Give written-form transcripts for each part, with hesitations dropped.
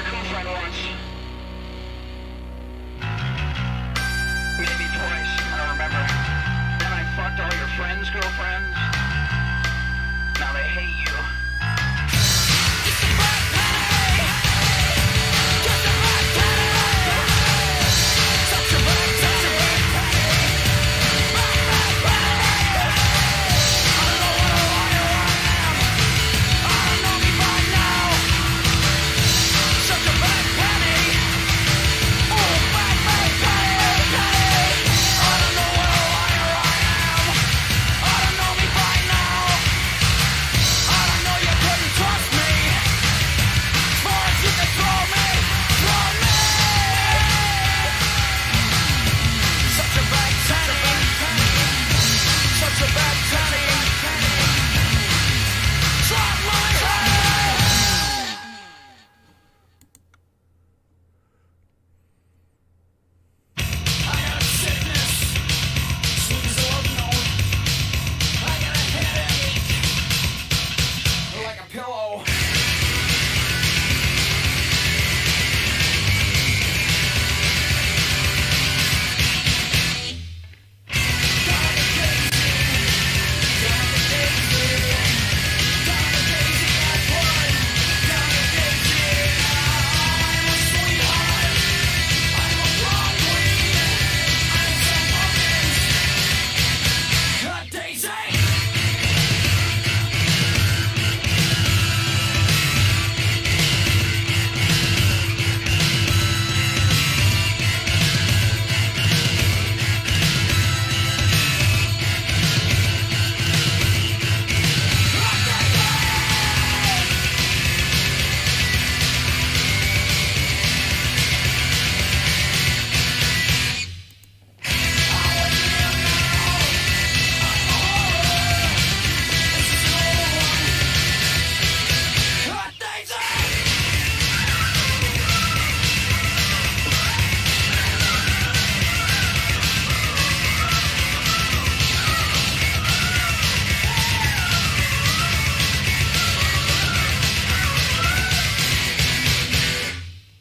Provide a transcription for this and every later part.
your girlfriend once. Maybe twice, I don't remember. Then I fucked all your friends' girlfriends. Now they hate you. Just a bad penny! Just a bad penny! Such a bad penny! Bad, bad penny! I don't know what a liar I am. I don't know me by now. Such a bad penny! Oh, bad, bad penny! I don't know what a liar I am. I don't know me by now. I don't know you couldn't trust me. As far as you can throw me, throw me. Such a bad penny. Such a bad penny. Drop my head. I got a sickness, sweet as a love note. I got a headache, like a pillow.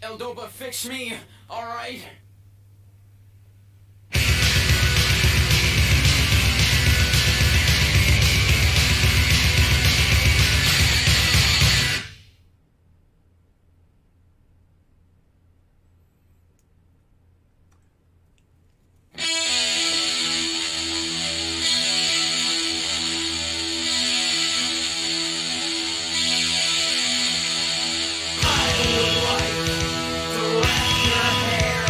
Eldoba, fix me, alright? I would like to wrap your hair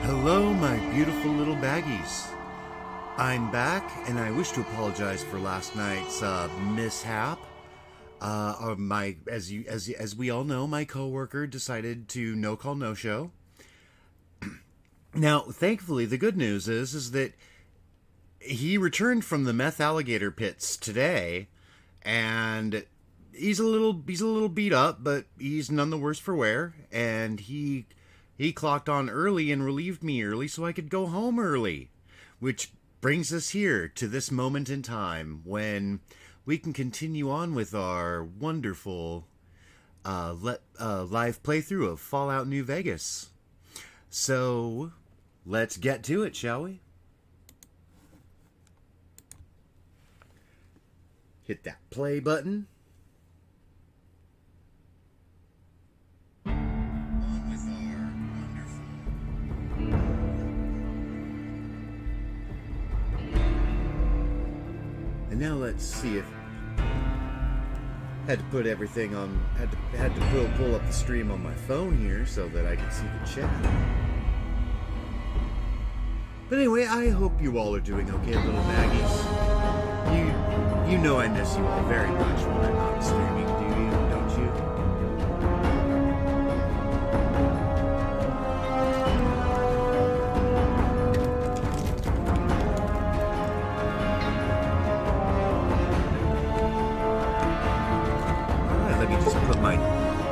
Hello, my beautiful little baggies. I'm back, and I wish to apologize for last night's mishap. As we all know, my coworker decided to no call, no show. Now, thankfully, the good news is that he returned from the meth alligator pits today, and he's a little beat up, but he's none the worse for wear. And he clocked on early and relieved me early so I could go home early, which brings us here to this moment in time when we can continue on with our wonderful live playthrough of Fallout New Vegas. So, let's get to it, shall we? Hit that play button. And now let's see if had to put everything on had to pull up the stream on my phone here so that I can see the chat. But anyway, I hope you all are doing okay, little Maggies. You know I miss you all very much when I'm not streaming, do you? Don't you?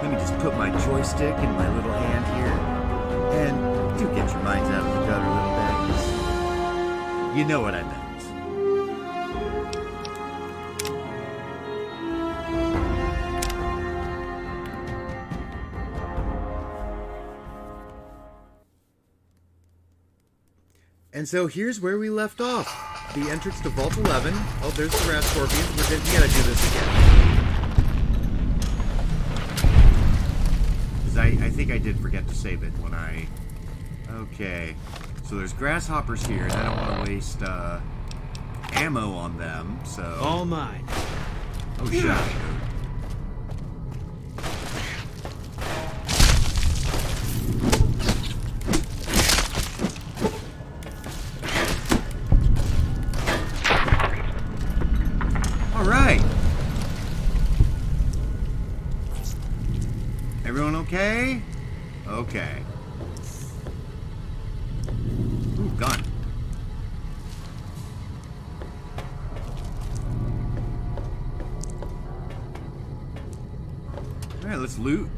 Let me just put my joystick in my little hand here. And do get your minds out of the gutter, little baggies. You know what I meant. And so here's where we left off. The entrance to Vault 11. Oh, there's the rat scorpions. We gotta do this again. I think I did forget to save it when I... Okay. So there's grasshoppers here, and I don't want to waste ammo on them, so... All mine. Oh, shit. Alright. Everyone okay? Okay. Ooh, gun. Alright, let's loot.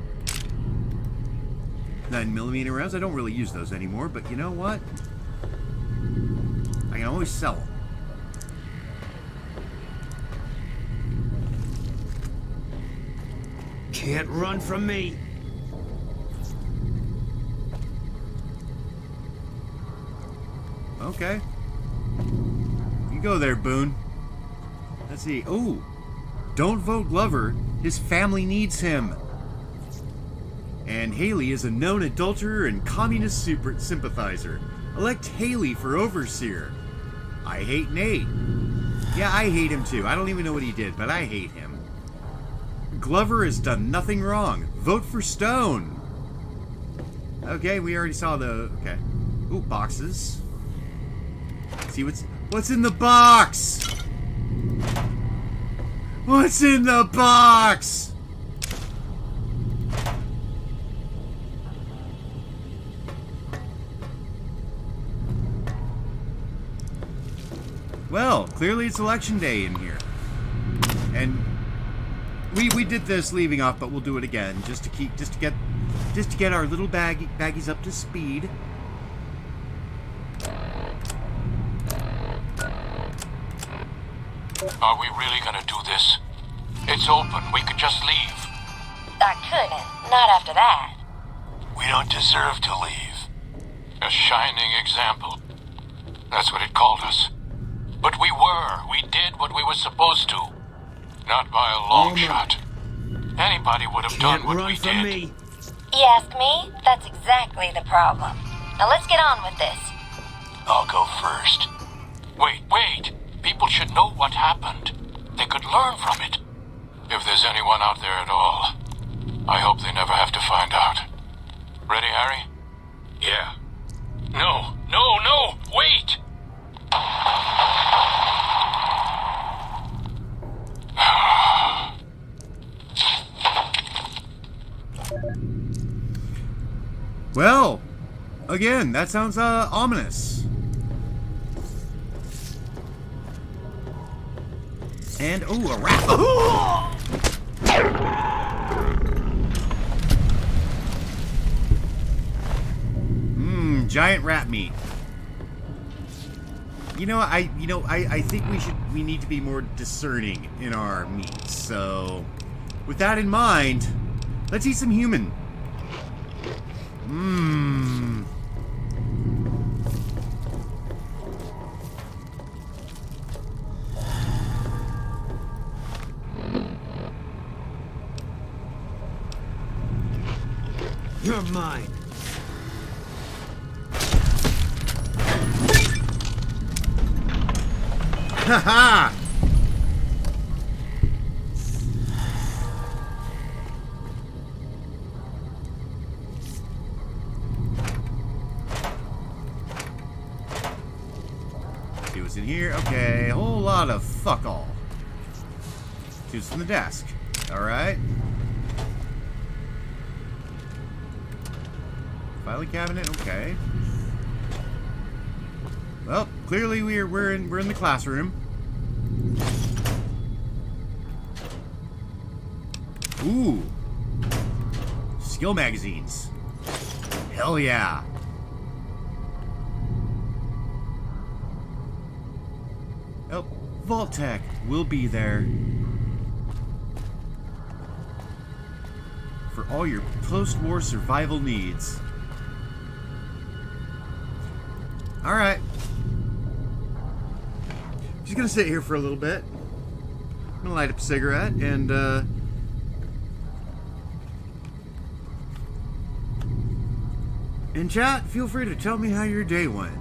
9mm rounds. I don't really use those anymore, but you know what? I can always sell them. Can't run from me. Okay. You go there, Boone. Let's see. Oh, don't vote Glover. His family needs him. And Haley is a known adulterer and communist sympathizer. Elect Haley for overseer. I hate Nate. Yeah, I hate him too. I don't even know what he did, but I hate him. Glover has done nothing wrong. Vote for Stone. Okay, we already saw the... Okay. Ooh, boxes. See what's in the box? What's in the box? Well, clearly it's election day in here. And we did this leaving off, but we'll do it again just to get our little baggies up to speed. Are we really gonna do this? It's open. We could just leave. I couldn't. Not after that. We don't deserve to leave. A shining example. That's what it called us. But we were. We did what we were supposed to. Not by a long shot. Anybody would have done what we did. Me. You ask me? That's exactly the problem. Now let's get on with this. I'll go first. Wait. People should know what happened. They could learn from it. If there's anyone out there at all, I hope they never have to find out. Ready, Harry? Yeah. No, no, no! Wait! Well, again, that sounds ominous. And a rat. Giant rat meat. I think we need to be more discerning in our meats. So, with that in mind, let's eat some human. You're mine. Haha! See what's in here? Okay, a whole lot of fuck all. See what's in the desk. Alright. Filing cabinet, okay. Well, clearly we're in the classroom. Ooh. Skill magazines. Hell yeah. Oh, Vault Tech will be there. For all your post-war survival needs. Alright. Just gonna sit here for a little bit. I'm gonna light up a cigarette and, chat, feel free to tell me how your day went.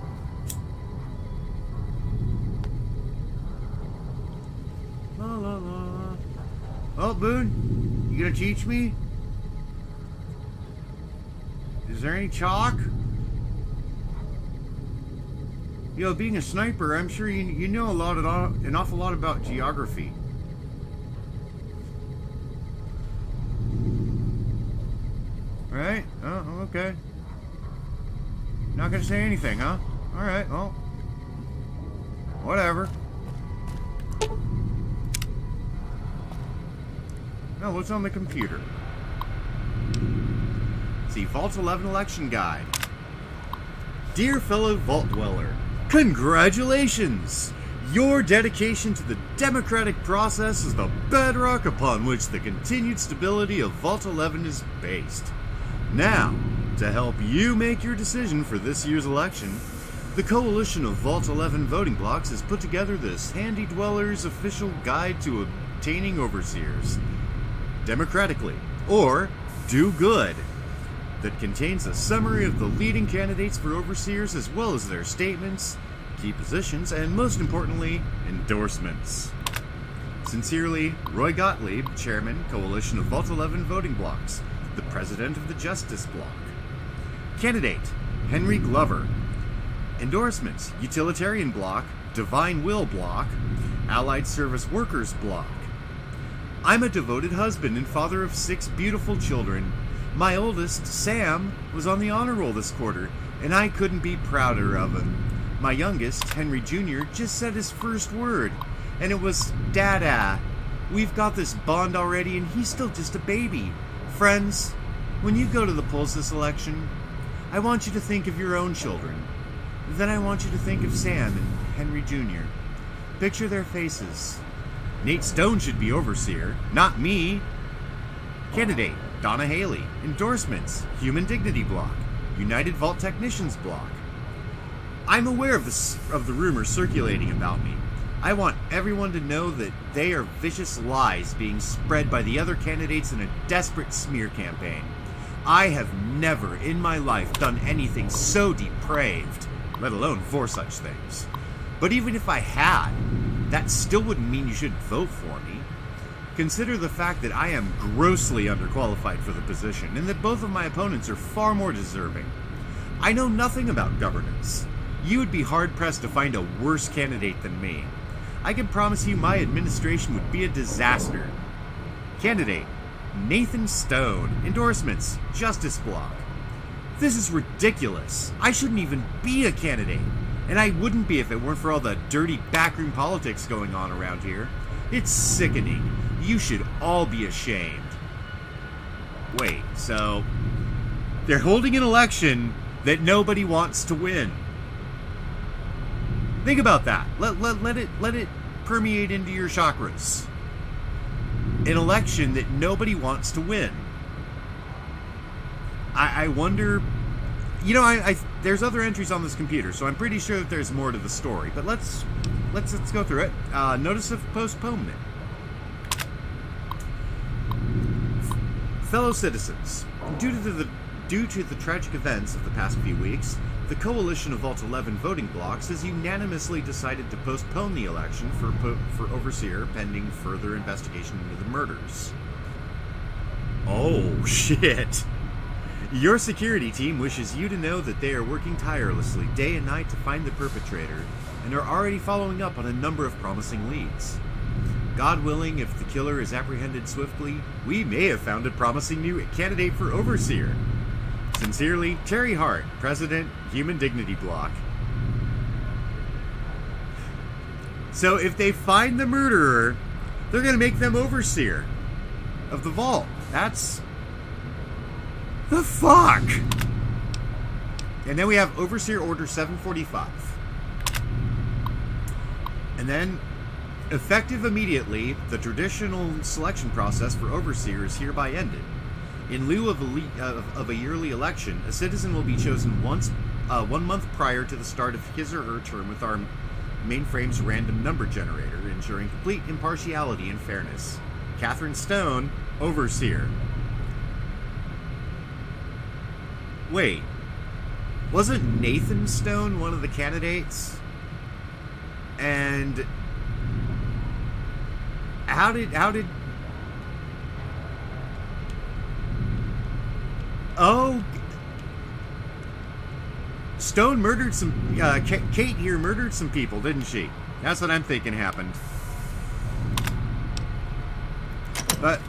La la la. Oh, Boone, you gonna teach me? Is there any chalk? Being a sniper, I'm sure you know an awful lot about geography. Right? Oh, okay. Not gonna say anything, huh? Alright, well. Whatever. Now, what's on the computer? Let's see, Vault 11 election guide. Dear fellow Vault Dweller, congratulations! Your dedication to the democratic process is the bedrock upon which the continued stability of Vault 11 is based. Now, to help you make your decision for this year's election, the Coalition of Vault 11 voting blocks has put together this Handy Dweller's official guide to obtaining overseers democratically, or do good, that contains a summary of the leading candidates for overseers as well as their statements, key positions, and most importantly, endorsements. Sincerely, Roy Gottlieb, Chairman, Coalition of Vault 11 Voting Blocks, the President of the Justice Block. Candidate, Henry Glover. Endorsements, Utilitarian Block, Divine Will Block, Allied Service Workers Block. I'm a devoted husband and father of 6 beautiful children. My oldest, Sam, was on the honor roll this quarter, and I couldn't be prouder of him. My youngest, Henry Jr., just said his first word, and it was, Dada. We've got this bond already, and he's still just a baby. Friends, when you go to the polls this election, I want you to think of your own children. Then I want you to think of Sam and Henry Jr. Picture their faces. Nate Stone should be overseer, not me. Candidate, Donna Haley. Endorsements, Human Dignity Block, United Vault Technicians Block. I'm aware of the rumors circulating about me. I want everyone to know that they are vicious lies being spread by the other candidates in a desperate smear campaign. I have never in my life done anything so depraved, let alone for such things. But even if I had, that still wouldn't mean you shouldn't vote for me. Consider the fact that I am grossly underqualified for the position, and that both of my opponents are far more deserving. I know nothing about governance. You would be hard-pressed to find a worse candidate than me. I can promise you my administration would be a disaster. Candidate, Nathan Stone. Endorsements, Justice Block. This is ridiculous. I shouldn't even be a candidate. And I wouldn't be if it weren't for all the dirty backroom politics going on around here. It's sickening. You should all be ashamed. Wait, so they're holding an election that nobody wants to win. Think about that. Let it permeate into your chakras. An election that nobody wants to win. I wonder. You know, there's other entries on this computer, so I'm pretty sure that there's more to the story. But let's go through it. Notice of postponement. Fellow citizens, due to the tragic events of the past few weeks, the coalition of Vault 11 voting blocks has unanimously decided to postpone the election for Overseer pending further investigation into the murders. Oh, shit. Your security team wishes you to know that they are working tirelessly day and night to find the perpetrator and are already following up on a number of promising leads. God willing, if the killer is apprehended swiftly, we may have found a promising new candidate for Overseer. Sincerely, Terry Hart, President, Human Dignity Block. So if they find the murderer, they're going to make them Overseer of the Vault. That's... the fuck? And then we have Overseer Order 745. And then, effective immediately, the traditional selection process for Overseer is hereby ended. In lieu of a yearly election, a citizen will be chosen once, 1 month prior to the start of his or her term with our mainframe's random number generator, ensuring complete impartiality and fairness. Catherine Stone, Overseer. Wait, wasn't Nathan Stone one of the candidates? And how did oh, Stone murdered some Kate here murdered some people, didn't she? That's what I'm thinking happened. But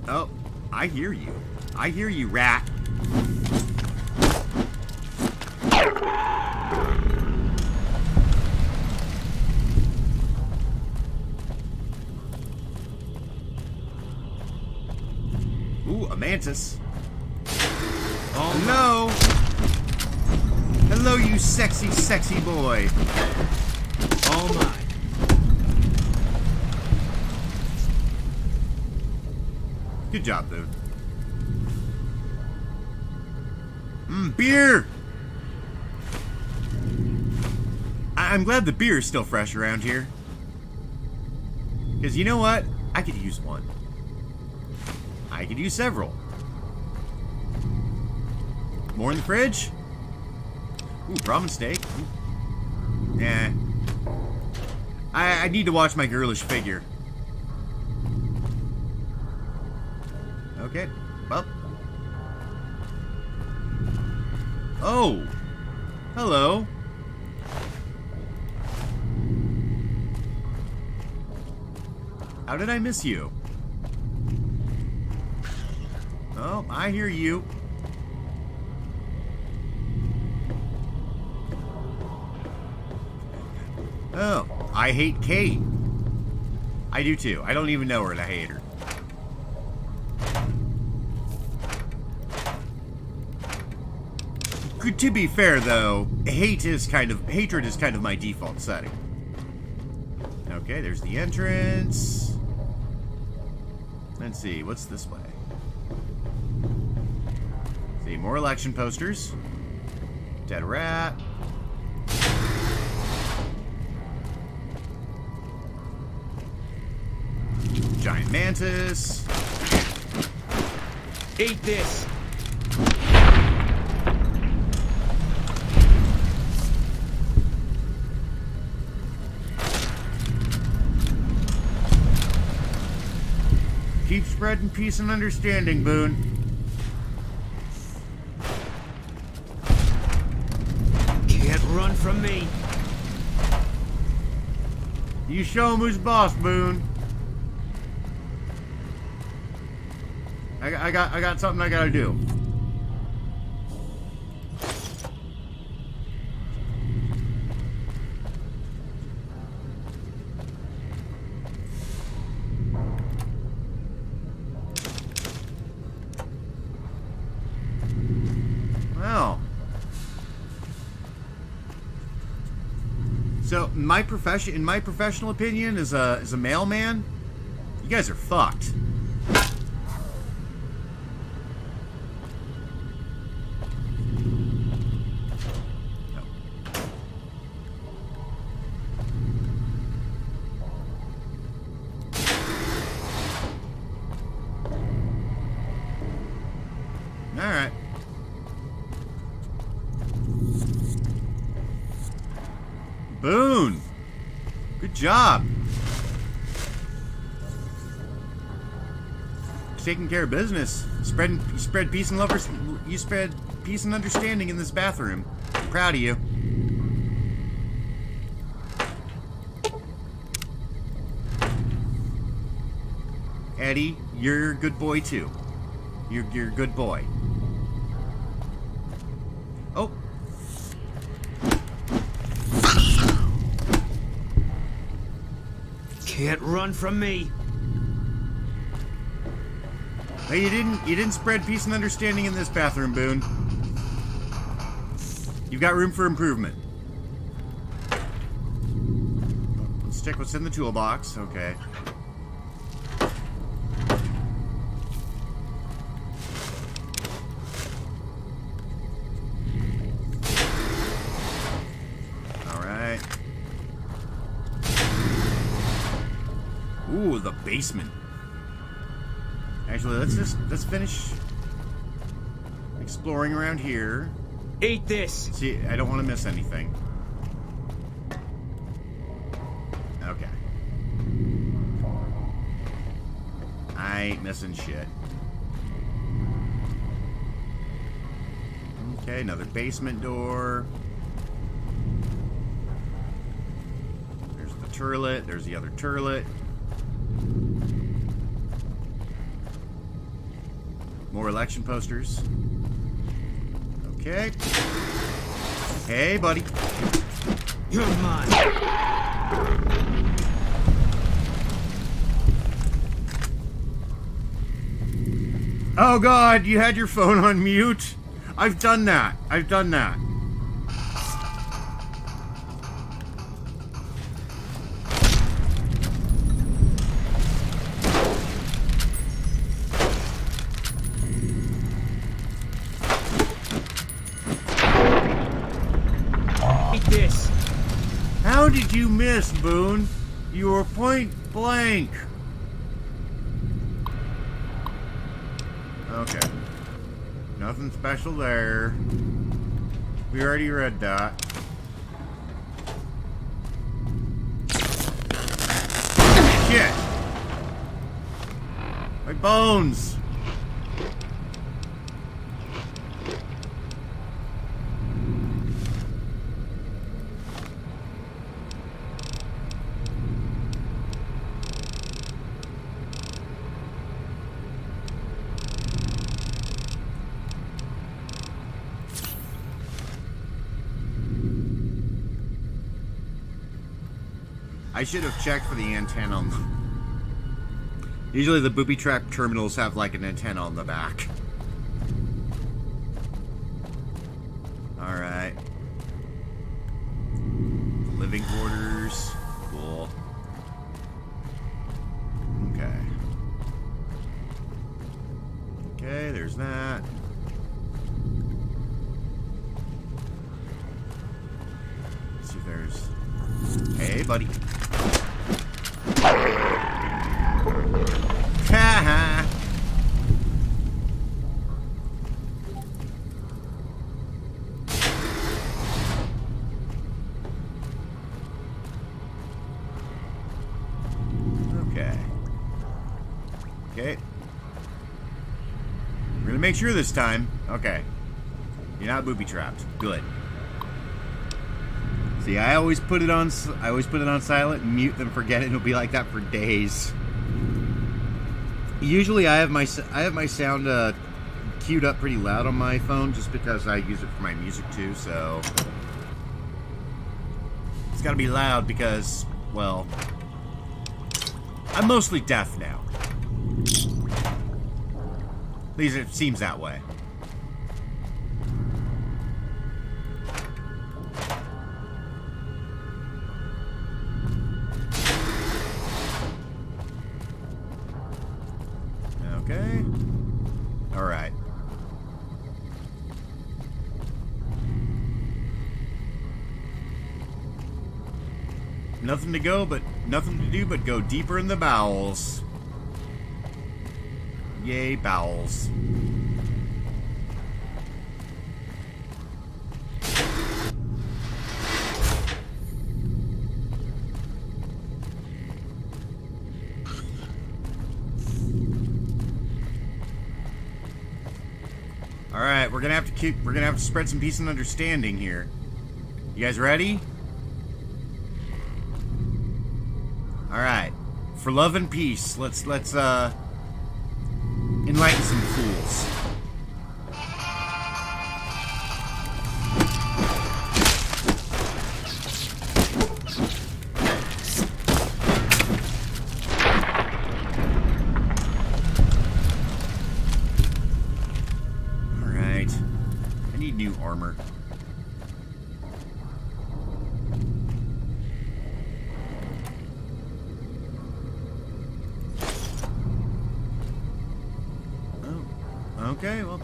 oh, I hear you. I hear you, rat. Ooh, a mantis. Oh no! Hello, you sexy, sexy boy. Oh my. Good job, dude. Beer! I'm glad the beer is still fresh around here. Because you know what? I could use one. I could use several. More in the fridge? Ooh, ramen steak. Ooh. Nah. I need to watch my girlish figure. Okay. Well. Oh. Hello. How did I miss you? Oh, I hear you. Oh, I hate Kate. I do too. I don't even know her and I hate her. To be fair though, hatred is kind of my default setting. Okay, there's the entrance. Let's see, what's this way? See, more election posters. Dead rat. Giant mantis. Eat this. Keep spreading peace and understanding, Boone. Can't run from me. You show him who's boss, Boone. I got something I gotta do. Well, so in my professional opinion, as a mailman, you guys are fucked. Alright. Boone! Good job. Taking care of business. You spread peace and lovers. You spread peace and understanding in this bathroom. I'm proud of you. Eddie, you're a good boy too. You're a good boy. Oh. Can't run from me. Hey, you didn't spread peace and understanding in this bathroom, Boone. You've got room for improvement. Let's check what's in the toolbox. Okay. Ooh, the basement. Actually, let's finish exploring around here. Eat this. See, I don't want to miss anything. Okay. I ain't missing shit. Okay, another basement door. There's the turlet. There's the other turlet. More election posters. Okay. Hey, buddy. You're mine. Oh God, you had your phone on mute? I've done that. I've done that. This. How did you miss, Boone? You were point blank. Okay. Nothing special there. We already read that. Shit! My bones! I should have checked for the antenna on the... Usually the booby trap terminals have like an antenna on the back. Alright. Living quarters. Cool. Okay. Okay, there's that. Let's see if there's... Hey, buddy. Ha Okay. Okay. make sure this time. Okay. You're not booby-trapped. Good. See, I always put it on silent and mute, then forget it, and it'll be like that for days. Usually I have my sound queued up pretty loud on my phone just because I use it for my music too, so it's got to be loud because, well, I'm mostly deaf now. At least it seems that way. Okay. All right. Nothing to do but go deeper in the bowels. Yay, bowels. All right, we're gonna have to spread some peace and understanding here. You guys ready? All right, for love and peace, let's enlighten some fools. All right, I need new armor. Okay, well.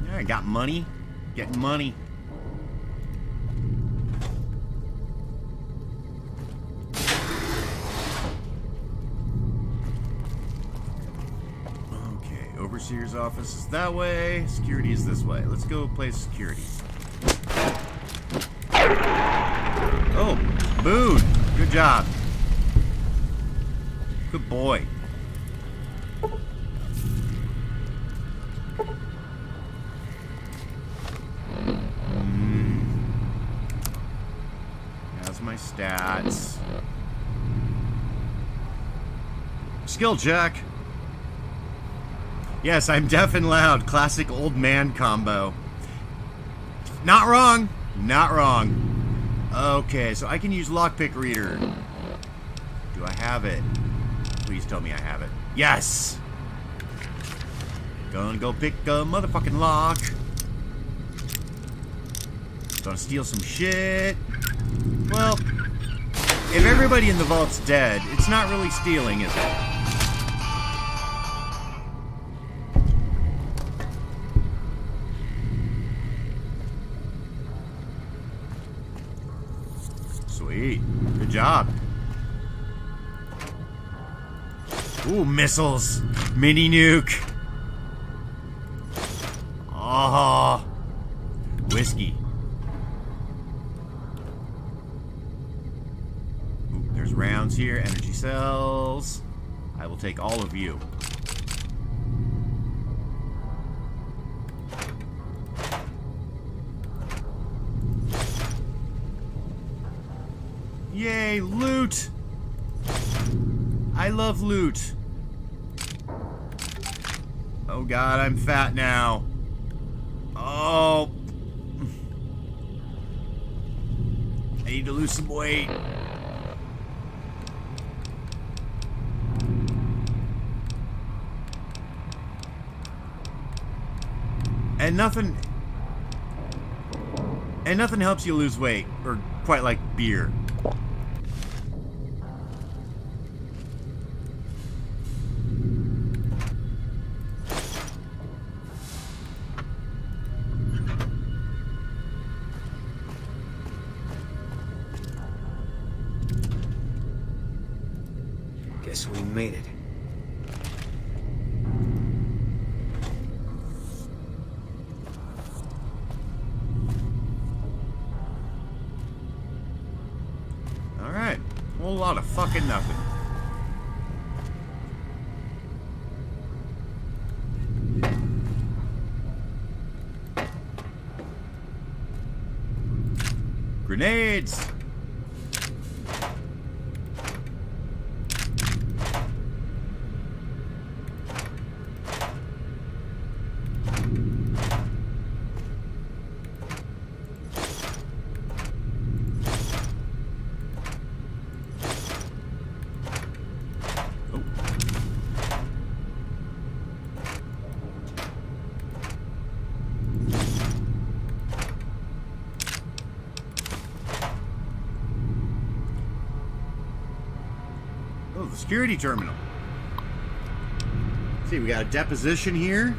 I got money. Getting money. Okay, overseer's office is that way. Security is this way. Let's go play security. Oh, Boone. Good job. Good boy. My stats. Skill check. Yes, I'm deaf and loud. Classic old man combo. Not wrong. Not wrong. Okay, so I can use lockpick reader. Do I have it? Please tell me I have it. Yes! Gonna go pick a motherfucking lock. Gonna steal some shit. Well, if everybody in the vault's dead, it's not really stealing, is it? Sweet. Good job. Ooh, missiles. Mini nuke. Oh. Whiskey. There's rounds here, energy cells. I will take all of you. Yay, loot! I love loot. Oh god, I'm fat now. Oh. I need to lose some weight. And nothing helps you lose weight, or quite like beer. Guess we made it. Alright. Whole lot of fucking nothing. Grenades! Oh, the security terminal. See, we got a deposition here.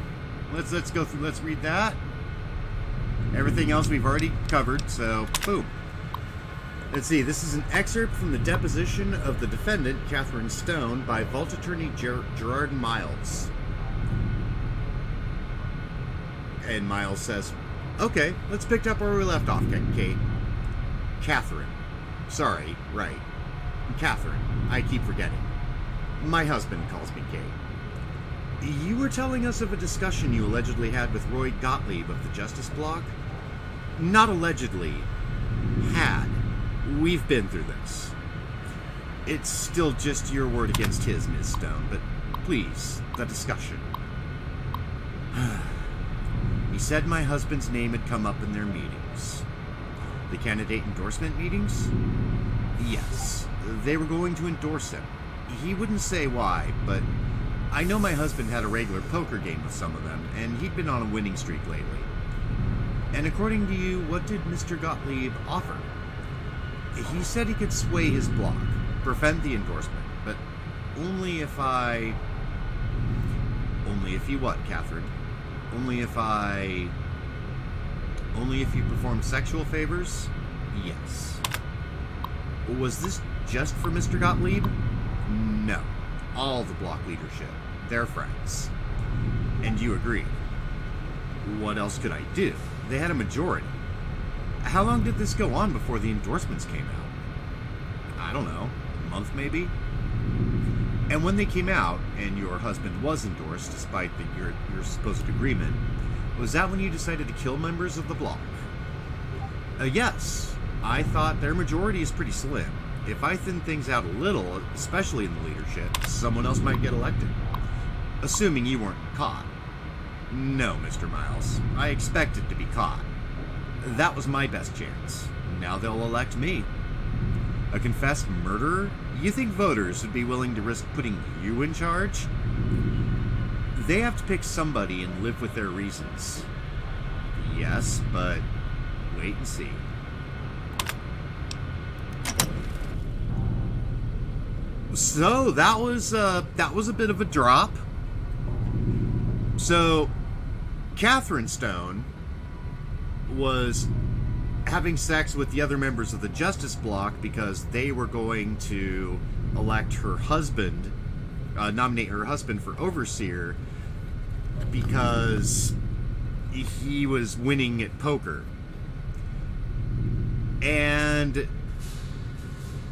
Let's go through. Let's read that. Everything else we've already covered. So, boom. Let's see. This is an excerpt from the deposition of the defendant, Catherine Stone, by Vault Attorney Gerard Miles. And Miles says, "Okay, let's pick up where we left off, Kate. Catherine. Sorry, right. Catherine. I keep forgetting. My husband calls me Kate. You were telling us of a discussion you allegedly had with Roy Gottlieb of the Justice Block? Not allegedly. Had. We've been through this. It's still just your word against his, Ms. Stone, but please, the discussion." He said my husband's name had come up in their meetings. The candidate endorsement meetings? Yes. They were going to endorse him. He wouldn't say why, but I know my husband had a regular poker game with some of them, and he'd been on a winning streak lately. And according to you, what did Mr. Gottlieb offer? He said he could sway his block, prevent the endorsement, but only if I... Only if you what, Catherine? Only if you perform sexual favors? Yes. Was this just for Mr. Gottlieb? No. All the block leadership. They're friends. And you agreed. What else could I do? They had a majority. How long did this go on before the endorsements came out? I don't know. A month maybe? And when they came out, and your husband was endorsed despite your supposed agreement, was that when you decided to kill members of the block? Yes. I thought their majority is pretty slim. If I thin things out a little, especially in the leadership, someone else might get elected. Assuming you weren't caught. No, Mr. Miles. I expected to be caught. That was my best chance. Now they'll elect me. A confessed murderer? You think voters would be willing to risk putting you in charge? They have to pick somebody and live with their reasons. Yes, but wait and see. So that was a bit of a drop. So Catherine Stone was having sex with the other members of the Justice Block because they were going to elect her husband, nominate her husband for overseer because he was winning at poker. And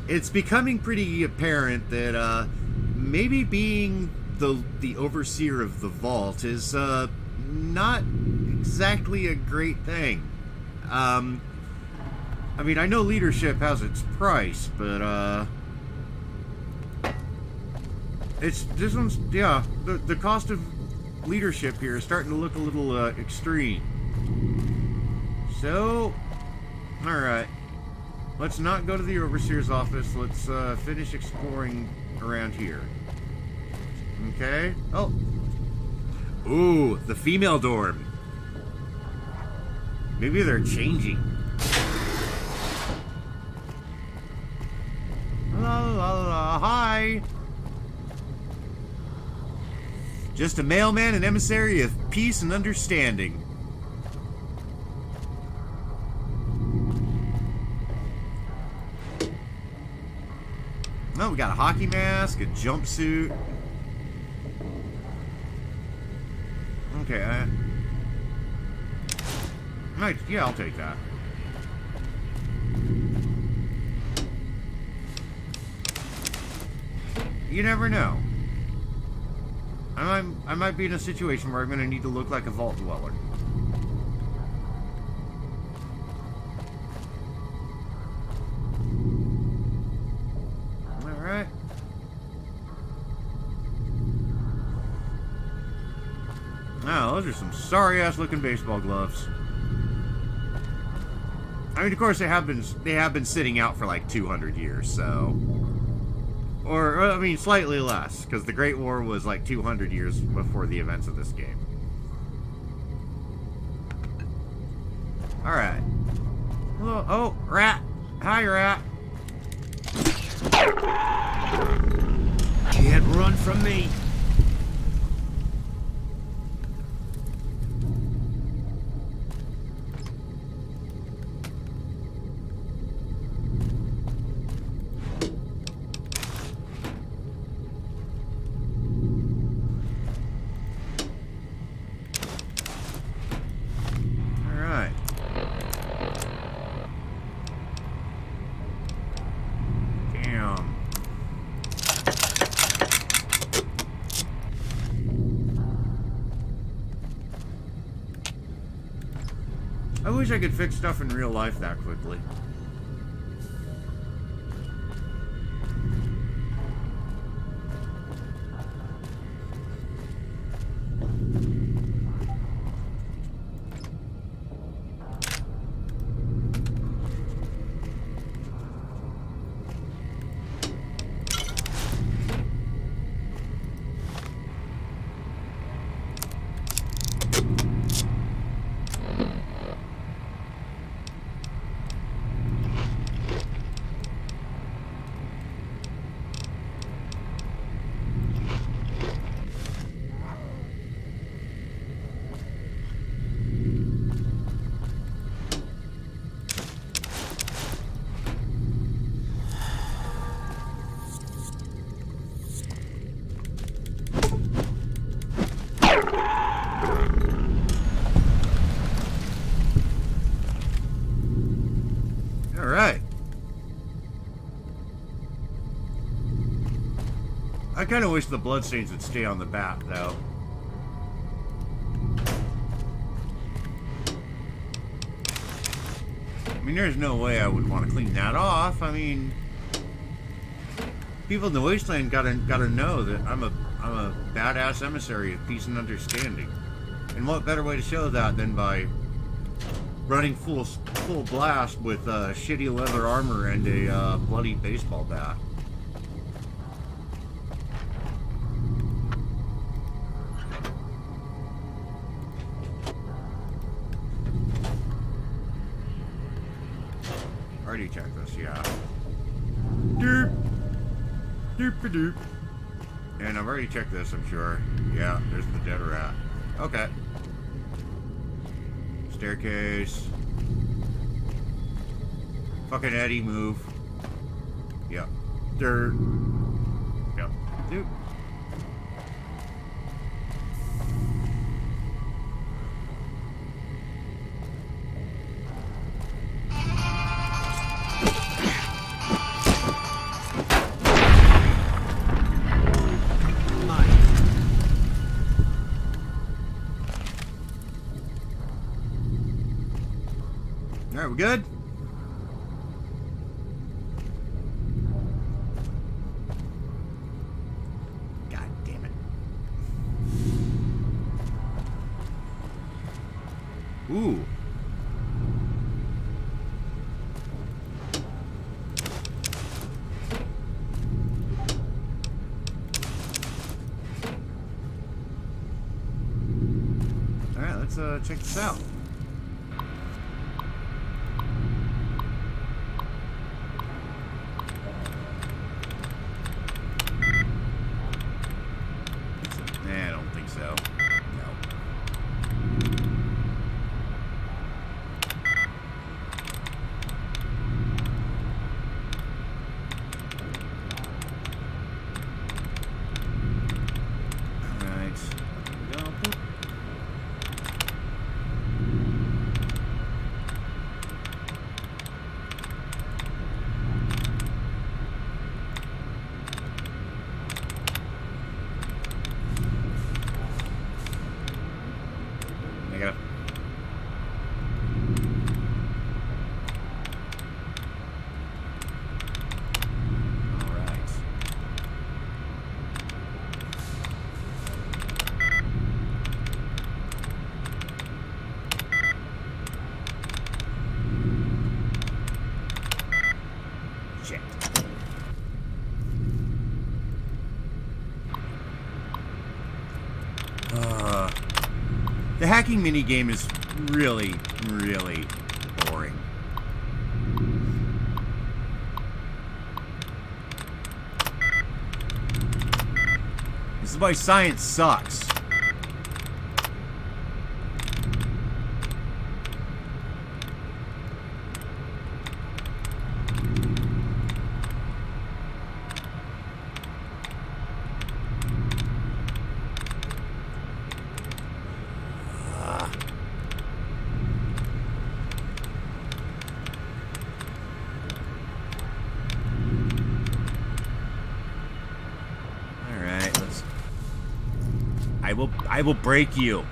it's becoming pretty apparent that maybe being the overseer of the vault is not exactly a great thing. I mean, I know leadership has its price, but it's this one's the cost of leadership here is starting to look a little extreme. So, all right. Let's not go to the overseer's office. Let's finish exploring around here. Okay. Oh. Ooh, the female dorm. Maybe they're changing. La la la. Hi. Just a mailman and emissary of peace and understanding. Oh, we got a hockey mask, a jumpsuit. Okay, yeah, I'll take that. You never know. I might be in a situation where I'm going to need to look like a vault dweller. Alright. Now, those are some sorry-ass looking baseball gloves. I mean, of course, they have been sitting out for like 200 years, so... Or, I mean, slightly less, because the Great War was like 200 years before the events of this game. Alright. Oh, rat! Hi, rat! Can't run from me. I wish I could fix stuff in real life that quickly. I kind of wish the bloodstains would stay on the bat, though. I mean, there's no way I would want to clean that off. I mean, people in the wasteland gotta know that I'm a badass emissary of peace and understanding. And what better way to show that than by running full blast with shitty leather armor and a bloody baseball bat. Already checked this, yeah. Doop! Doop-a-doop. And I've already checked this, I'm sure. Yeah, there's the dead rat. Okay. Staircase. Fucking Eddie, move. Yep. Dirt. Yep. Doop. Alright, we good? God damn it. Ooh. Alright, let's check this out. The hacking minigame is really, really boring. This is why science sucks. I will break you.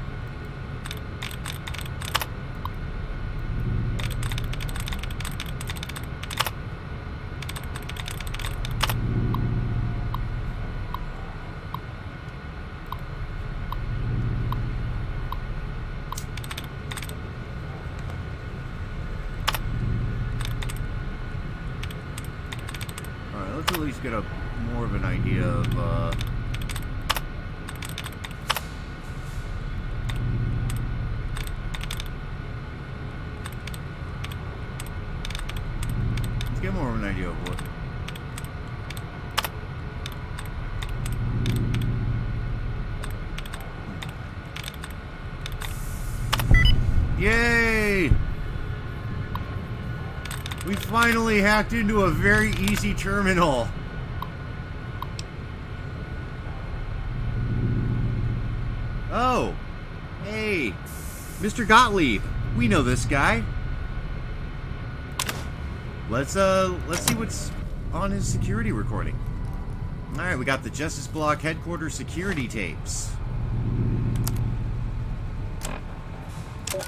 Alright, let's at least get a more of an idea of get more of an idea of what. Yay! We finally hacked into a very easy terminal. Oh, hey, Mr. Gottlieb. We know this guy. Let's see what's on his security recording. Alright, we got the Justice Block headquarters security tapes.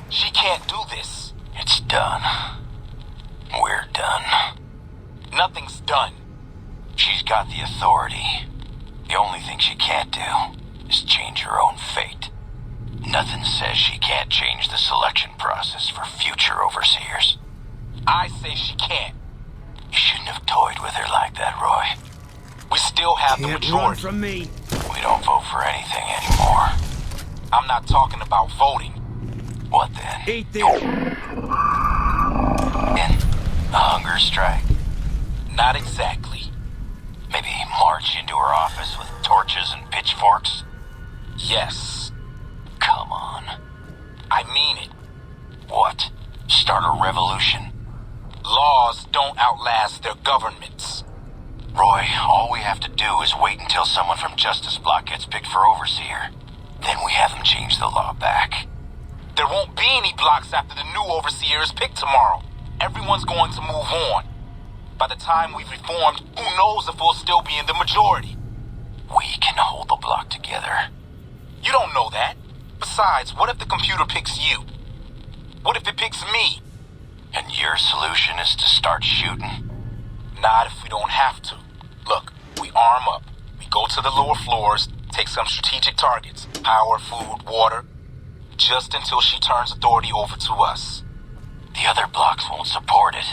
She can't do this. It's done. We're done. Nothing's done. She's got the authority. The only thing she can't do is change her own fate. Nothing says she can't change the selection process for future overseers. I say she can't. You shouldn't have toyed with her like that, Roy. We still have the majority. Run from me. We don't vote for anything anymore. I'm not talking about voting. What then? Eat this. A hunger strike? Not exactly. Maybe march into her office with torches and pitchforks? Yes. Come on. I mean it. What? Start a revolution? Laws don't outlast their governments. Roy, all we have to do is wait until someone from Justice Block gets picked for overseer. Then we have them change the law back. There won't be any blocks after the new overseer is picked tomorrow. Everyone's going to move on. By the time we've reformed, who knows if we'll still be in the majority? We can hold the block together. You don't know that. Besides, what if the computer picks you? What if it picks me? And your solution is to start shooting? Not if we don't have to. Look, we arm up. We go to the lower floors, take some strategic targets. Power, food, water. Just until she turns authority over to us. The other blocks won't support it.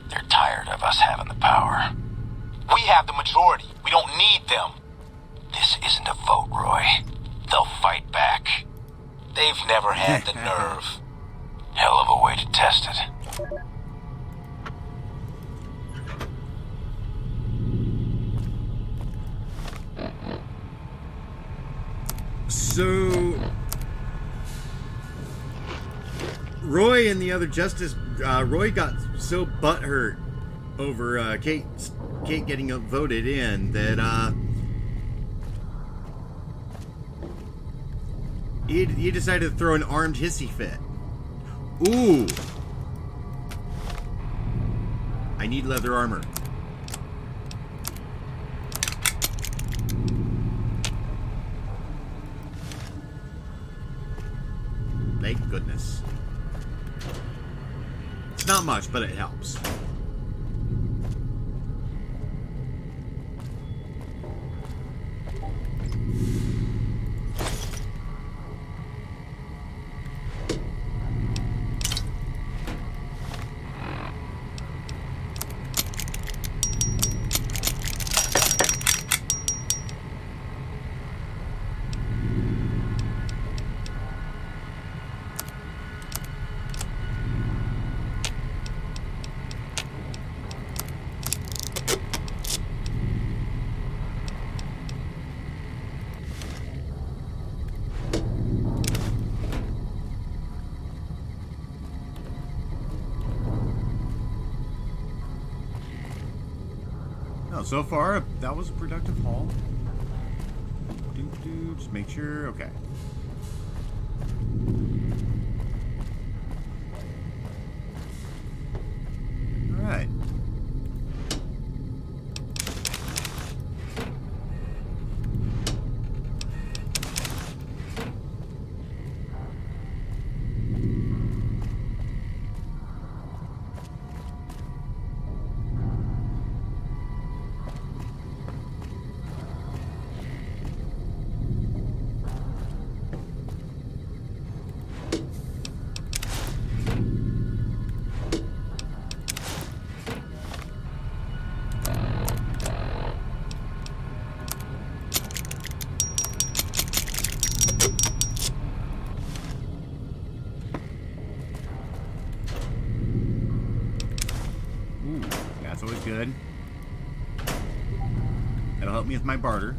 They're tired of us having the power. We have the majority. We don't need them. This isn't a vote, Roy. They'll fight back. They've never had the nerve. Hell of a way to test it. So, Roy and the other Justice, Roy got so butthurt over Kate getting voted in that he decided to throw an armed hissy fit. Ooh, I need leather armor. Thank goodness. It's not much, but it helps. So far, that was a productive haul. Just make sure. Okay. All right. That's always good. That'll help me with my barter.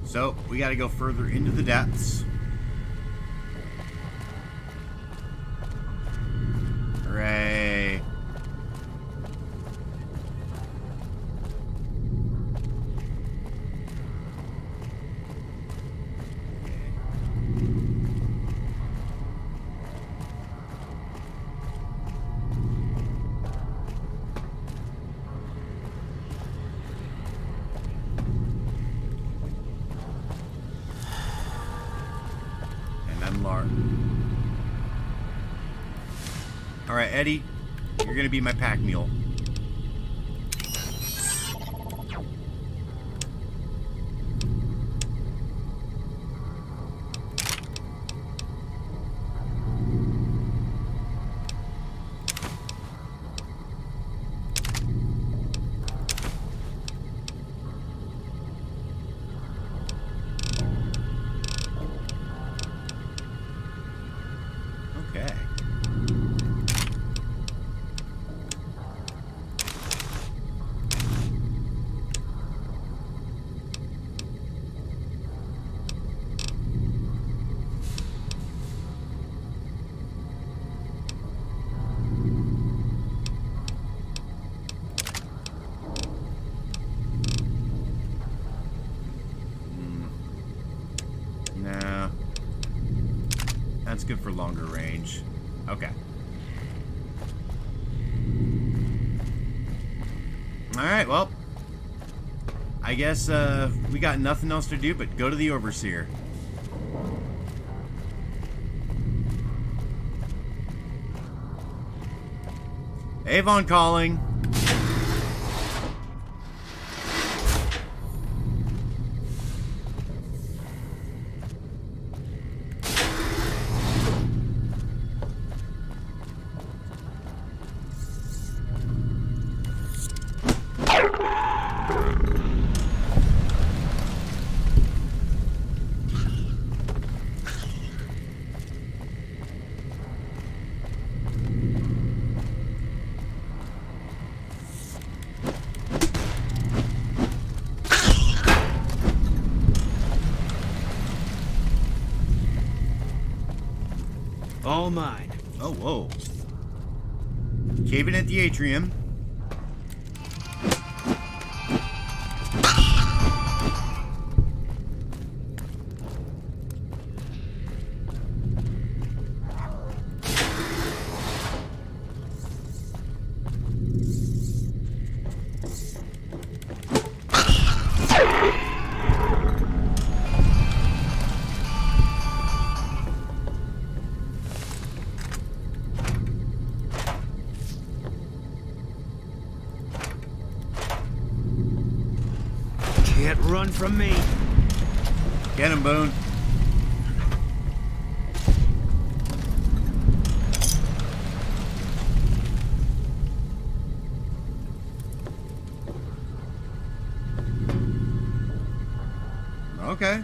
So, we gotta go further into the depths. Hooray. Alright, Eddie, you're gonna be my pack mule. Okay. No. That's good for longer range. Okay. Alright, well. I guess we got nothing else to do but go to the Overseer. Avon calling. All mine. Oh, whoa. Caving at the atrium. run from me. Get him, Boone. Okay.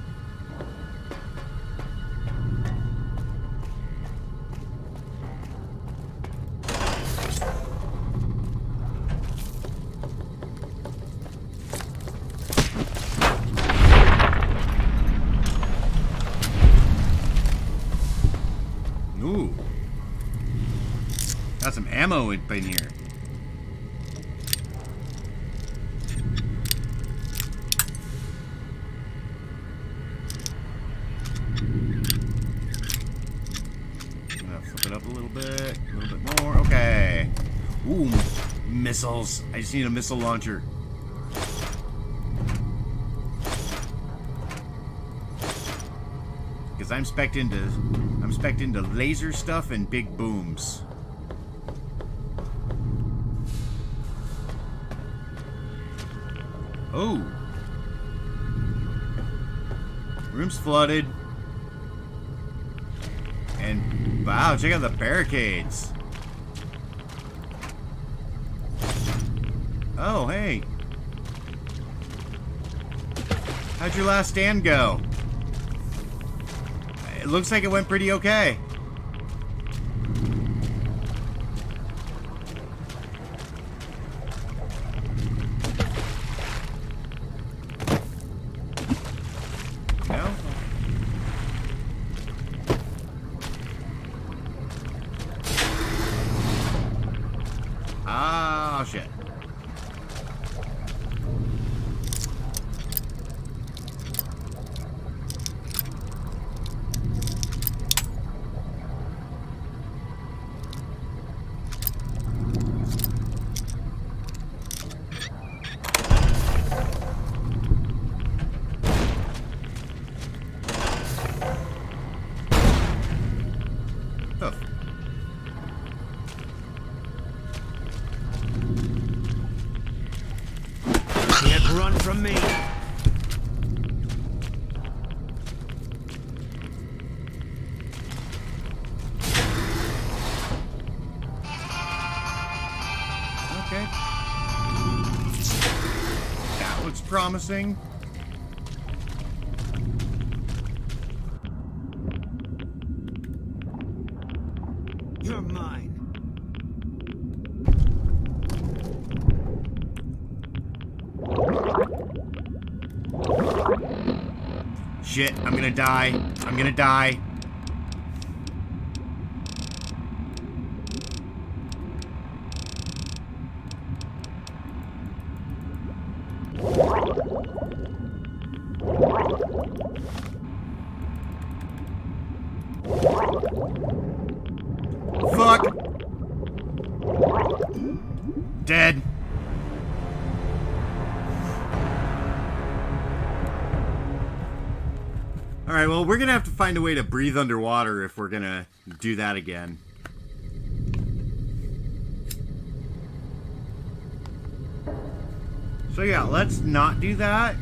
Ooh. Got some ammo in here. Flip it up a little bit more. Okay. Ooh, missiles. I just need a missile launcher. Because I'm spec'd into laser stuff and big booms. Oh. Room's flooded. And wow, check out the barricades. Oh, hey. How'd your last stand go? It looks like it went pretty okay. No? Ah, shit. Oh. Can't run from me. Okay. That looks promising. You're mine. Shit, I'm gonna die. I'm gonna die. Fuck. Dead. Alright, well, we're gonna have to find a way to breathe underwater if we're gonna do that again. So yeah, let's not do that.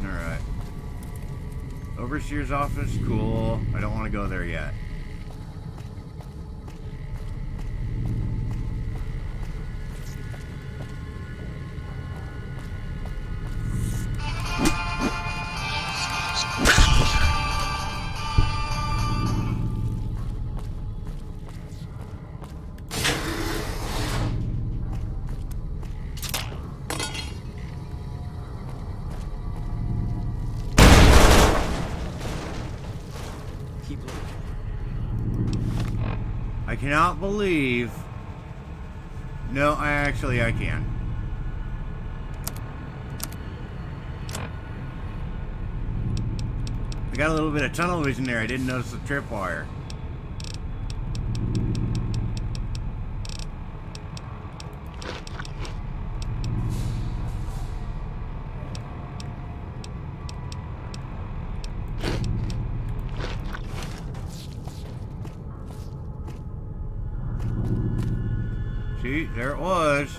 Alright. Overseer's office, cool. I don't want to go there yet. Keep looking. I cannot believe... No, I can. I got a little bit of tunnel vision there. I didn't notice the tripwire. See, there it was.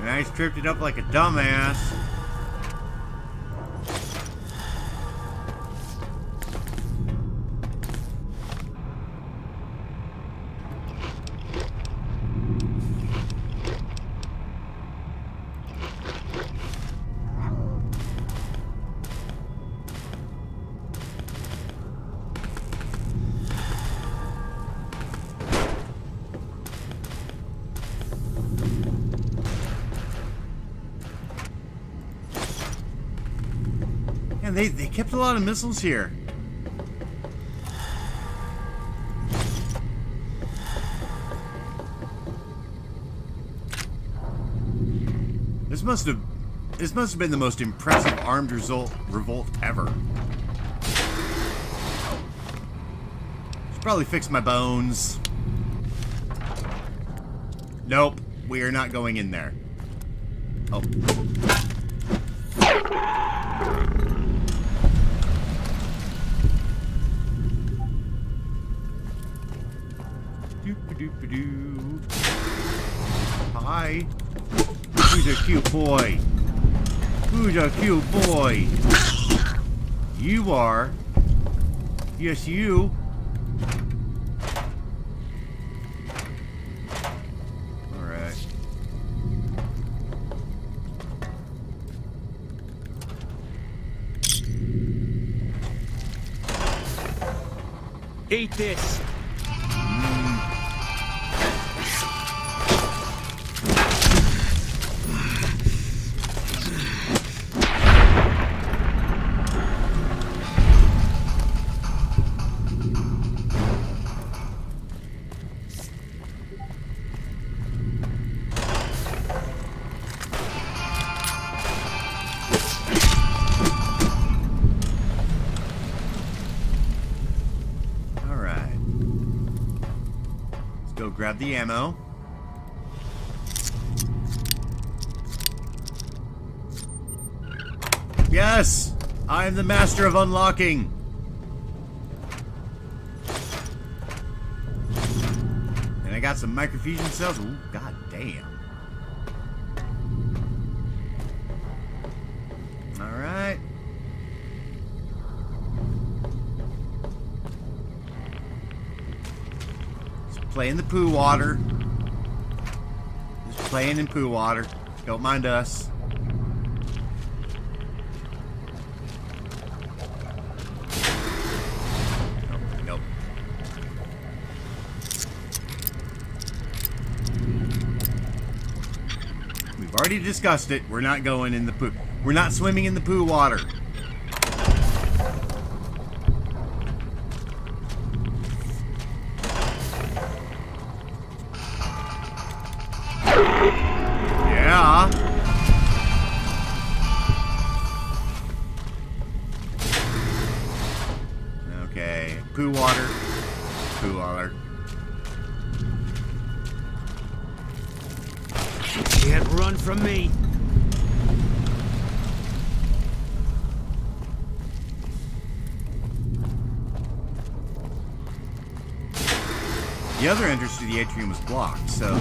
And I tripped it up like a dumbass. And they kept a lot of missiles here. This must have been the most impressive armed revolt ever. Should probably fix my bones. Nope, we are not going in there. Oh. Doop-a-doop-a-doo. Hi. Who's a cute boy? Who's a cute boy? You are. Yes, you. Alright. Eat this. Go grab the ammo. Yes! I am the master of unlocking! And I got some microfusion cells. Ooh, god damn. Alright. Play in the poo water. Just playing in poo water. Don't mind us. Nope. We've already discussed it. We're not going in the poo. We're not swimming in the poo water. Yeah. Okay. Poo water. Poo water. Can't run from me. The other entrance to the atrium was blocked, so...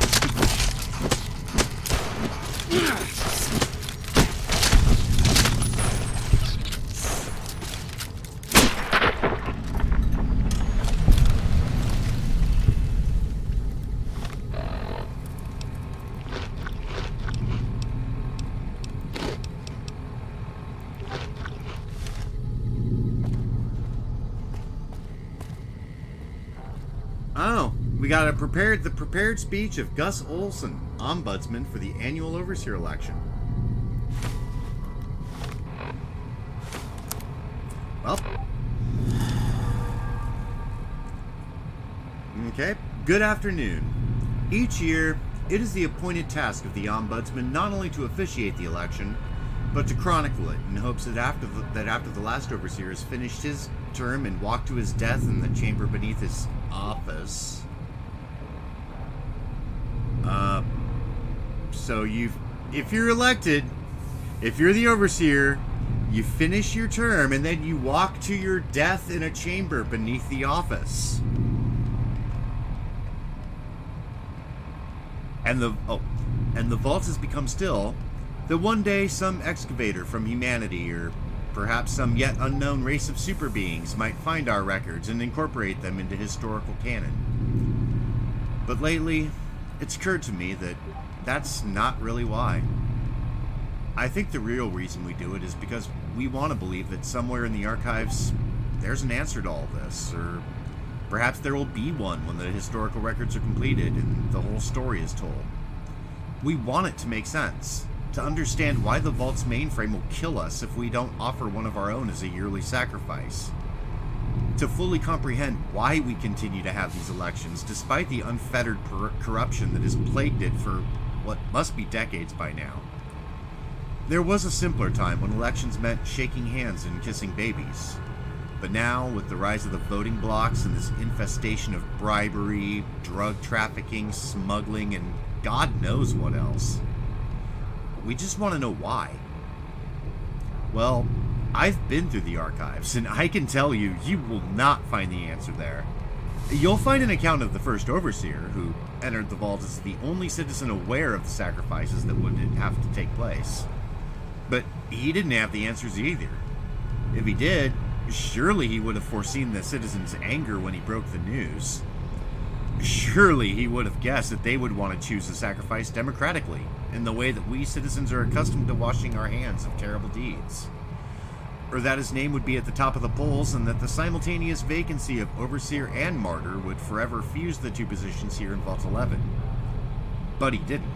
Oh, we got the prepared speech of Gus Olson, Ombudsman for the annual Overseer election. Well. Okay, good afternoon. Each year, it is the appointed task of the Ombudsman not only to officiate the election, but to chronicle it in hopes that after the last Overseer has finished his term and walked to his death in the chamber beneath his office. So if you're elected, if you're the Overseer, you finish your term and then you walk to your death in a chamber beneath the office. And the vault has become still, that one day some excavator from humanity, or perhaps some yet unknown race of super beings, might find our records and incorporate them into historical canon. But lately, it's occurred to me that that's not really why. I think the real reason we do it is because we want to believe that somewhere in the archives there's an answer to all this, or perhaps there will be one when the historical records are completed and the whole story is told. We want it to make sense, to understand why the Vault's mainframe will kill us if we don't offer one of our own as a yearly sacrifice. To fully comprehend why we continue to have these elections, despite the unfettered corruption that has plagued it for what must be decades by now. There was a simpler time when elections meant shaking hands and kissing babies. But now, with the rise of the voting blocks and this infestation of bribery, drug trafficking, smuggling, and God knows what else, we just want to know why. Well, I've been through the archives, and I can tell you, you will not find the answer there. You'll find an account of the first overseer, who entered the vault as the only citizen aware of the sacrifices that would have to take place. But he didn't have the answers either. If he did, surely he would have foreseen the citizens' anger when he broke the news. Surely he would have guessed that they would want to choose the sacrifice democratically, in the way that we citizens are accustomed to washing our hands of terrible deeds. Or that his name would be at the top of the polls, and that the simultaneous vacancy of Overseer and Martyr would forever fuse the two positions here in Vault 11. But he didn't.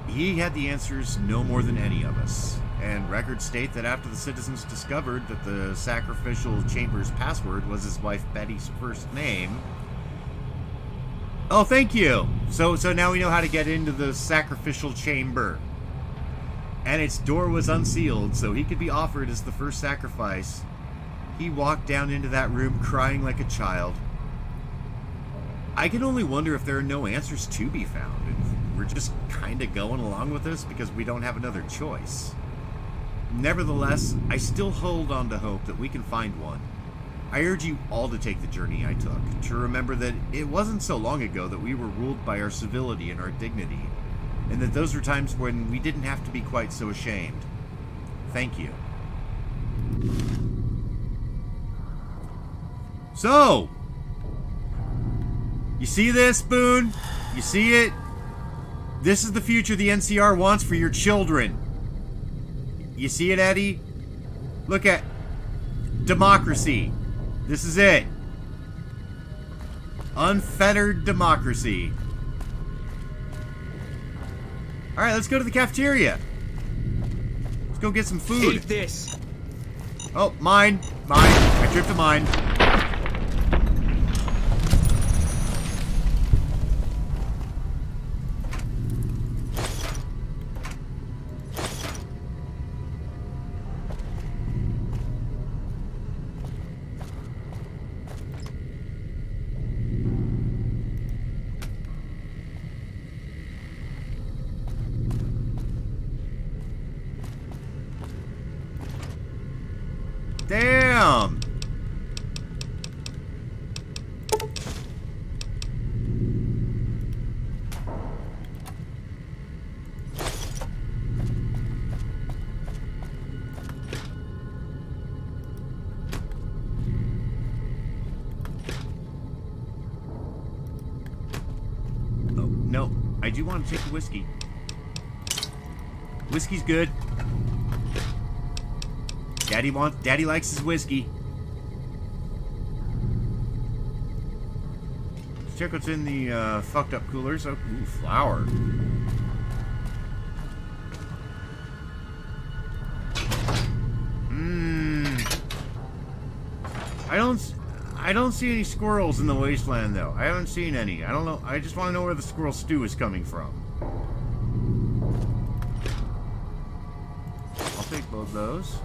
He had the answers no more than any of us, and records state that after the citizens discovered that the sacrificial chamber's password was his wife Betty's first name... Oh, thank you! So now we know how to get into the sacrificial chamber. And its door was unsealed, so he could be offered as the first sacrifice. He walked down into that room crying like a child. I can only wonder if there are no answers to be found, and we're just kind of going along with this because we don't have another choice. Nevertheless, I still hold on to hope that we can find one. I urge you all to take the journey I took, to remember that it wasn't so long ago that we were ruled by our civility and our dignity, and that those were times when we didn't have to be quite so ashamed. Thank you. So, you see this, Boone? You see it? This is the future the NCR wants for your children. You see it, Eddie? Look at democracy. This is it. Unfettered democracy. Alright, let's go to the cafeteria. Let's go get some food. Eat this. Oh, mine. I tripped a mine. Damn! Oh, no. I do want to take the whiskey. Whiskey's good. Daddy likes his whiskey. Let's check what's in the fucked up coolers. Oh, ooh, flour. I don't see any squirrels in the wasteland though. I haven't seen any. I don't know. I just want to know where the squirrel stew is coming from. I'll take both those.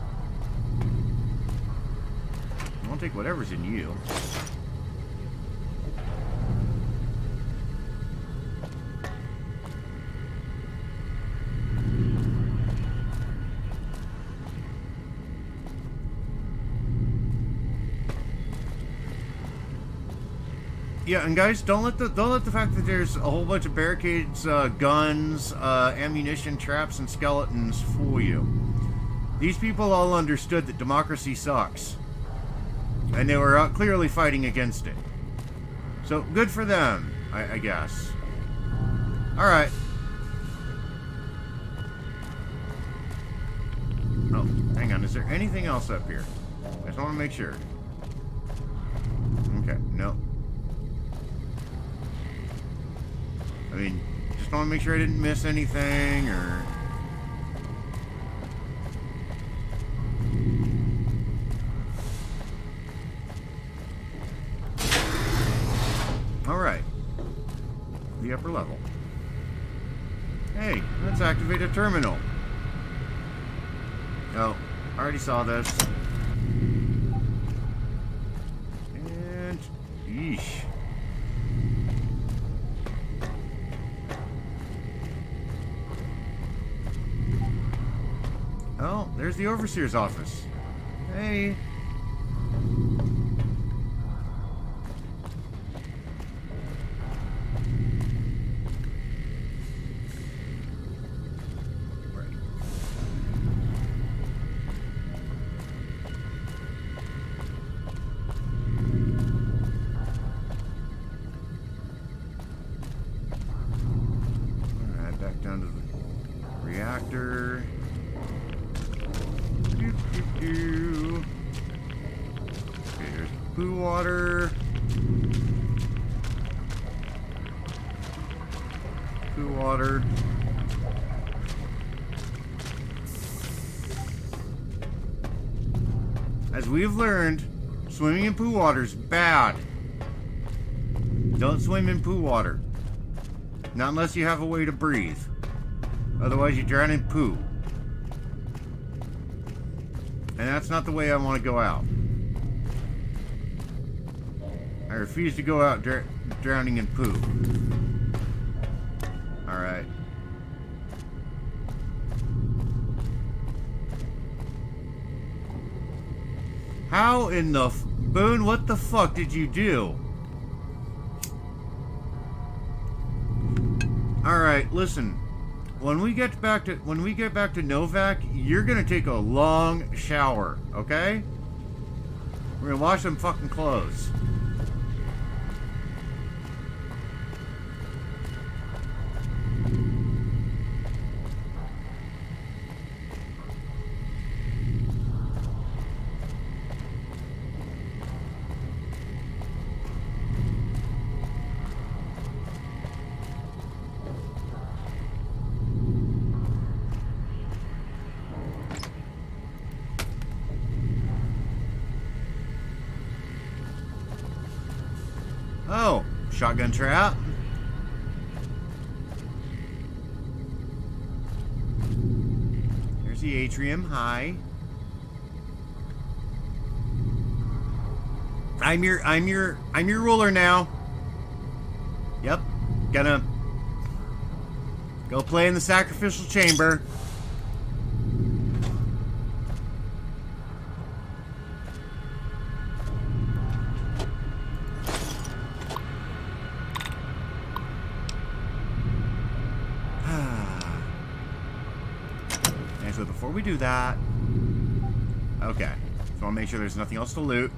I'll take whatever's in you. Yeah, and guys, don't let the fact that there's a whole bunch of barricades, guns, ammunition, traps, and skeletons fool you. These people all understood that democracy sucks, and they were clearly fighting against it. So good for them, I guess. All right. Oh, hang on. Is there anything else up here? I just want to make sure. Okay, no. I mean, just want to make sure I didn't miss anything, or... Alright. The upper level. Hey, let's activate a terminal. Oh, I already saw this. And... Yeesh. Oh, there's the Overseer's office. Hey. Alright, back down to the reactor. Okay, there's poo water. Poo water. As we've learned, swimming in poo water is bad. Don't swim in poo water. Not unless you have a way to breathe. Otherwise, you drown in poo. And that's not the way I want to go out. I refuse to go out drowning in poo. Alright. How in the Boone, what the fuck did you do? Alright, listen. When we get back to Novak, you're gonna take a long shower, okay? We're gonna wash them fucking clothes. Oh, shotgun trap. There's the atrium. Hi. I'm your ruler now. Yep. Gonna go play in the sacrificial chamber. So before we do that, okay, so I'll make sure there's nothing else to loot.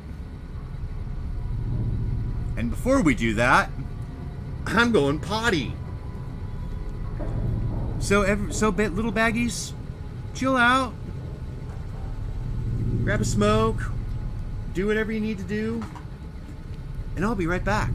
And before we do that, I'm going potty. So little baggies, chill out, grab a smoke, do whatever you need to do, and I'll be right back.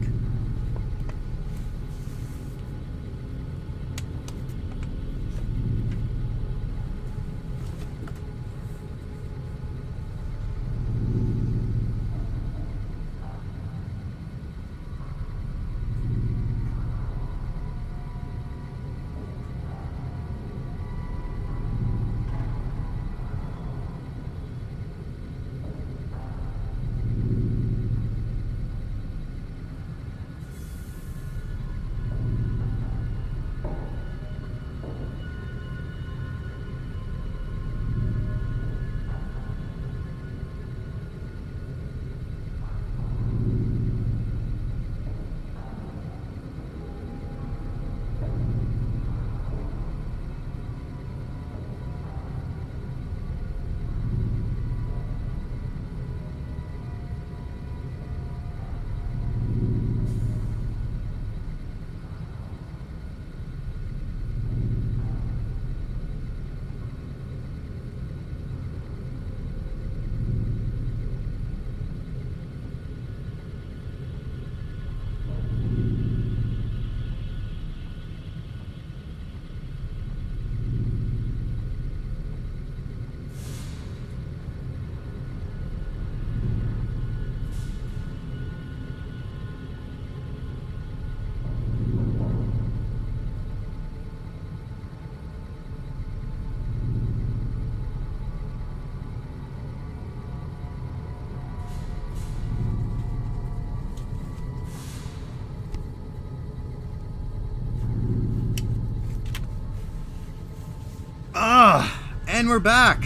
And we're back.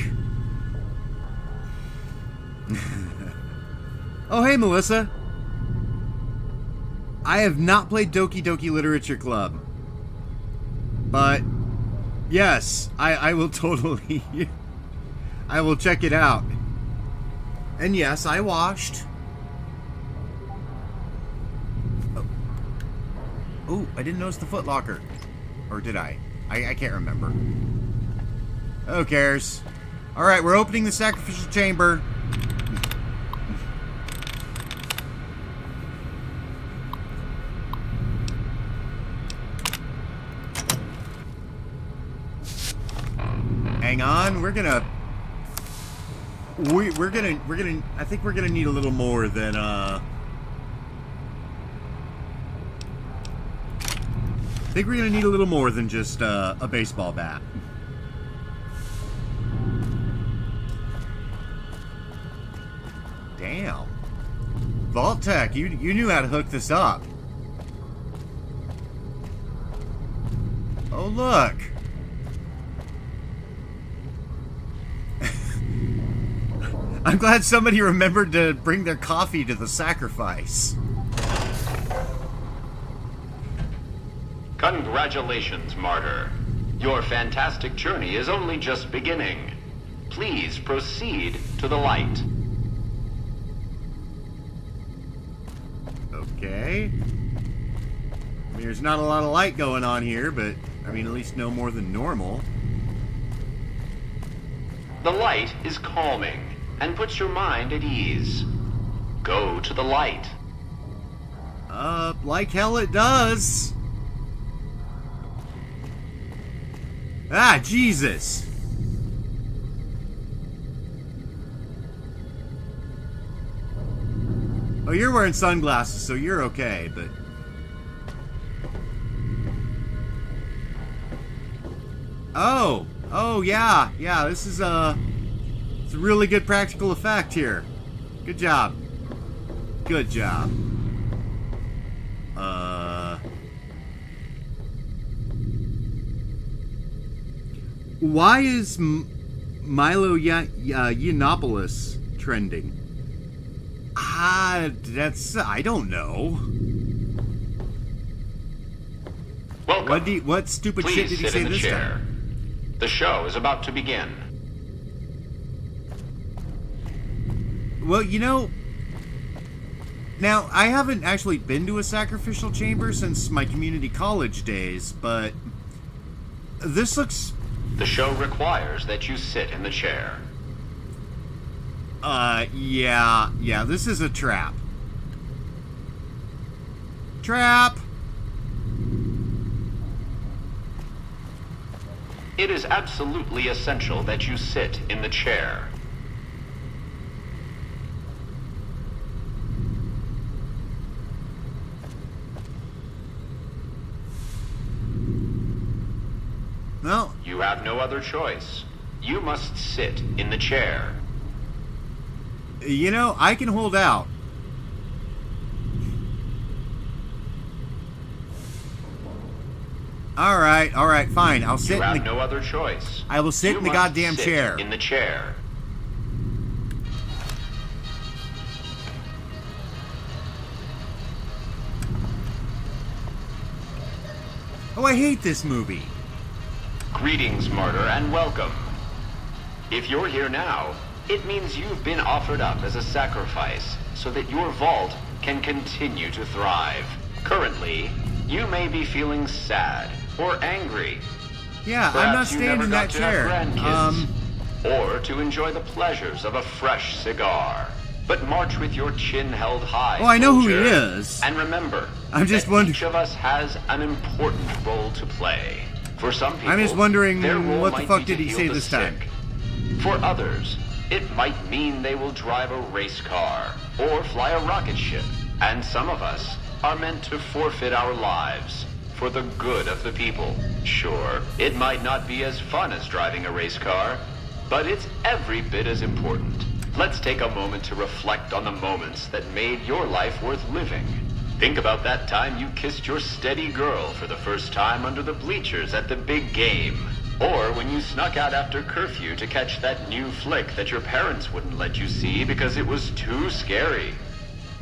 Oh, hey, Melissa. I have not played Doki Doki Literature Club. But, yes, I will totally... I will check it out. And yes, I washed. Oh, I didn't notice the footlocker. Or did I? I can't remember. Who cares? Alright, we're opening the sacrificial chamber. Hang on, we're gonna I think we're gonna need a little more than I think we're gonna need a little more than just a baseball bat. Damn. Vault Tech, you knew how to hook this up. Oh, look. I'm glad somebody remembered to bring their coffee to the sacrifice. Congratulations, Martyr. Your fantastic journey is only just beginning. Please proceed to the light. Okay. I mean, there's not a lot of light going on here, but, I mean, at least no more than normal. The light is calming and puts your mind at ease. Go to the light. Like hell it does. Ah, Jesus. Oh, you're wearing sunglasses, so you're okay, but... Oh, yeah, this is, it's a really good practical effect here. Good job. Good job. Why is Milo Yiannopoulos trending? I don't know. Welcome. What stupid Please shit did he sit say in the this chair. time? The show is about to begin. Well, you know, now, I haven't actually been to a sacrificial chamber since my community college days, but this looks... The show requires that you sit in the chair. Yeah, this is a trap. Trap! It is absolutely essential that you sit in the chair. Well, You have no other choice. You must sit in the chair. you know, I can hold out. Alright, fine. I'll sit You in have the... no other choice. I will sit You in the must goddamn sit chair. in the chair. Oh, I hate this movie. Greetings, Martyr, and welcome. If you're here now, it means you've been offered up as a sacrifice so that your vault can continue to thrive. Currently, you may be feeling sad or angry. Yeah, I'm not Perhaps you staying never in got that to have chair. grandkids, or to enjoy the pleasures of a fresh cigar. But march with your chin held high. Oh, I know who he soldier. is. And remember, I'm just that wondering- each of us has an important role to play. For some people, I'm just wondering, their role what the might fuck be did to he heal say the this time? sick. For others, it might mean they will drive a race car or fly a rocket ship. And some of us are meant to forfeit our lives for the good of the people. Sure, it might not be as fun as driving a race car, but it's every bit as important. Let's take a moment to reflect on the moments that made your life worth living. Think about that time you kissed your steady girl for the first time under the bleachers at the big game. Or when you snuck out after curfew to catch that new flick that your parents wouldn't let you see because it was too scary.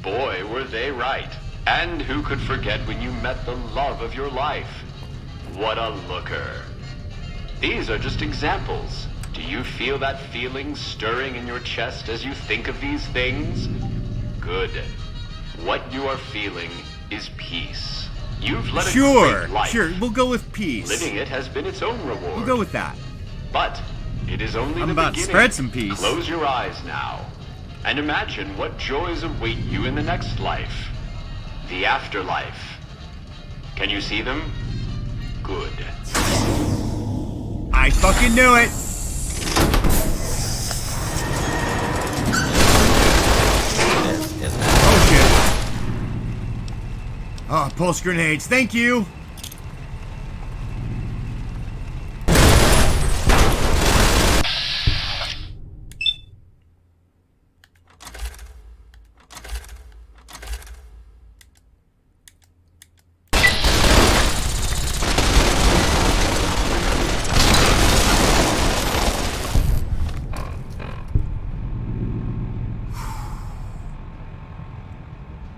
Boy, were they right. And who could forget when you met the love of your life? What a looker. These are just examples. Do you feel that feeling stirring in your chest as you think of these things? Good. What you are feeling is peace. You've led a great life. Sure, we'll go with peace. Living it has been its own reward. We'll go with that. But it is only I'm the about beginning. to spread some peace. Close your eyes now, and imagine what joys await you in the next life. The afterlife. Can you see them? Good. I fucking knew it! Oh shit. Oh, pulse grenades, thank you!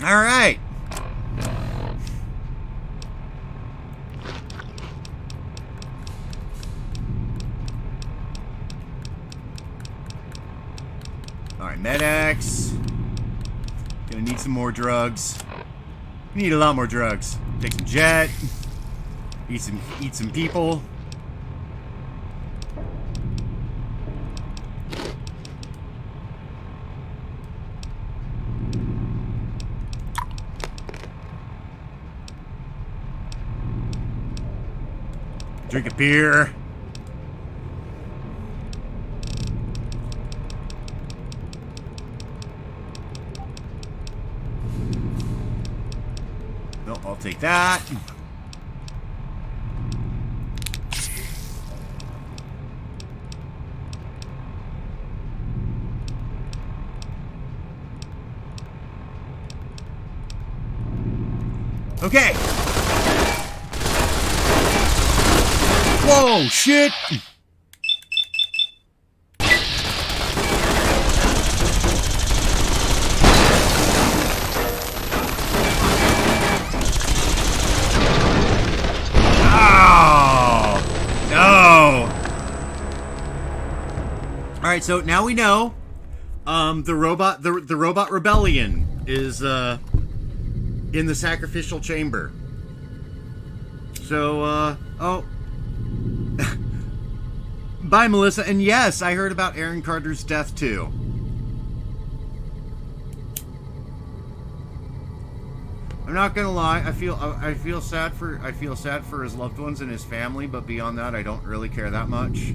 Alright. Alright, Med-X. Gonna need some more drugs. Need a lot more drugs. Take some jet. Eat some people. Drink a beer. No, I'll take that. Okay. Whoa, shit! Oh! No! Alright, so now we know the robot rebellion is in the sacrificial chamber. So, oh. Bye, Melissa. And yes, I heard about Aaron Carter's death too. I'm not gonna lie. I feel sad for his loved ones and his family, but beyond that, I don't really care that much.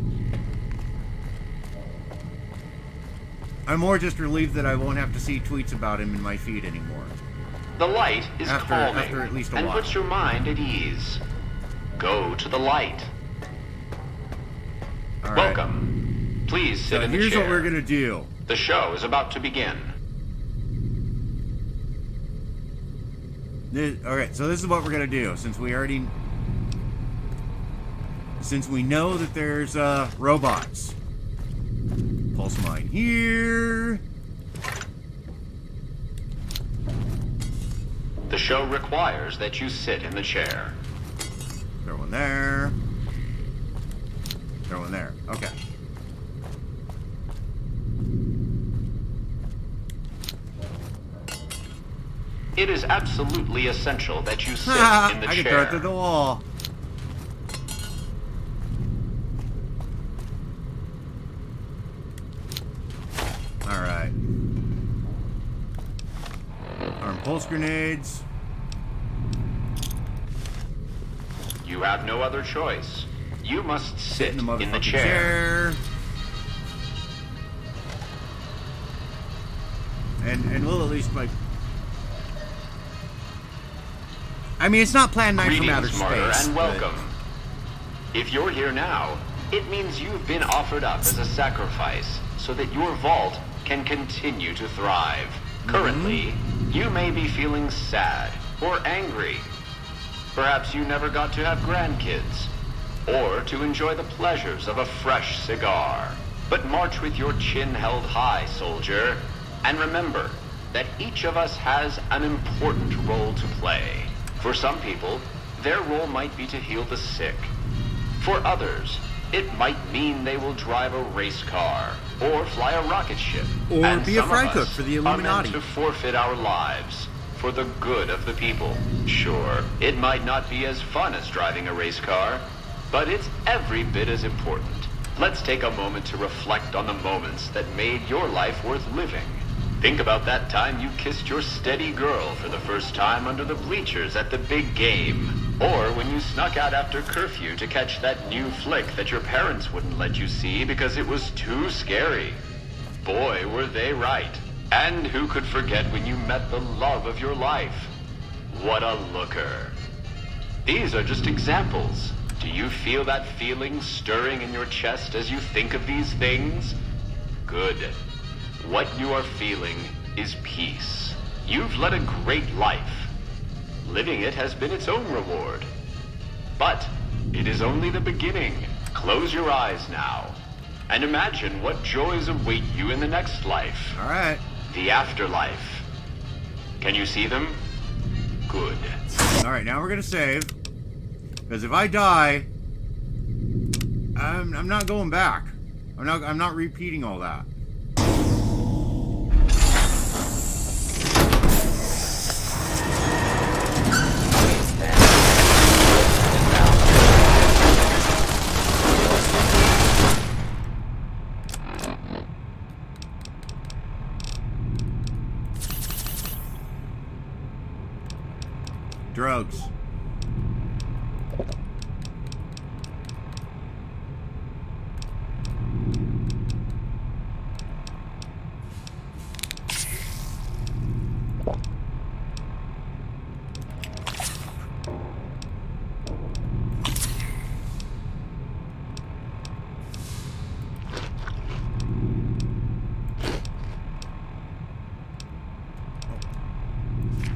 I'm more just relieved that I won't have to see tweets about him in my feed anymore. The light is calming after at least a and while. puts your mind at ease. Go to the light. All right. Welcome. Please sit So in the here's chair. what we're gonna do. The show is about to begin. Alright, so this is what we're gonna do. Since we know that there's robots. Pulse mine here. The show requires that you sit in the chair. Throw one there. Throw one there. Okay. It is absolutely essential that you sit in the I chair. can throw it through the wall. Alright. Armed pulse grenades. You have no other choice. You must sit in the motherfucking chair. And we'll at least like. I mean, it's not Plan 9 from outer Greetings, martyr, space. and welcome. If you're here now, it means you've been offered up as a sacrifice so that your vault can continue to thrive. Currently, you may be feeling sad or angry. Perhaps you never got to have grandkids. or to enjoy the pleasures of a fresh cigar. But march with your chin held high, soldier, and remember that each of us has an important role to play. For some people, their role might be to heal the sick. For others, it might mean they will drive a race car or fly a rocket ship. Or and be a some fry of cook us for the are meant Illuminati. to forfeit our lives for the good of the people. Sure, it might not be as fun as driving a race car, but it's every bit as important. Let's take a moment to reflect on the moments that made your life worth living. Think about that time you kissed your steady girl for the first time under the bleachers at the big game. Or when you snuck out after curfew to catch that new flick that your parents wouldn't let you see because it was too scary. Boy, were they right. And who could forget when you met the love of your life? What a looker. These are just examples. Do you feel that feeling stirring in your chest as you think of these things? Good. What you are feeling is peace. You've led a great life. Living it has been its own reward. But it is only the beginning. Close your eyes now and imagine what joys await you in the next life. All right. The afterlife. Can you see them? Good. All right, now we're gonna save. Because if I die, I'm not going back. I'm not repeating all that. Drugs.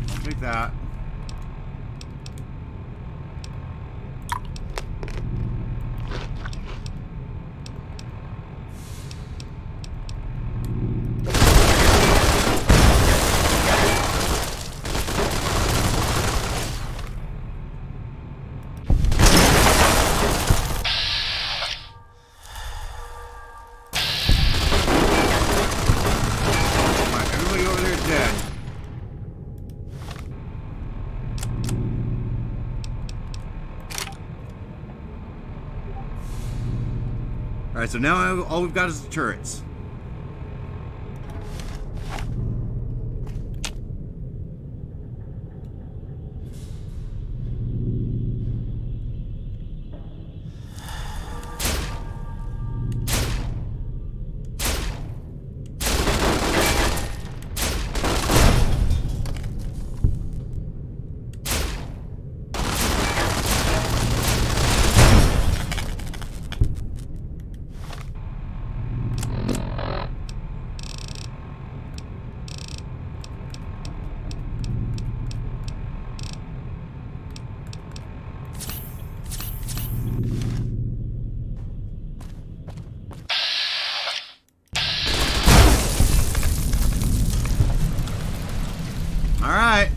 I'll take that. Alright, so now all we've got is the turrets. Alright.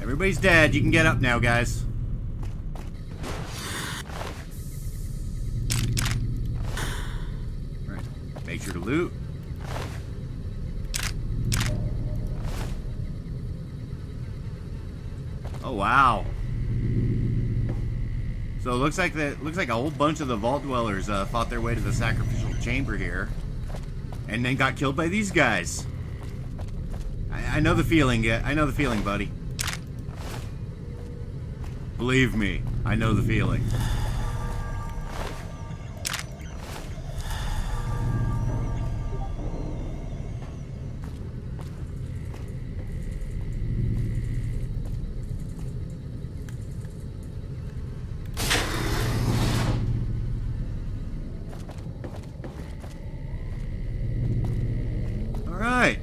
Everybody's dead. You can get up now, guys. Alright. Make sure to loot. Oh, wow. So it looks like a whole bunch of the Vault Dwellers fought their way to the sacrificial chamber here. And then got killed by these guys. I know the feeling, I know the feeling, buddy. Believe me, I know the feeling. All right.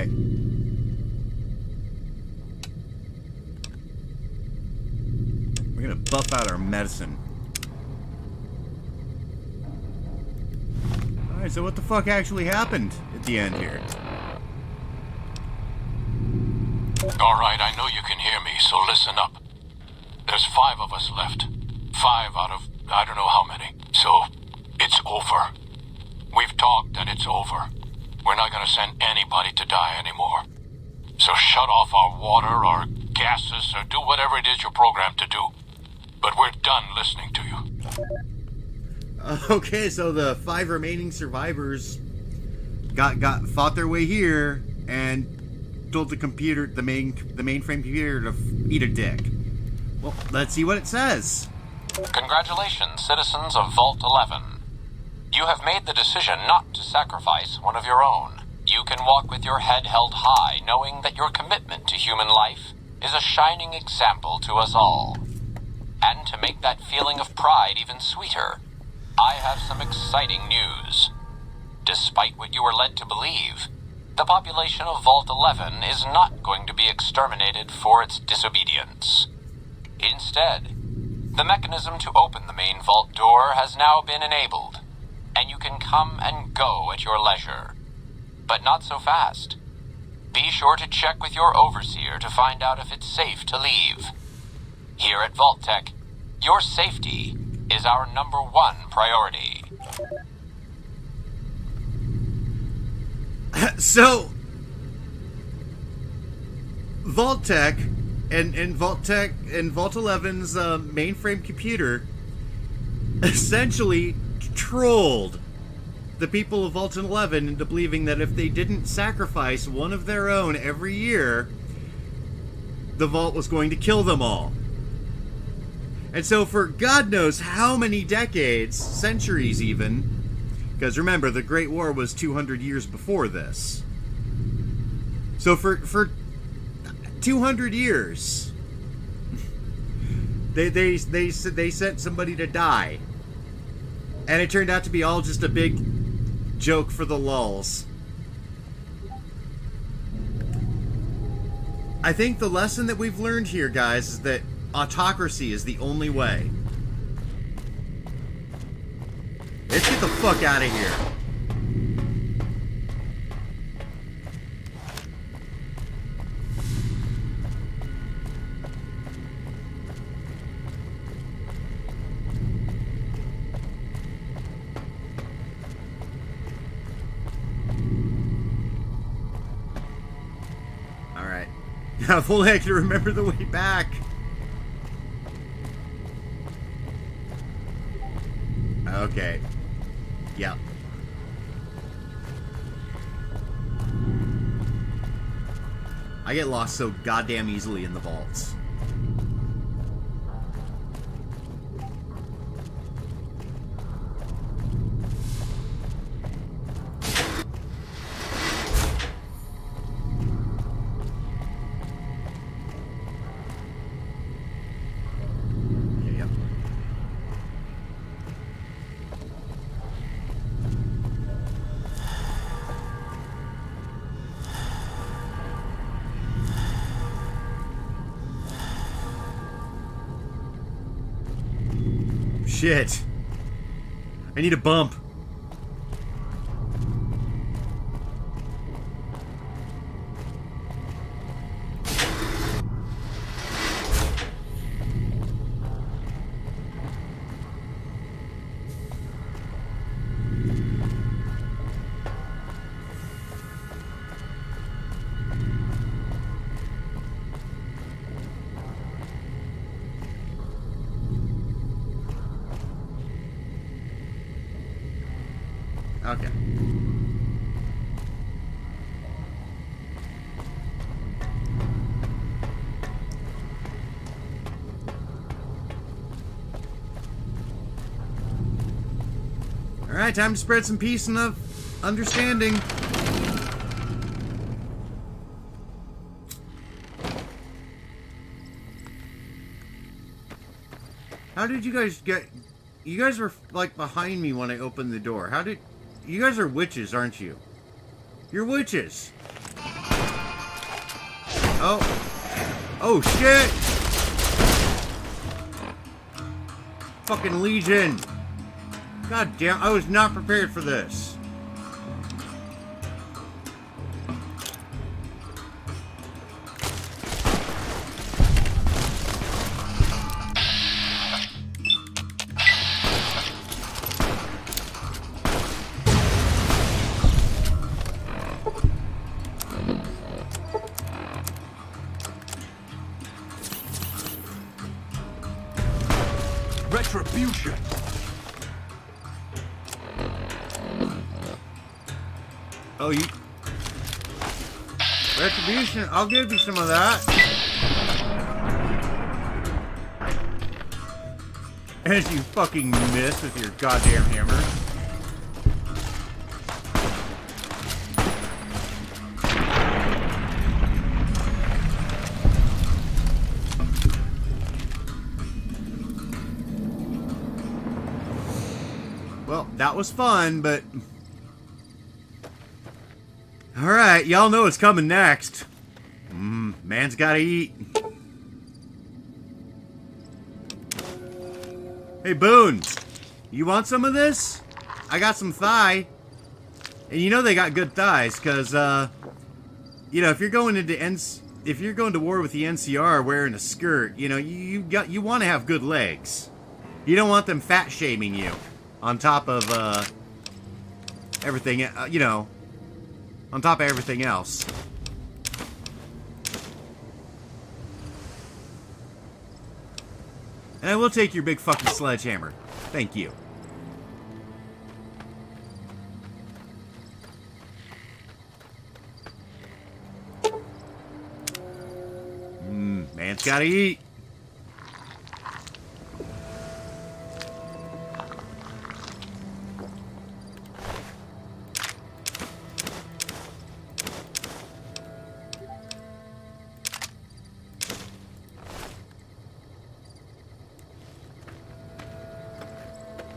Okay. We're gonna buff out our medicine. Alright, so what the fuck actually happened at the end here? Alright, I know you can hear me, so listen up. There's 5 of us left. 5 out of I don't know how many. So, it's over. We've talked and it's over. We're not gonna send anybody to die anymore. So shut off our water, our gases, or do whatever it is you're programmed to do. But we're done listening to you. Okay, so the 5 remaining survivors fought their way here and told the computer, the mainframe computer, to eat a dick. Well, let's see what it says. Congratulations, citizens of Vault 11. You have made the decision not to sacrifice one of your own. You can walk with your head held high, knowing that your commitment to human life is a shining example to us all. And to make that feeling of pride even sweeter, I have some exciting news. Despite what you were led to believe, the population of Vault 11 is not going to be exterminated for its disobedience. Instead, the mechanism to open the main vault door has now been enabled, and you can come and go at your leisure. But not so fast. Be sure to check with your overseer to find out if it's safe to leave. Here at Vault-Tec, your safety is our #1 priority. So, Vault-Tec and Vault-Tec and Vault 11's mainframe computer essentially trolled the people of Vault 11 into believing that if they didn't sacrifice one of their own every year, the Vault was going to kill them all. And so for God knows how many decades, centuries even, because remember, the Great War was 200 years before this. So for 200 years, they sent somebody to die. And it turned out to be all just a big joke for the lulz. I think the lesson that we've learned here, guys, is that autocracy is the only way. Let's get the fuck out of here. Alright. Now, if only I can remember the way back. Okay. Yep. I get lost so goddamn easily in the vaults. Yep. Shit. I need a bump. Okay. Alright, time to spread some peace and understanding. How did you guys get... You guys were, like, behind me when I opened the door. How did... You guys are witches, aren't you? You're witches. Oh. Oh, shit! Fucking Legion. God damn, I was not prepared for this. Retribution. Oh, you... Retribution, I'll give you some of that. As you fucking miss with your goddamn hammer. Well, that was fun, but... Alright, y'all know what's coming next. Man's gotta eat. Hey, Boone. You want some of this? I got some thigh. And you know they got good thighs, because, you know, if you're going to war with the NCR wearing a skirt, you know, you want to have good legs. You don't want them fat shaming you on top of, everything, you know, on top of everything else. And I will take your big fucking sledgehammer. Thank you. Man's gotta eat.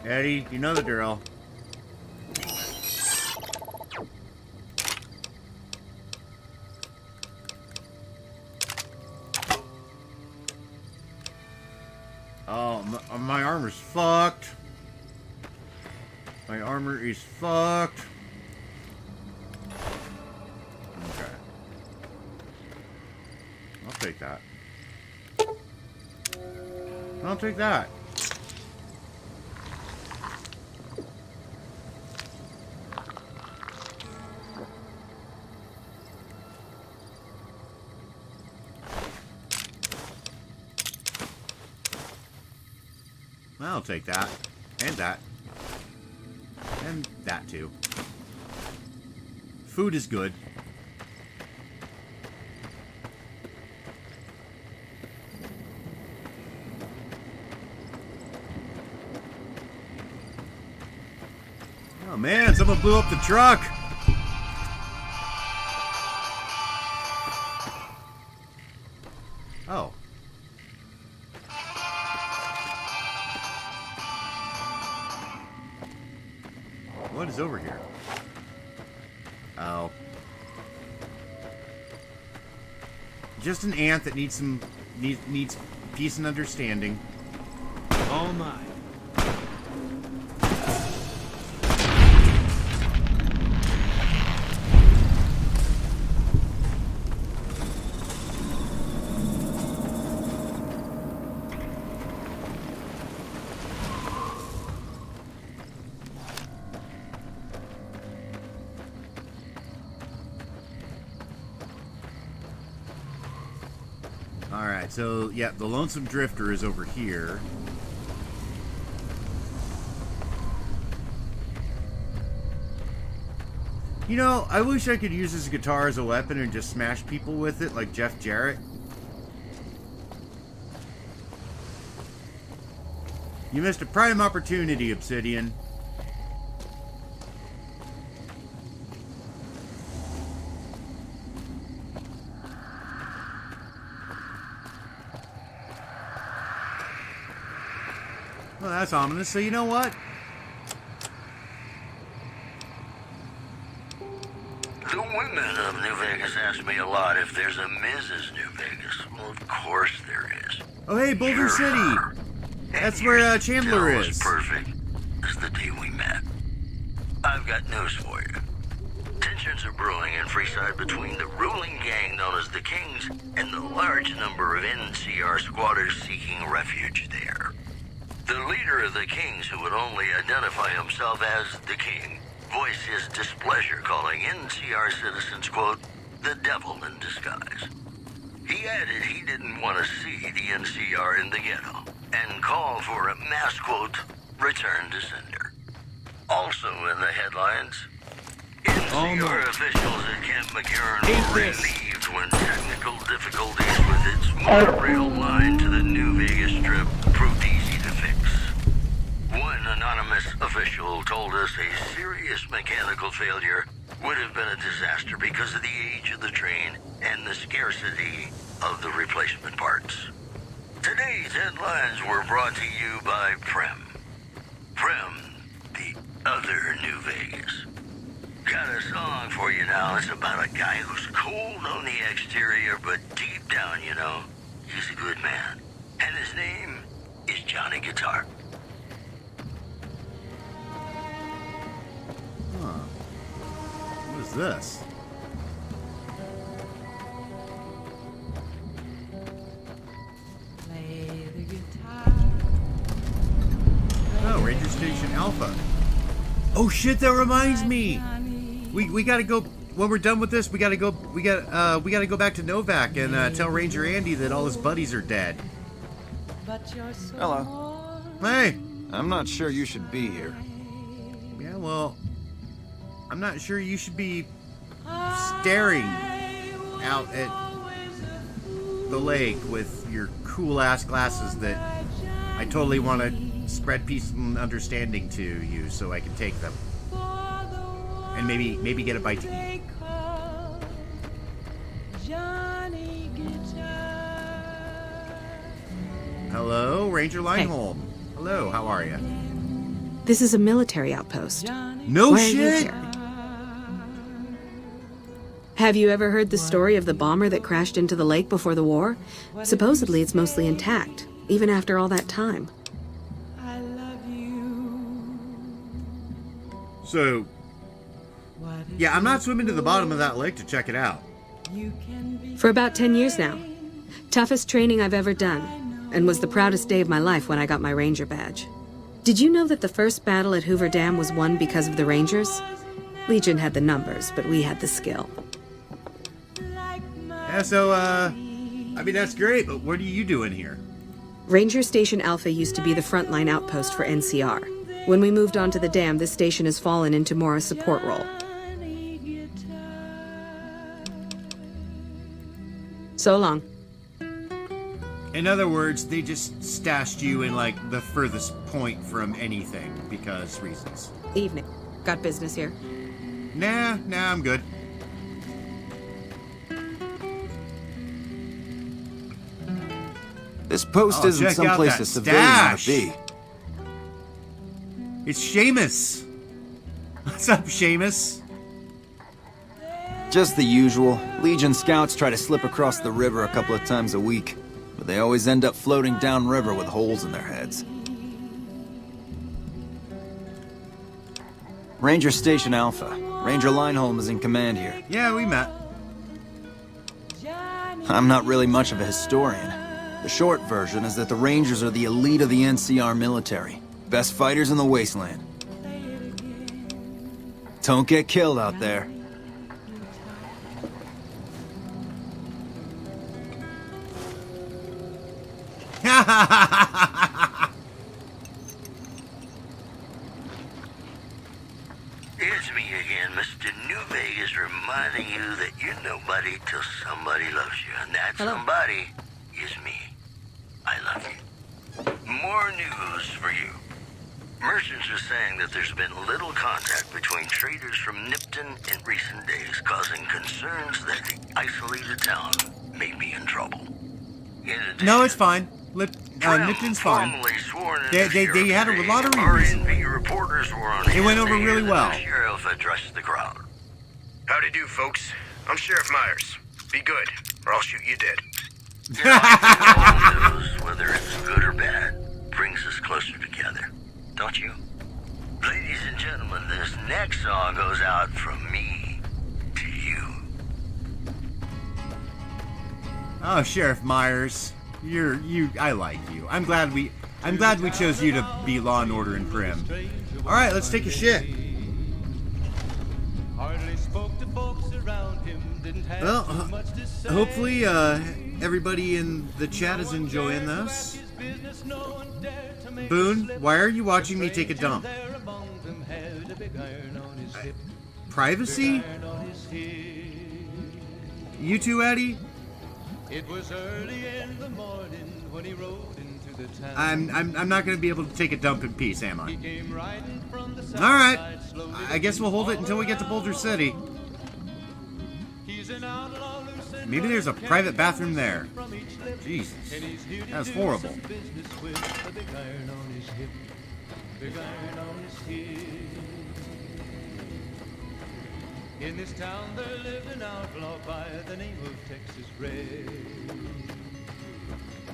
Eddie, you know the drill. Oh, my armor's fucked. My armor is fucked. Okay. I'll take that. I'll take that. I'll take that. And that. And that too. Food is good. Oh man, someone blew up the truck! Oh. What is over here? Oh. Just an ant that needs some needs peace and understanding. All mine. Alright, so, yeah, the Lonesome Drifter is over here. You know, I wish I could use this guitar as a weapon and just smash people with it like Jeff Jarrett. You missed a prime opportunity, Obsidian. Well, that's ominous. So you know what? The women of New Vegas ask me a lot if there's a Mrs. New Vegas. Well, of course there is. Oh, hey, Boulder You're City. her. That's And where you're Chandler still is. as perfect as the day we met. I've got news for you. Tensions are brewing in Freeside between the ruling gang known as the Kings and the large number of NCR squatters seeking refuge there. The leader of the Kings, who would only identify himself as the King, voiced his displeasure, calling NCR citizens, quote, the devil in disguise. He added he didn't want to see the NCR in the ghetto, and called for a mass, quote, return to sender. Also in the headlines, NCR officials at Camp McCarran were relieved when technical difficulties with its monorail line to the New Vegas Strip proved easy to fix. One anonymous official told us a serious mechanical failure would have been a disaster because of the age of the train and the scarcity of the replacement parts. Today's headlines were brought to you by Prem. Prem, the other New Vegas. Got a song for you now. It's about a guy who's cold on the exterior, but deep down, you know, he's a good man. And his name is Johnny Guitar. Huh. What is this? Oh, Ranger Station Alpha. Oh shit, that reminds me. We gotta go when we're done with this, we gotta go back to Novak and tell Ranger Andy that all his buddies are dead. Hello. Hey. I'm not sure you should be here. Yeah, well, I'm not sure you should be staring out at the lake with your cool ass glasses that I totally want to spread peace and understanding to you so I can take them. And maybe get a bite to eat. Hello, Ranger Lineholm. Hello, how are you? This is a military outpost. No Why are you shit! here? Have you ever heard the story of the bomber that crashed into the lake before the war? Supposedly it's mostly intact, even after all that time. So, yeah, I'm not swimming to the bottom of that lake to check it out. For about 10 years now. Toughest training I've ever done, and was the proudest day of my life when I got my Ranger badge. Did you know that the first battle at Hoover Dam was won because of the Rangers? Legion had the numbers, but we had the skill. Yeah, so, I mean, that's great, but what are you doing here? Ranger Station Alpha used to be the frontline outpost for NCR. When we moved on to the dam, this station has fallen into more a support role. So long. In other words, they just stashed you in, like, the furthest point from anything, because reasons. Evening. Got business here? Nah, I'm good. This post Oh, isn't check out someplace that a civilian ought to stash. be. It's Seamus. What's up, Seamus? Just the usual. Legion scouts try to slip across the river a couple of times a week, but they always end up floating downriver with holes in their heads. Ranger Station Alpha. Ranger Lineholm is in command here. Yeah, we met. I'm not really much of a historian. The short version is that the Rangers are the elite of the NCR military. Best fighters in the wasteland. Don't get killed out there. It's me again, Mr. New Vegas, reminding you that you're nobody till somebody loves you, and that somebody is me. I love you. More news for you. Merchants are saying that there's been little contact between traders from Nipton in recent days, causing concerns that the isolated town may be in trouble. In addition, No, it's fine. Nipton's fine. They had a lot of reasons. RNV reporters were on It went hand over to hear really the well. new sheriff addressed the crowd. Howdy do, folks. I'm Sheriff Myers. Be good, or I'll shoot you dead. Whether it's good or bad, brings us closer together. Don't you? Ladies and gentlemen, this next song goes out from me to you. Oh, Sheriff Myers, I like you. I'm glad we chose you to be Law and Order in Prim. All right, let's take a shit. Well, hopefully everybody in the chat is enjoying this. Boone, why are you watching me take a dump? Privacy? You too, Eddie? I'm not going to be able to take a dump in peace, am I? Alright. I guess we'll hold it until we get to Boulder City. Maybe there's a private bathroom there. Jesus. That was horrible. In this town there lived an outlaw by the name of Texas Red.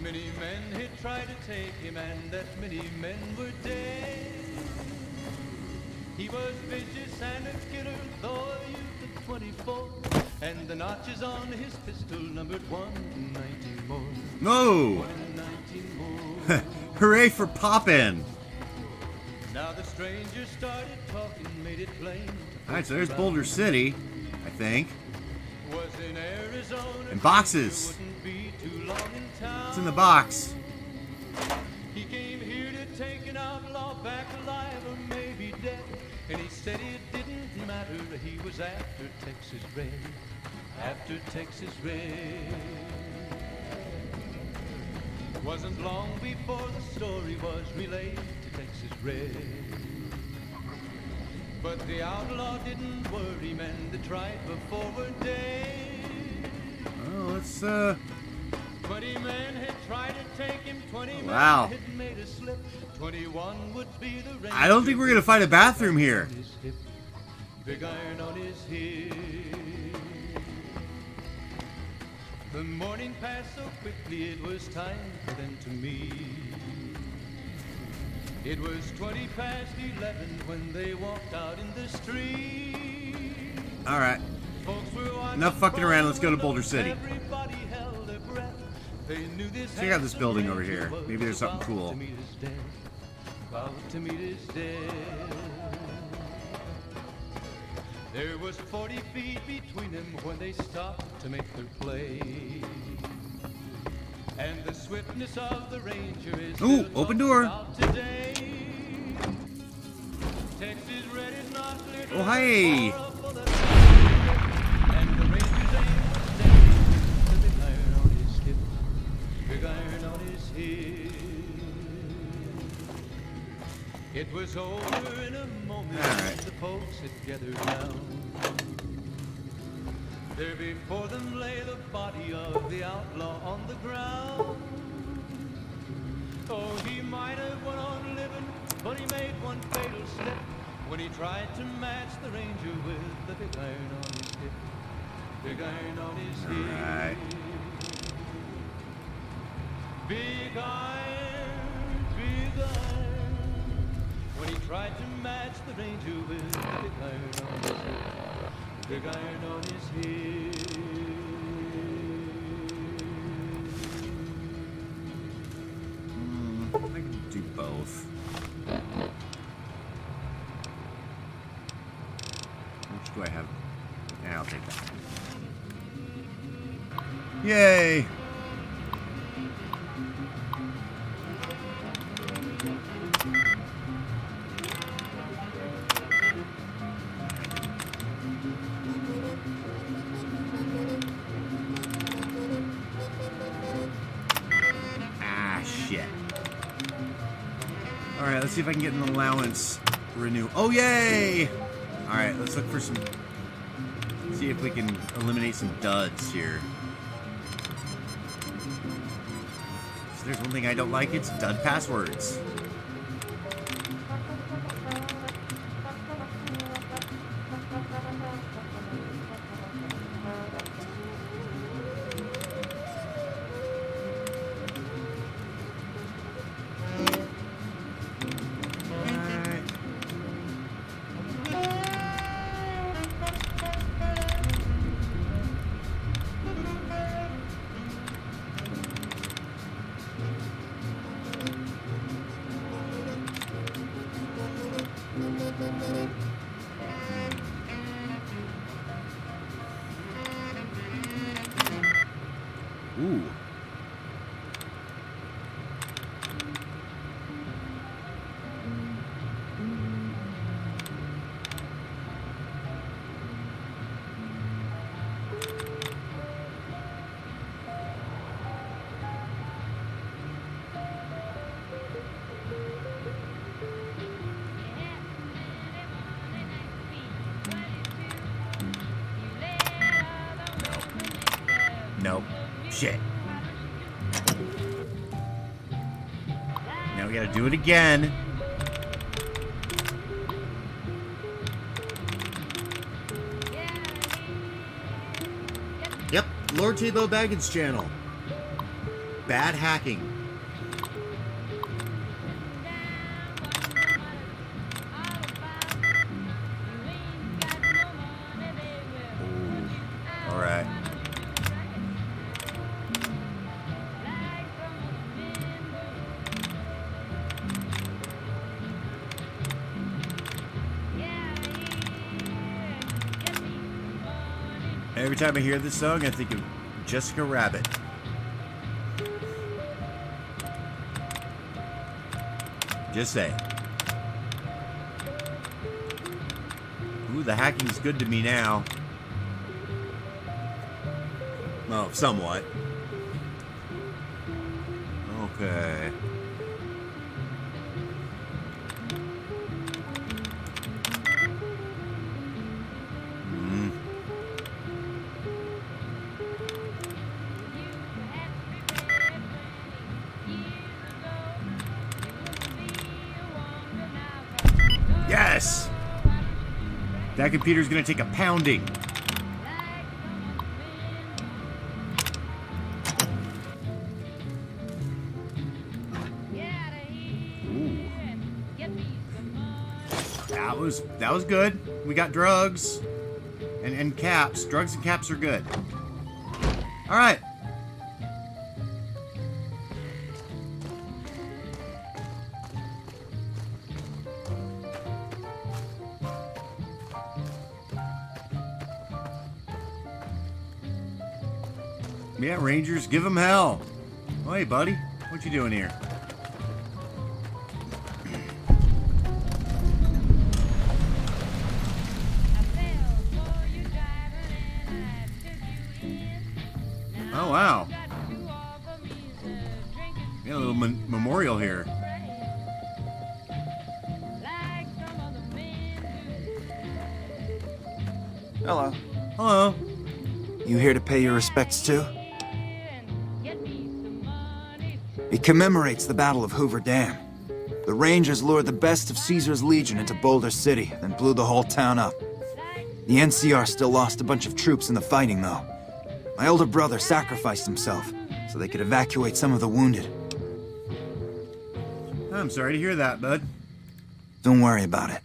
Many men had tried to take him, and that many men were dead. He was vicious and a killer, though a youth of 24, and the notches on his pistol numbered 119 more. No! 119 more. Hooray for Poppin'! Now the stranger started talking, made it plain. Alright, so there's Boulder City, I think. Was in Arizona, and boxes. What's in the box? He came here to take an outlaw back alive or maybe dead. And he said it didn't matter, he was after Texas Red. After Texas Red. Wasn't long before the story was relayed to Texas Red. But the outlaw didn't worry, men that tried before were dead. Oh, let's 20 men had tried to take him, 20 wow. men had made a slip. 21 would be the ranger. I don't think we're gonna find a bathroom here. Big iron on his hip. The morning passed so quickly, it was time for them to meet. It was 20 past 11 when they walked out in the street. Alright. Enough fucking around, let's go to Boulder City. Check out this building over here. Maybe there's something cool. There was 40 feet between them when they stopped to make their play. And the swiftness of the ranger is ooh, open door. Texas Red is not oh, hey. And the ranger's aim was down. The big iron on his hip. Big iron on his hip. It was over in a moment. Right. The folks had gathered round. There before them lay the body of the outlaw on the ground. Oh, he might have went on living, but he made one fatal slip when he tried to match the ranger with the big iron on his hip. Big iron on his hip. Right. Big iron, when he tried to match the ranger with the big iron on his hip. Big iron on his hip. I can do both. Which do I have? Yeah, I'll take that. Yay! Alright, let's see if I can get an allowance renew. Oh, yay! Alright, let's look for some... see if we can eliminate some duds here. So there's one thing I don't like, it's dud passwords. Ooh. Nope. Shit. Now we gotta do it again. Yep, Lord Tebow Baggins channel. Bad hacking. Alright. Every time I hear this song, I think of Jessica Rabbit. Just saying. Ooh, the hacking's good to me now. Well, somewhat. Okay. Yes! That computer's gonna take a pounding. Ooh. That was good. We got drugs and caps. Drugs and caps are good. All right. Yeah, Rangers, give them hell. Oh, hey, buddy. What you doing here? Oh, wow. We got a little memorial here. Hello. Hello. You here to pay your respects too? It commemorates the Battle of Hoover Dam. The Rangers lured the best of Caesar's Legion into Boulder City, then blew the whole town up. The NCR still lost a bunch of troops in the fighting, though. My older brother sacrificed himself, so they could evacuate some of the wounded. I'm sorry to hear that, bud. Don't worry about it.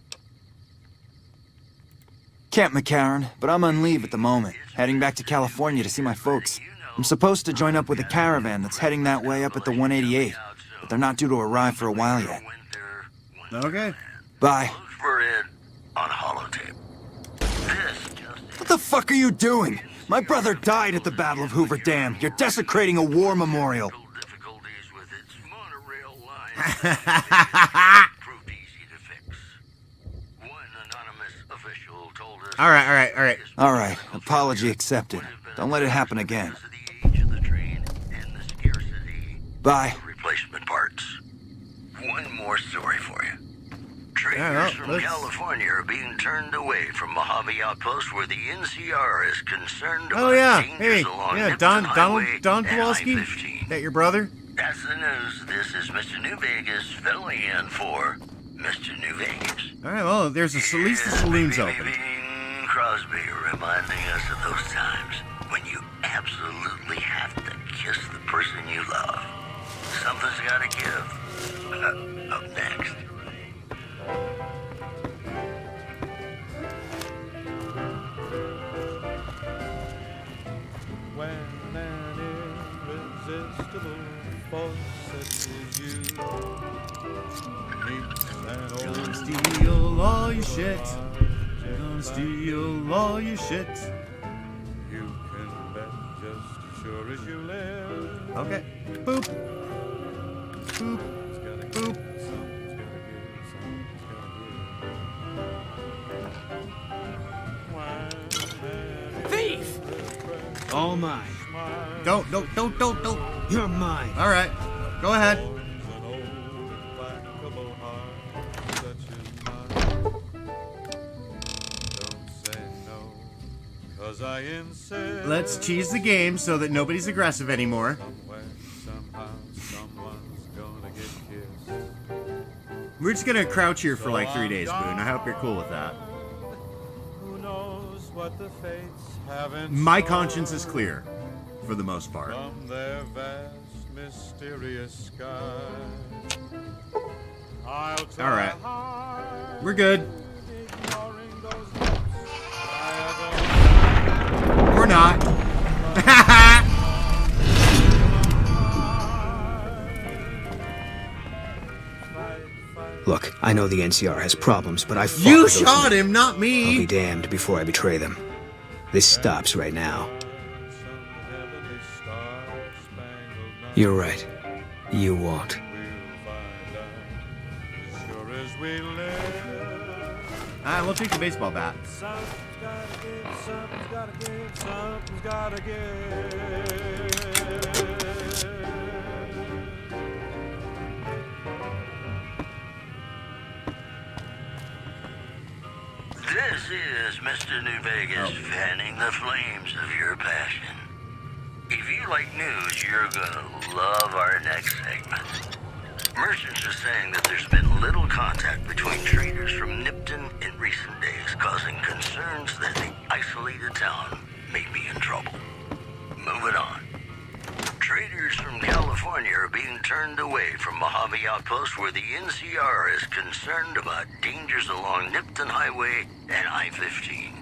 Camp McCarran, but I'm on leave at the moment, heading back to California to see my folks. I'm supposed to join up with a caravan that's heading that way up at the 188, but they're not due to arrive for a while yet. Okay. Bye. Look for it on holotape. What the fuck are you doing? My brother died at the Battle of Hoover Dam. You're desecrating a war memorial. Difficulties with its monorail line proved easy to fix. One anonymous official told us. All right. All right, apology accepted. Don't let it happen again. The age of the train and the scarcity Bye. of replacement parts. One more story for you. Traders Yeah, from let's- California are being turned away from Mojave Outpost where the NCR is concerned Oh about yeah. dangers Hey, along yeah, Nipton Highway Don and Kowalski. I-15. That your brother? That's the news. This is Mr. New Vegas filling in for Mr. New Vegas. All right. Well, there's at least the saloon's Bing open. Crosby reminding us of those times when you absolutely have to kiss the person you love. Something's gotta give. Up next. When an irresistible force touches you, meets an Gonna old steal all your shit. Gonna steal all your shit. you can bet just as sure as you live. Okay. Boop. Boop. Boop. Thief! All mine. Don't. You're mine. All right. Go ahead. Let's cheese the game so that nobody's aggressive anymore. We're just gonna crouch here for like 3 days, Boone. I hope you're cool with that. My conscience is clear, for the most part. From their vast, mysterious sky. All right, we're good. We're not. Look, I know the NCR has problems, but I fought You with those shot men. him, not I'll me. be damned before I betray them. This stops right now. You're right. You won't. Alright, we'll take the baseball bat. This is Mr. New Vegas fanning the flames of your passion. If you like news, you're gonna love our next segment. Merchants are saying that there's been little contact between traders from Nipton in recent days, causing concerns that the isolated town may be in trouble. Moving on. Traders from California are being turned away from Mojave Outpost, where the NCR is concerned about dangers along Nipton Highway and I-15.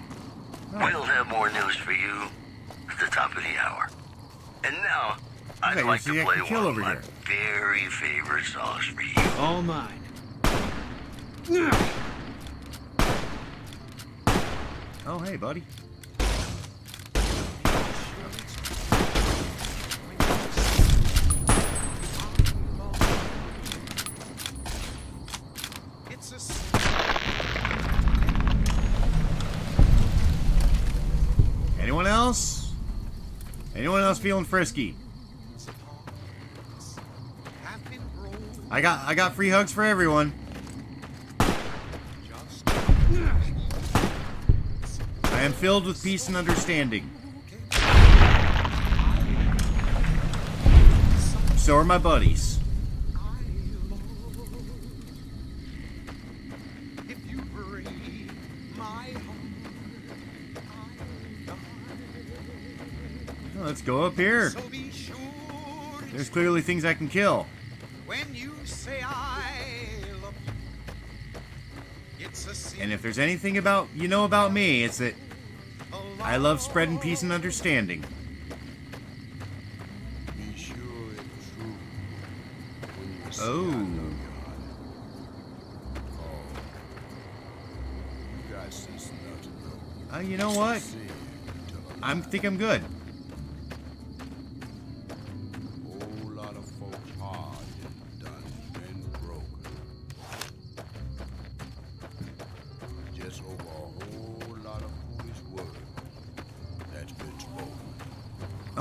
We'll have more news for you at the top of the hour. And now, I'd like to play one of my very favorite songs for you. All mine. Oh, hey, buddy. Anyone else? Anyone else feeling frisky? I got free hugs for everyone. I am filled with peace and understanding. So are my buddies. Let's go up here. There's clearly things I can kill. And if there's anything about about me, it's that I love spreading peace and understanding. Oh. You know what? I think I'm good.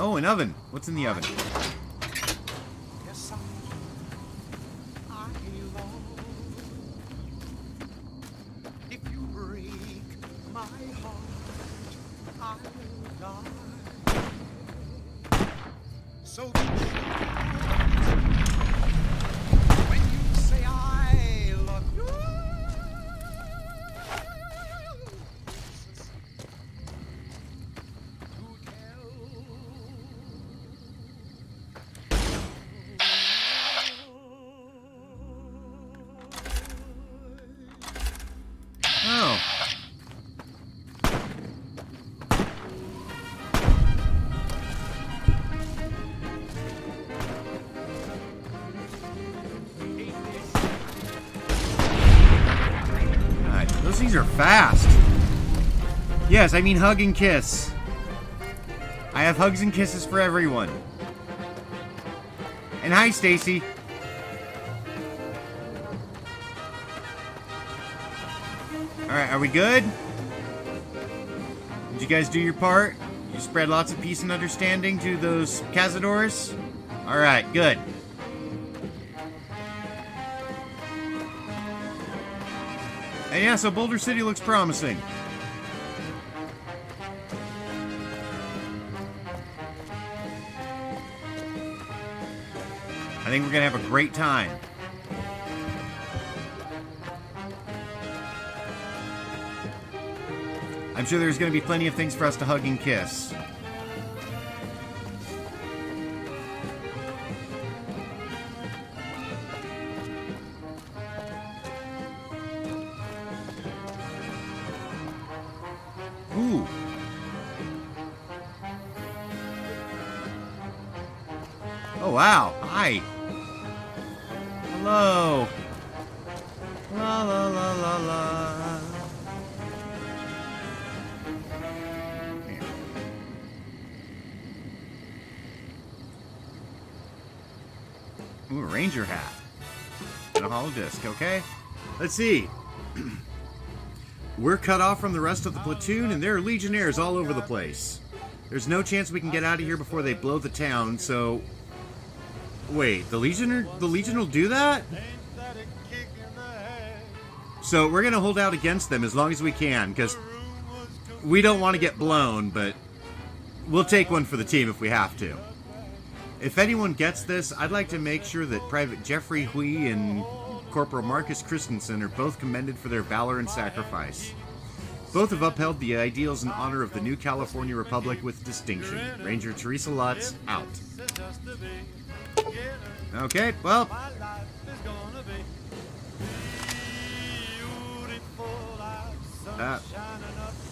Oh, an oven. What's in the oven? Those things are fast. Yes, I mean hug and kiss. I have hugs and kisses for everyone. And hi, Stacy. Alright, are we good? Did you guys do your part? You spread lots of peace and understanding to those cazadors? Alright, good. And yeah, so Boulder City looks promising. I think we're gonna have a great time. I'm sure there's gonna be plenty of things for us to hug and kiss. Ooh. Oh, wow. Hi. Hello. La la la la la. Yeah. Ooh, a ranger hat. And a hollow disc, okay? Let's see. We're cut off from the rest of the platoon, and there are legionnaires all over the place. There's no chance we can get out of here before they blow the town, so... Wait, the Legion will do that? So we're gonna hold out against them as long as we can, because we don't want to get blown, but we'll take one for the team if we have to. If anyone gets this, I'd like to make sure that Private Jeffrey Hui and Corporal Marcus Christensen are both commended for their valor and sacrifice. Both have upheld the ideals and honor of the new California Republic with distinction. Ranger Teresa Lutz, out. Okay, well.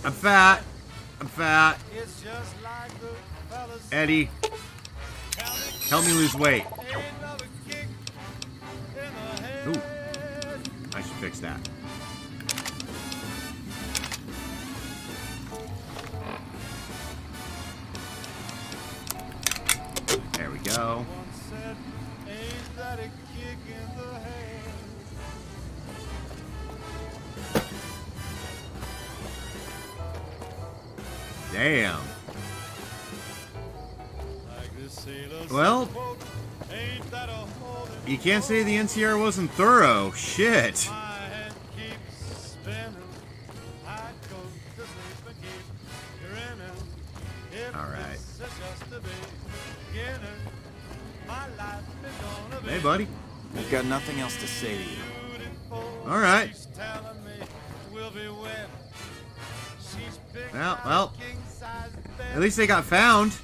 I'm fat. I'm fat. Eddie, help me lose weight. Ooh, I should fix that. There we go. Damn. Well, you can't say the NCR wasn't thorough. Shit. Alright. Hey, buddy. I've got nothing else to say to you. Alright. Well, at least they got found.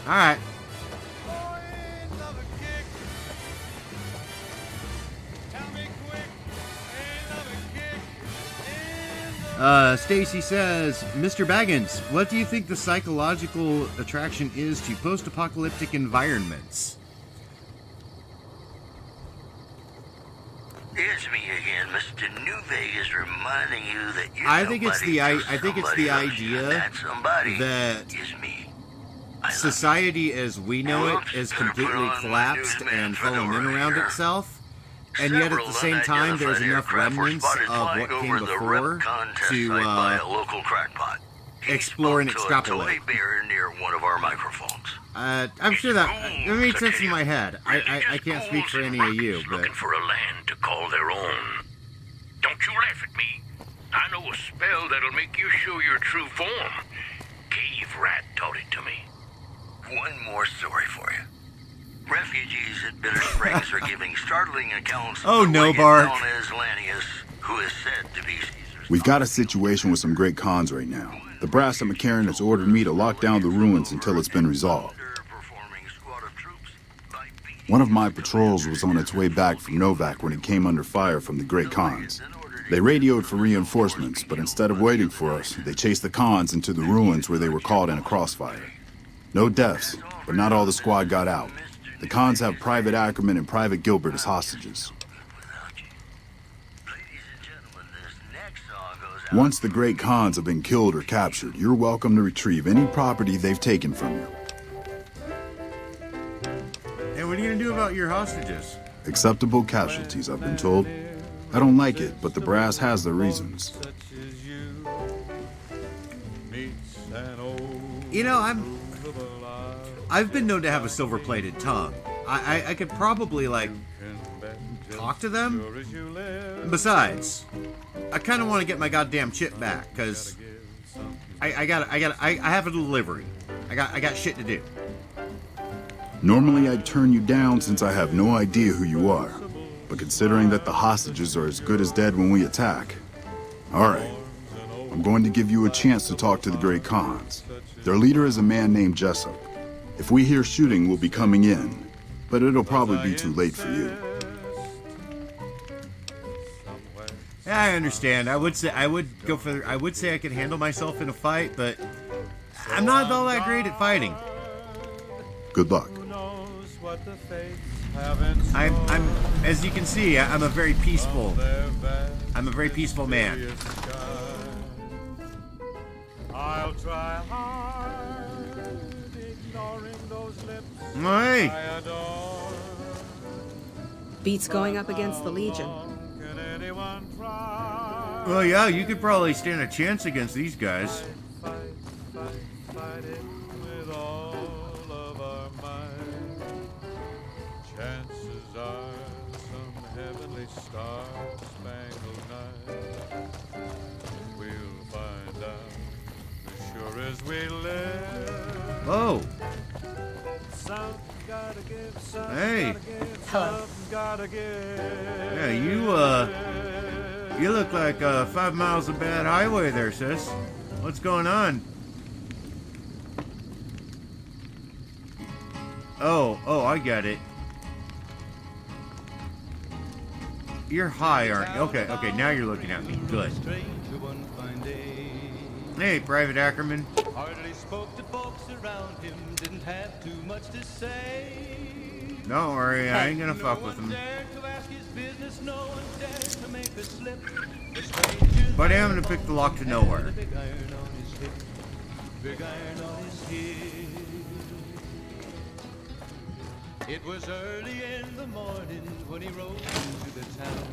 Alright. Stacy says, Mr. Baggins, what do you think the psychological attraction is to post-apocalyptic environments? It's me again, Mr. New Vegas, reminding you that you're I think it's the idea that society as we know it is completely collapsed and fallen in around itself. And yet, at the same time, there's enough remnants of what came before to explore and extrapolate. Near one of our microphones. I'm sure that it made sense in my head. I can't speak for any of you, but looking for a land to call their own. Don't you laugh at me. I know a spell that'll make you show your true form. Cave Rat taught it to me. One more story for you. Refugees at Bitter Springs are giving startling accounts of the wicked known as Lanius, who is said to be Caesar's. We've got a situation with some great cons right now. The brass at McCarran has ordered me to lock down the ruins until it's been resolved. One of my patrols was on its way back from Novak when it came under fire from the Great Khans. They radioed for reinforcements, but instead of waiting for us, they chased the Khans into the ruins where they were caught in a crossfire. No deaths, but not all the squad got out. The Khans have Private Ackerman and Private Gilbert as hostages. Once the Great Khans have been killed or captured, you're welcome to retrieve any property they've taken from you. And what are you gonna do about your hostages? Acceptable casualties, I've been told. I don't like it, but the brass has their reasons. You know, I've been known to have a silver-plated tongue. I could probably, like, talk to them. Besides, I kind of want to get my goddamn chip back, because I have a delivery. I got shit to do. Normally I'd turn you down since I have no idea who you are. But considering that the hostages are as good as dead when we attack. Alright. I'm going to give you a chance to talk to the Great Khans. Their leader is a man named Jessup. If we hear shooting, we'll be coming in. But it'll probably be too late for you. Yeah, I understand. I would say I could handle myself in a fight, but I'm not all that great at fighting. Good luck. I'm as you can see, I'm a very peaceful man. I'll try hard, ignoring those lips. Hey. Beats going up against the Legion. Well, yeah, you could probably stand a chance against these guys. Fight it with all of our might. Chances are some heavenly star-spangled night. We'll find out as sure as we live. Whoa. Some gotta give, some Hey. gotta give, some gotta give. Yeah, you look like 5 miles of bad highway there, sis. What's going on? Oh, I get it. You're high, aren't you? Okay, now you're looking at me. Good. Hey, Private Ackerman. Hardly spoke to folks around him, didn't have too much to say. Don't worry, I ain't gonna fuck with him. But I am gonna pick the lock to nowhere. Big iron on his hip. It was early in the morning when he rode into the town.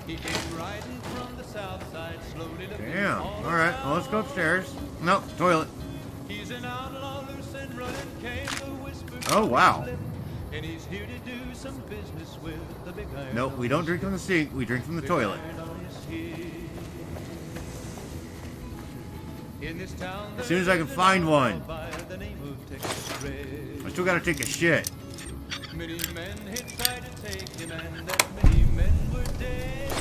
He came riding from the south side, slowly looking. Damn. Alright, well, let's go upstairs. Nope, toilet. He's an outlaw, loose and running, came the whisper. Oh, wow. And he's here to do some business with the big iron. Nope, we don't drink from the sink, we drink from the toilet. As soon as I can find one. I still gotta take a shit. Many men had tried to take him, and that many men were dead.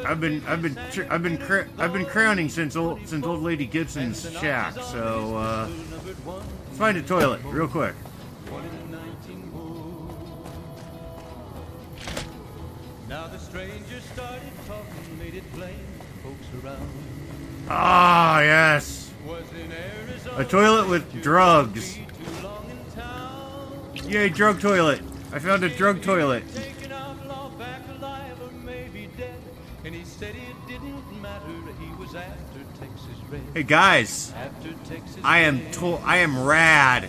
I've been crowning since old Lady Gibson's shack. So let's find a toilet real quick. Now the stranger started talking, made it plain, folks around. Ah, yes. A toilet with drugs. Yay, drug toilet. I found a drug toilet. Hey guys, I am rad.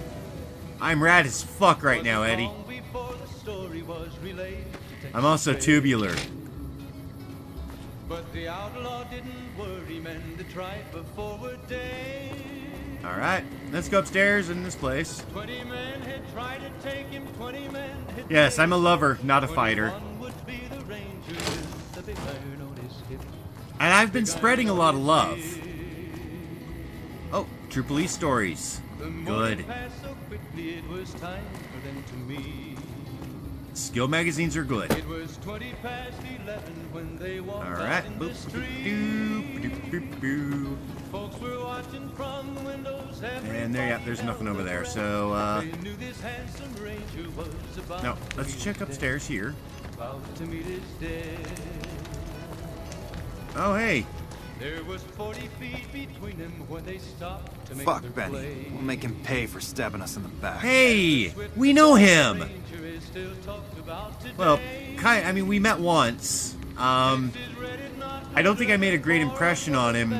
I'm rad as fuck right now, Eddie. I'm also tubular. But the outlaw didn't worry, men to try for forward day. Alright, let's go upstairs in this place. 20 men had tried to take him, 20 men had Yes, I'm a lover, not a fighter. And I've been spreading a lot of love. Oh, true police stories. Good. Skill magazines are good. It was 20 past 11 when they walked Alright. out in the street. Folks were watching from the windows. And there, yeah, there's nothing over there. So, They knew this handsome ranger was about no, let's check upstairs here. to meet his death. Oh, hey. There was 40 feet between them when they stopped to make Fuck their Benny. play. We'll make him pay for stabbing us in the back. Hey, we know him. Ranger is still talked about today. Well, I mean, we met once. I don't think I made a great impression on him.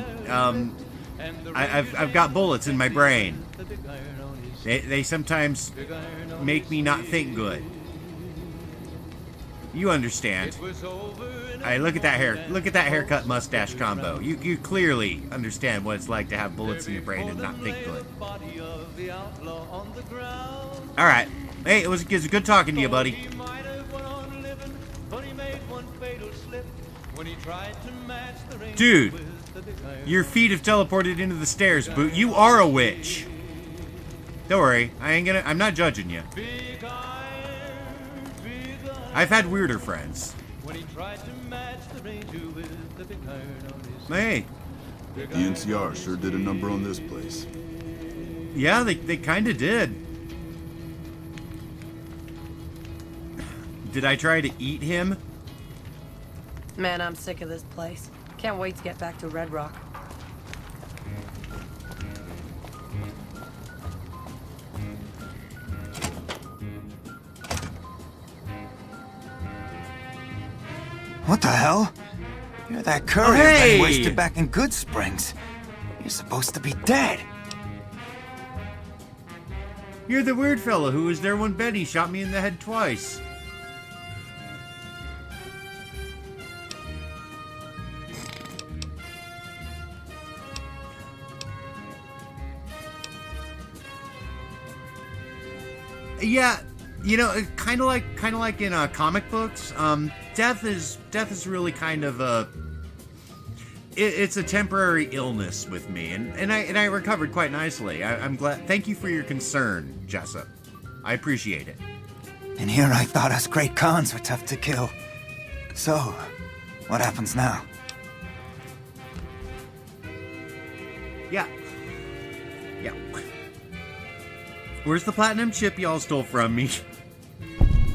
I've got bullets in my brain. They sometimes make me not think good. You understand. Look at that hair. Look at that haircut mustache combo. You clearly understand what it's like to have bullets in your brain and not think good. Alright. Hey, it was good talking to you, buddy. Dude, your feet have teleported into the stairs, Boot. You are a witch. Don't worry, I'm not judging you. I've had weirder friends. Hey. The NCR sure did a number on this place. Yeah, they kinda did. Did I try to eat him? Man, I'm sick of this place. Can't wait to get back to Red Rock. What the hell? You're that courier hey! that wasted back in Good Springs. You're supposed to be dead. You're the weird fellow who was there when Benny shot me in the head twice. Yeah, you know, kind of like in comic books. Death is really kind of a. It's a temporary illness with me, and I recovered quite nicely. I'm glad. Thank you for your concern, Jessup. I appreciate it. And here I thought us great cons were tough to kill. So, what happens now? Yeah. Where's the platinum chip y'all stole from me?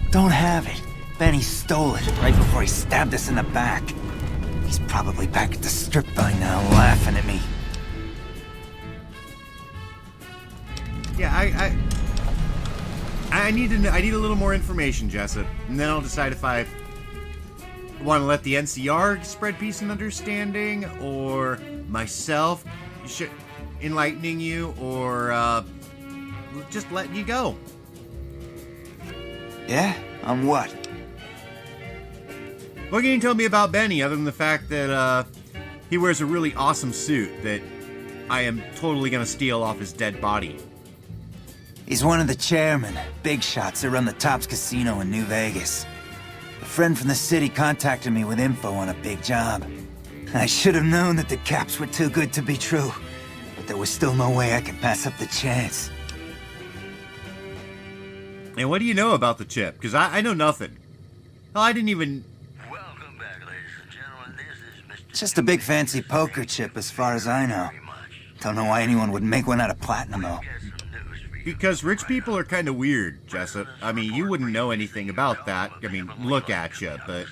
Don't have it. Benny stole it right before he stabbed us in the back. He's probably back at the strip by now, laughing at me. Yeah, I need a little more information, Jessup, and then I'll decide if I want to let the NCR spread peace and understanding, or myself enlightening you, or just letting you go. Yeah? On what? What can you tell me about Benny, other than the fact that he wears a really awesome suit that I am totally gonna steal off his dead body? He's one of the chairmen, big shots that run the Tops Casino in New Vegas. A friend from the city contacted me with info on a big job. I should have known that the caps were too good to be true, but there was still no way I could pass up the chance. And what do you know about the chip? Because I know nothing. Hell, I didn't even... Welcome back, ladies and gentlemen. This is Mr. It's just a big fancy poker chip as far as I know. Don't know why anyone would make one out of platinum, though. Because rich people are kind of weird, Jessup. I mean, you wouldn't know anything about that. I mean, look at you, but...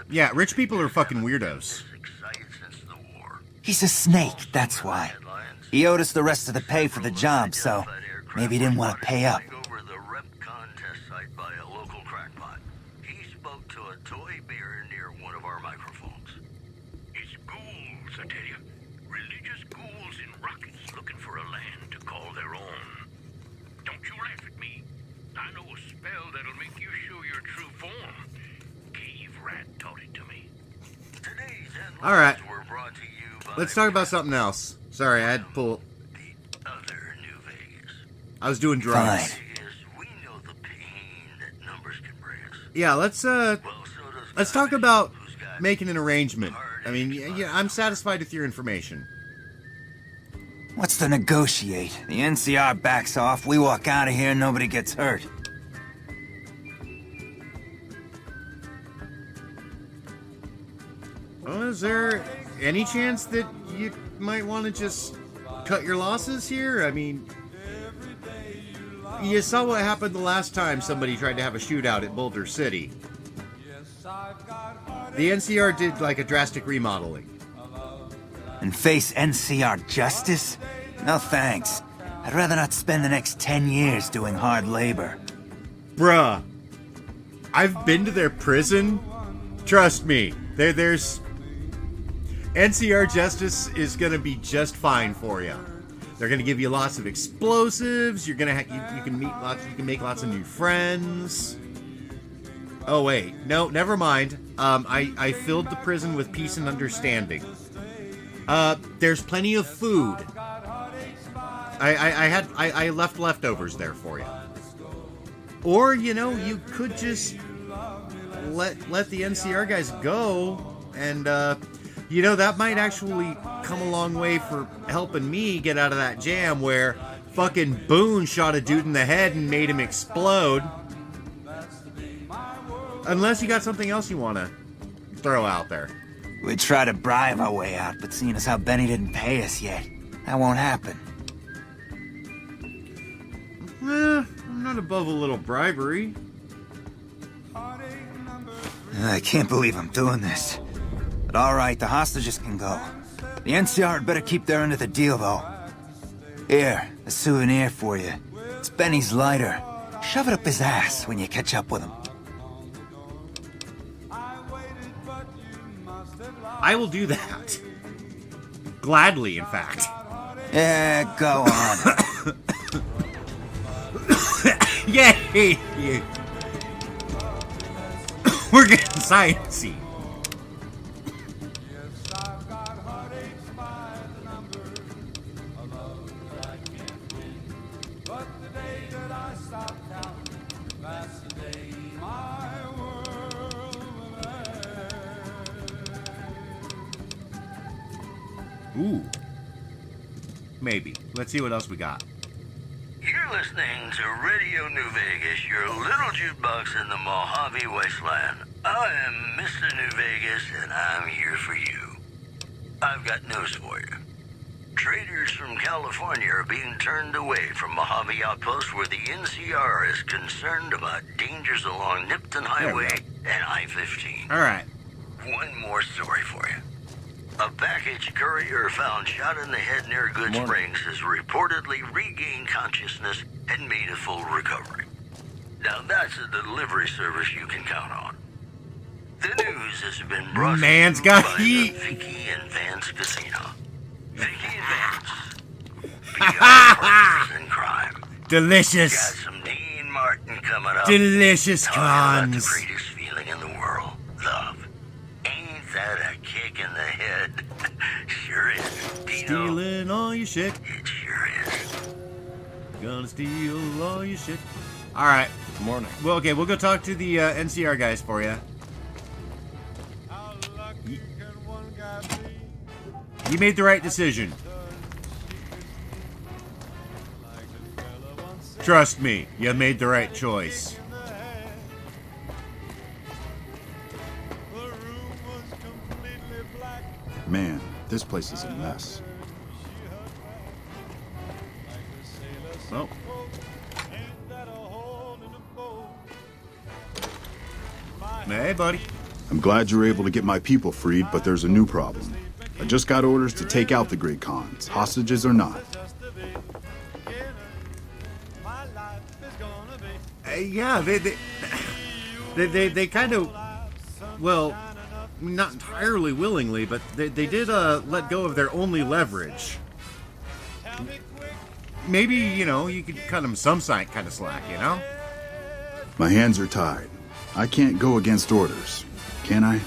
Yeah, rich people are fucking weirdos. He's a snake, that's why. He owed us the rest of the pay for the job, so maybe he didn't want to pay up. Over the Repconn test site by a local crackpot. He spoke to a toy beer near one of our microphones. It's ghouls, I tell you. Religious ghouls in rockets looking for a land to call their own. Don't you laugh at me. I know a spell that'll make you show your true form. Cave Rat taught it to me. Today's Alright. were brought to you by Let's talk about something else. Sorry, I had to pull... the other New Vegas. I was doing drugs. Fine. We know the pain that numbers can bring us. Yeah, let's talk about making an arrangement. I mean, yeah, I'm satisfied with your information. What's to negotiate? The NCR backs off, we walk out of here, nobody gets hurt. Well, is there any chance that you might want to just cut your losses here? I mean, you saw what happened the last time somebody tried to have a shootout at Boulder City. The NCR did like a drastic remodeling. And face NCR justice? No thanks. I'd rather not spend the next 10 years doing hard labor. Bruh, I've been to their prison. Trust me, there's NCR Justice is gonna be just fine for you. They're gonna give you lots of explosives. You're gonna you can meet lots. You can make lots of new friends. Oh wait, no, never mind. I filled the prison with peace and understanding. There's plenty of food. I left leftovers there for you. Or you could just let the NCR guys go, and that might actually come a long way for helping me get out of that jam where fucking Boone shot a dude in the head and made him explode. Unless you got something else you want to throw out there. We tried to bribe our way out, but seeing as how Benny didn't pay us yet, that won't happen. I'm not above a little bribery. I can't believe I'm doing this. But alright, the hostages can go. The NCR had better keep their end of the deal, though. Here, a souvenir for you. It's Benny's lighter. Shove it up his ass when you catch up with him. I will do that. Gladly, in fact. Yeah, go on. Yay! We're getting sciencey. Ooh. Maybe. Let's see what else we got. You're listening to Radio New Vegas, your little jukebox in the Mojave Wasteland. I am Mr. New Vegas, and I'm here for you. I've got news for you. Traders from California are being turned away from Mojave Outpost where the NCR is concerned about dangers along Nipton Highway and I-15. All right. One more story for you. A package courier found shot in the head near Good Springs has reportedly regained consciousness and made a full recovery. Now that's a delivery service you can count on. The news has been brought Man's to you got by heat. the Vicky and Vance Casino. Vicky and Vance. Partners in crime. Delicious. Got some Dean Martin coming up. Delicious Talking about the cons. greatest feeling in the world. Love. Ain't that a kick in the head? Sure is. Dino, Stealing all your shit. it sure is. Gonna steal all your shit. All right. Good morning. Well, okay, we'll go talk to the NCR guys for you. You made the right decision. Trust me, you made the right choice. Man, this place is a mess. Well. Hey, buddy. I'm glad you were able to get my people freed, but there's a new problem. I just got orders to take out the Great Khans, hostages or not. Yeah, they kind of, well, not entirely willingly, but they did let go of their only leverage. Maybe, you could cut them some kind of slack, My hands are tied. I can't go against orders, can I?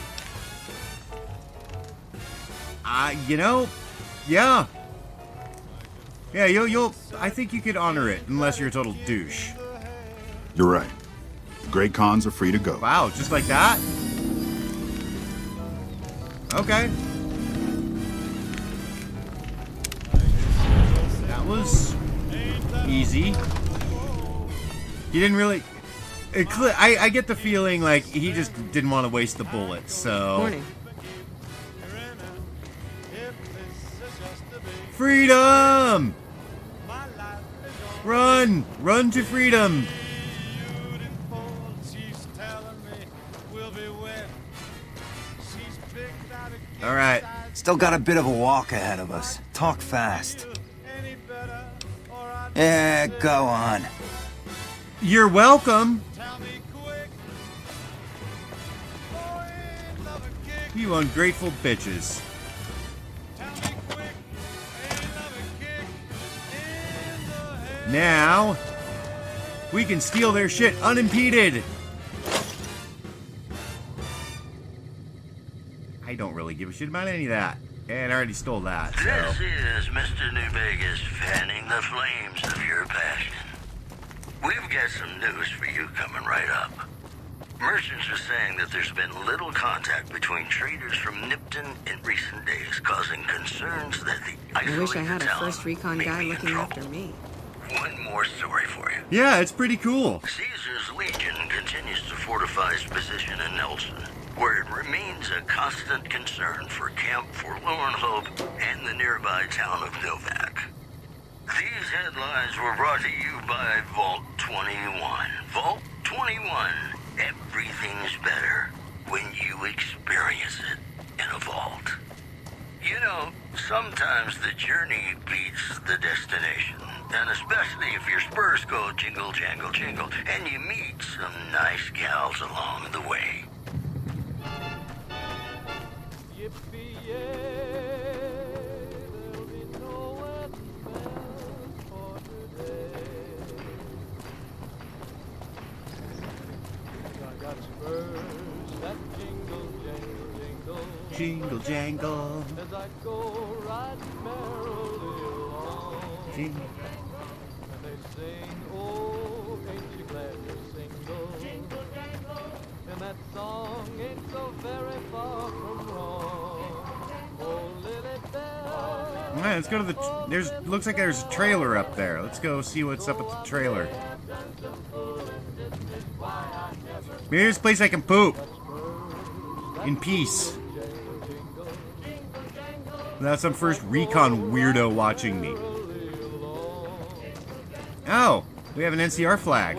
Yeah. Yeah, you'll. I think you could honor it, unless you're a total douche. You're right. The Great Khans are free to go. Wow, just like that? Okay. That was easy. He didn't really... I get the feeling like he just didn't want to waste the bullets, so... Morning. Freedom! Run! Run to freedom! Alright. Still got a bit of a walk ahead of us. Talk fast. Yeah, go on. You're welcome. You ungrateful bitches. Now, we can steal their shit unimpeded. I don't really give a shit about any of that. And I already stole that, so. This is Mr. New Vegas fanning the flames of your passion. We've got some news for you coming right up. Merchants are saying that there's been little contact between traders from Nipton in recent days, causing concerns that the I wish I isolated had a town first recon may guy be in looking trouble. after me. One more story for you. Yeah, it's pretty cool. Caesar's Legion continues to fortify its position in Nelson, where it remains a constant concern for Camp Forlorn Hope and the nearby town of Novak. These headlines were brought to you by Vault 21. Vault 21. Everything's better when you experience it in a vault. You know, sometimes the journey beats the destination, and especially if your spurs go jingle, jangle, jingle, and you meet some nice gals along the way. Jingle jangle. As I go riding merrily along. Jingle. And they sing, oh, ain't you glad you're single? Jingle jangle. And that song ain't so very far from wrong. Oh, Lily Bell. All right, let's go to the. Looks like there's a trailer up there. Let's go see what's up with the trailer. Maybe there's a place I can poop in peace. That's some first recon weirdo watching me. Oh, we have an NCR flag.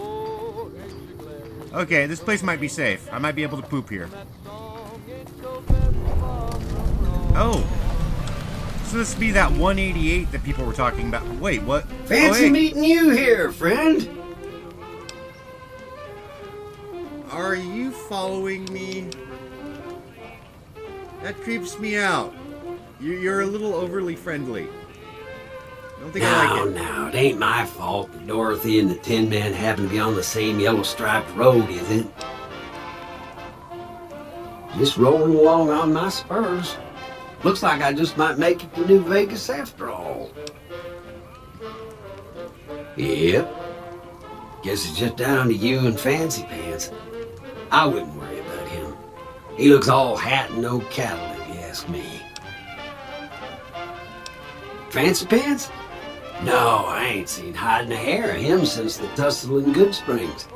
Okay, this place might be safe. I might be able to poop here. Oh. So this would be that 188 that people were talking about. Wait, what? Fancy meeting you here, friend. Are you following me? That creeps me out. You're a little overly friendly. I don't think I like it. No, it ain't my fault that Dorothy and the Tin Man happen to be on the same yellow striped road, is it? Just rolling along on my spurs. Looks like I just might make it to New Vegas after all. Yep. Guess it's just down to you and Fancy Pants. I wouldn't worry about him. He looks all hat and no cattle, if you ask me. Fancy Pants? No, I ain't seen hide nor hair of him since the tussle in Good Springs.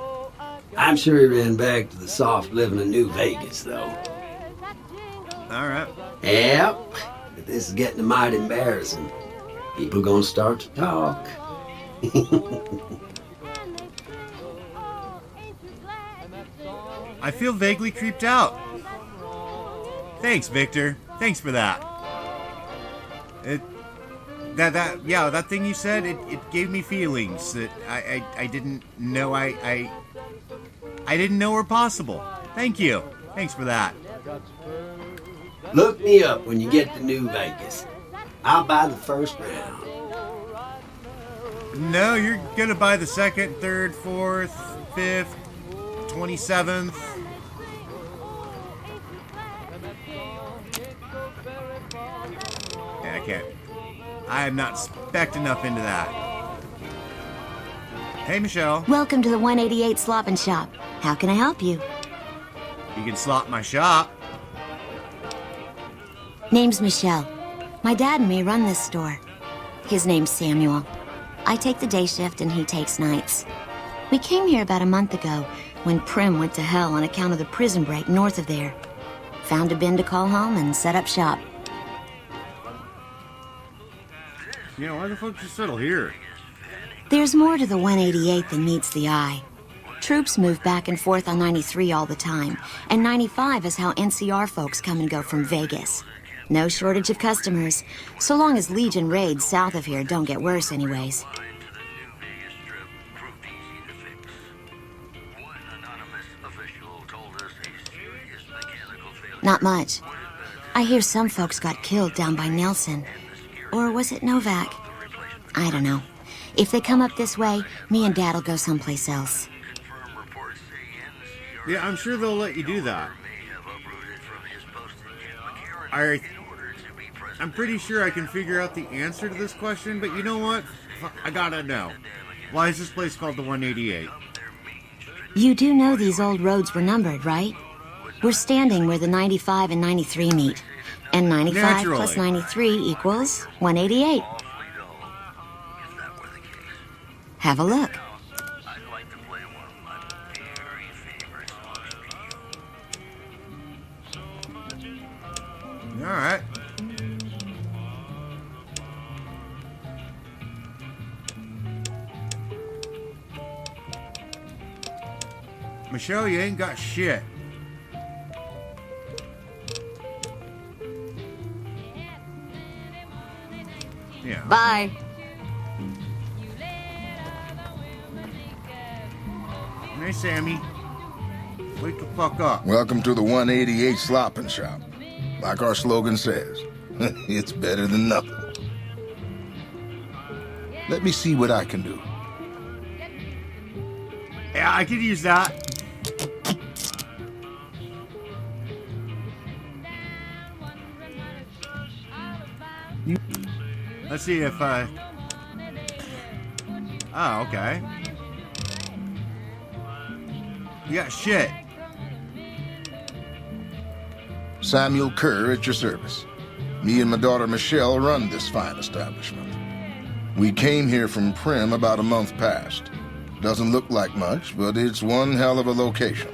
I'm sure he ran back to the soft living of New Vegas, though. All right. Yep, but this is getting mighty embarrassing. People gonna start to talk. I feel vaguely creeped out. Thanks, Victor. Thanks for that. That thing you said, it gave me feelings that I didn't know I didn't know were possible. Thank you. Thanks for that. Look me up when you get to New Vegas. I'll buy the first round. No, you're gonna buy the 2nd, 3rd, 4th, 5th, 27th. Yeah, I can't. I am not spec'd enough into that. Hey, Michelle. Welcome to the 188 Slop and Shop. How can I help you? You can slop my shop. Name's Michelle. My dad and me run this store. His name's Samuel. I take the day shift and he takes nights. We came here about a month ago when Prim went to hell on account of the prison break north of there. Found a bin to call home and set up shop. You know, why the fuck just settle here? There's more to the 188 than meets the eye. Troops move back and forth on 93 all the time, and 95 is how NCR folks come and go from Vegas. No shortage of customers, so long as Legion raids south of here don't get worse anyways. Not much. I hear some folks got killed down by Nelson. Or was it Novak? I don't know. If they come up this way, me and Dad'll go someplace else. Yeah, I'm sure they'll let you do that. I'm pretty sure I can figure out the answer to this question, but you know what? I gotta know. Why is this place called the 188? You do know these old roads were numbered, right? We're standing where the 95 and 93 meet. And 95 Naturally. plus 93 equals 188. Have a look. All right. Michelle, you ain't got shit. Yeah. Bye. Hey, Sammy. Wake the fuck up. Welcome to the 188 Slopping Shop. Like our slogan says, it's better than nothing. Let me see what I can do. Yeah, I could use that. Let's see if I... Oh, okay. You got shit. Samuel Kerr at your service. Me and my daughter Michelle run this fine establishment. We came here from Prim about a month past. Doesn't look like much, but it's one hell of a location.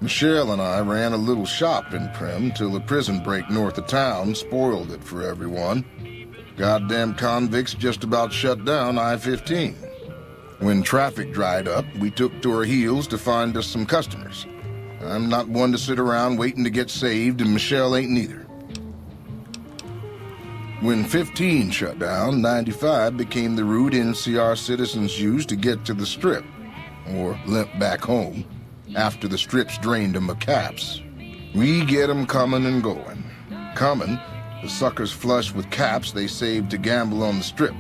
Michelle and I ran a little shop in Prim till a prison break north of town spoiled it for everyone. Goddamn convicts just about shut down I-15. When traffic dried up, we took to our heels to find us some customers. I'm not one to sit around waiting to get saved, and Michelle ain't neither. When 15 shut down, 95 became the route NCR citizens used to get to the Strip, or limp back home, after the Strip's drained them of caps. We get 'em coming and going. Coming, the suckers flush with caps they saved to gamble on the Strip.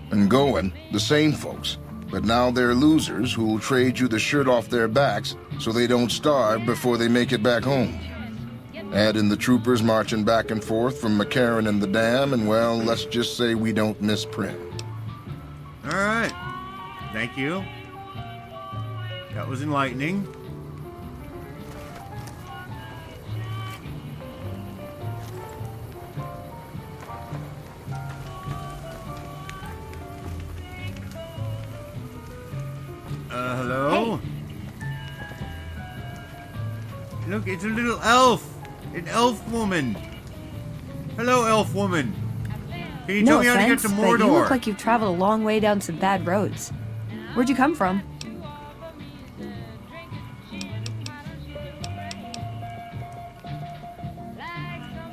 And going, the same folks, but now they're losers who'll trade you the shirt off their backs so they don't starve before they make it back home. Add in the troopers marching back and forth from McCarran and the Dam, and well, let's just say we don't miss Prim. All right. Thank you. That was enlightening. Hello? Hey. Look, it's a little elf. An elf woman. Hello, elf woman. Can you tell me how to get to Mordor? But you look like you've traveled a long way down some bad roads. Where'd you come from?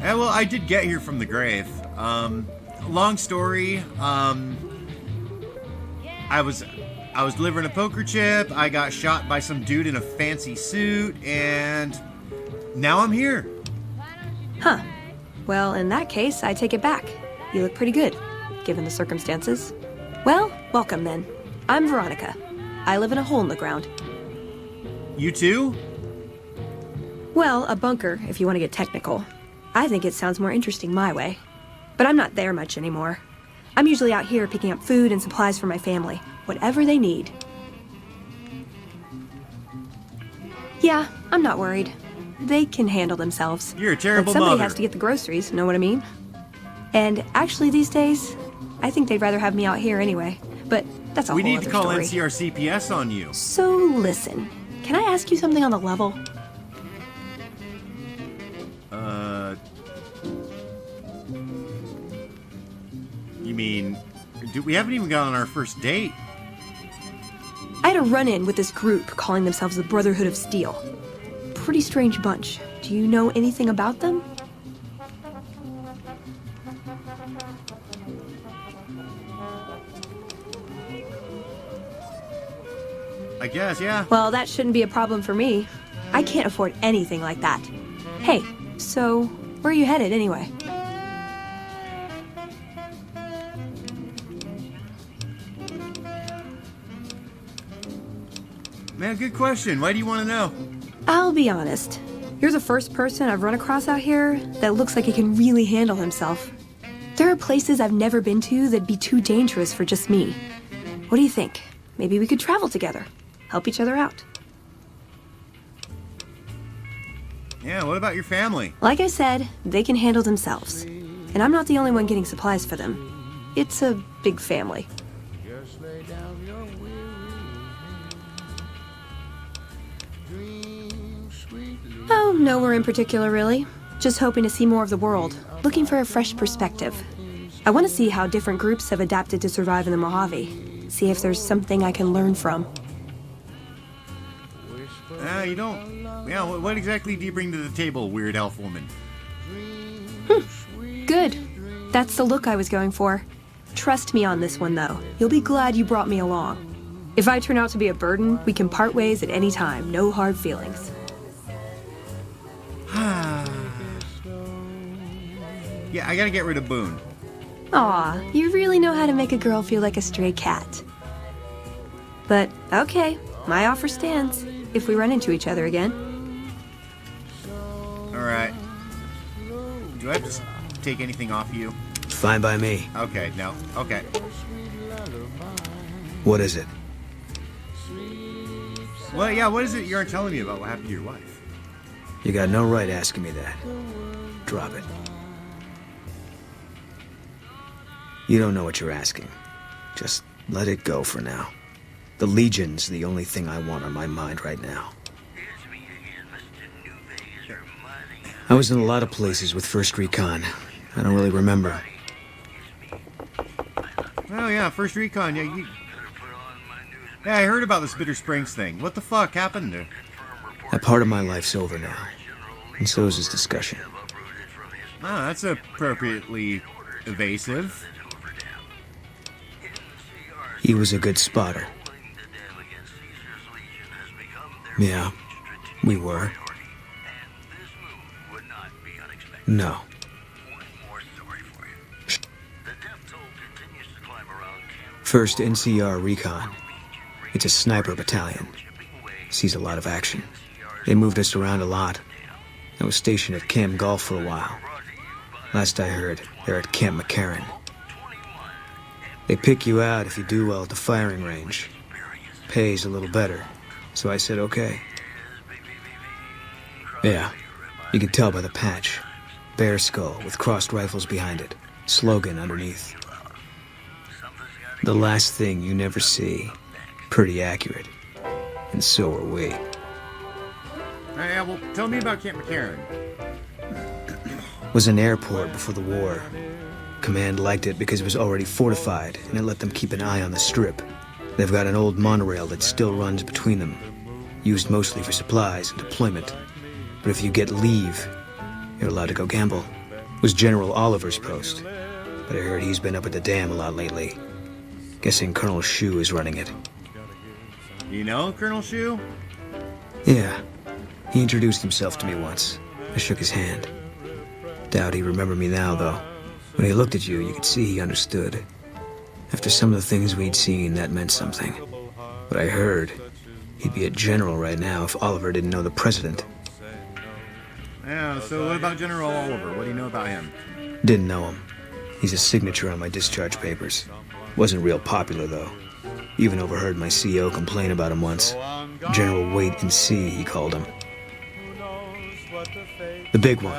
Yeah, well, I did get here from the grave. Long story. I was delivering a poker chip. I got shot by some dude in a fancy suit, and now I'm here. Huh. Well, in that case, I take it back. You look pretty good, given the circumstances. Well, welcome then. I'm Veronica. I live in a hole in the ground. You too? Well, a bunker, if you want to get technical. I think it sounds more interesting my way. But I'm not there much anymore. I'm usually out here picking up food and supplies for my family. Whatever they need. Yeah, I'm not worried. They can handle themselves. You're a terrible but somebody mother. has to get the groceries, know what I mean? And actually these days, I think they'd rather have me out here anyway. But that's a whole We need other to call story. NCR CPS on you. So listen, can I ask you something on the level? You mean, we haven't even gone on our first date. I had a run-in with this group calling themselves the Brotherhood of Steel. Pretty strange bunch. Do you know anything about them? I guess, yeah. Well, that shouldn't be a problem for me. I can't afford anything like that. Hey, so where are you headed anyway? Man, good question. Why do you want to know? I'll be honest. You're the first person I've run across out here that looks like he can really handle himself. There are places I've never been to that'd be too dangerous for just me. What do you think? Maybe we could travel together, help each other out. Yeah, what about your family? Like I said, they can handle themselves. And I'm not the only one getting supplies for them. It's a big family. Oh, nowhere in particular, really. Just hoping to see more of the world. Looking for a fresh perspective. I want to see how different groups have adapted to survive in the Mojave. See if there's something I can learn from. You don't... Yeah, what exactly do you bring to the table, weird elf woman? Good. That's the look I was going for. Trust me on this one, though. You'll be glad you brought me along. If I turn out to be a burden, we can part ways at any time. No hard feelings. Yeah, I gotta get rid of Boone. Aw, you really know how to make a girl feel like a stray cat. But, okay, my offer stands, if we run into each other again. Alright. Do I have to take anything off you? Fine by me. Okay, no. Okay. What is it? Well, yeah, what is it you aren't telling me about what happened to your wife? You got no right asking me that. Drop it. You don't know what you're asking. Just let it go for now. The Legion's the only thing I want on my mind right now. I was in a lot of places with 1st Recon. I don't really remember. Oh yeah, 1st Recon, yeah, Yeah, I heard about this Bitter Springs thing. What the fuck happened there? That part of my life's over now. And so is this discussion. Ah, that's appropriately evasive. He was a good spotter. Yeah, we were. No. First NCR Recon. It's a sniper battalion. Sees a lot of action. They moved us around a lot. I was stationed at Camp Golf for a while. Last I heard, they're at Camp McCarran. They pick you out if you do well at the firing range. Pays a little better, so I said okay. Yeah, you can tell by the patch. Bear skull with crossed rifles behind it. Slogan underneath. The last thing you never see. Pretty accurate. And so are we. Yeah, well, tell me about Camp McCarran. Was an airport before the war. Command liked it because it was already fortified, and it let them keep an eye on the strip. They've got an old monorail that still runs between them, used mostly for supplies and deployment. But if you get leave, you're allowed to go gamble. It was General Oliver's post, but I heard he's been up at the dam a lot lately. Guessing Colonel Shu is running it. You know Colonel Shu? Yeah. He introduced himself to me once. I shook his hand. Doubt he remembered me now, though. When he looked at you, you could see he understood. After some of the things we'd seen, that meant something. But I heard he'd be a general right now if Oliver didn't know the president. Yeah, so what about General Oliver? What do you know about him? Didn't know him. He's a signature on my discharge papers. Wasn't real popular, though. Even overheard my CO complain about him once. General Wait and See, he called him. The big one.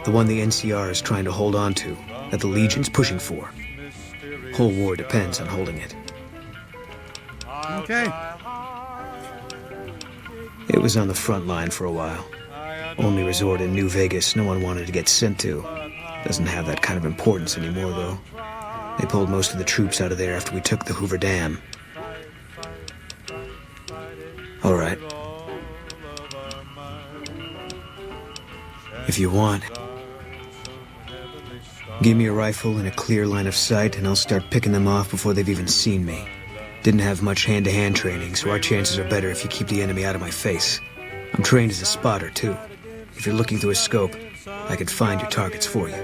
The one the NCR is trying to hold on to, that the Legion's pushing for. Whole war depends on holding it. Okay. It was on the front line for a while. Only resort in New Vegas no one wanted to get sent to. Doesn't have that kind of importance anymore, though. They pulled most of the troops out of there after we took the Hoover Dam. All right. If you want, give me a rifle and a clear line of sight, and I'll start picking them off before they've even seen me. Didn't have much hand-to-hand training, so our chances are better if you keep the enemy out of my face. I'm trained as a spotter, too. If you're looking through a scope, I can find your targets for you.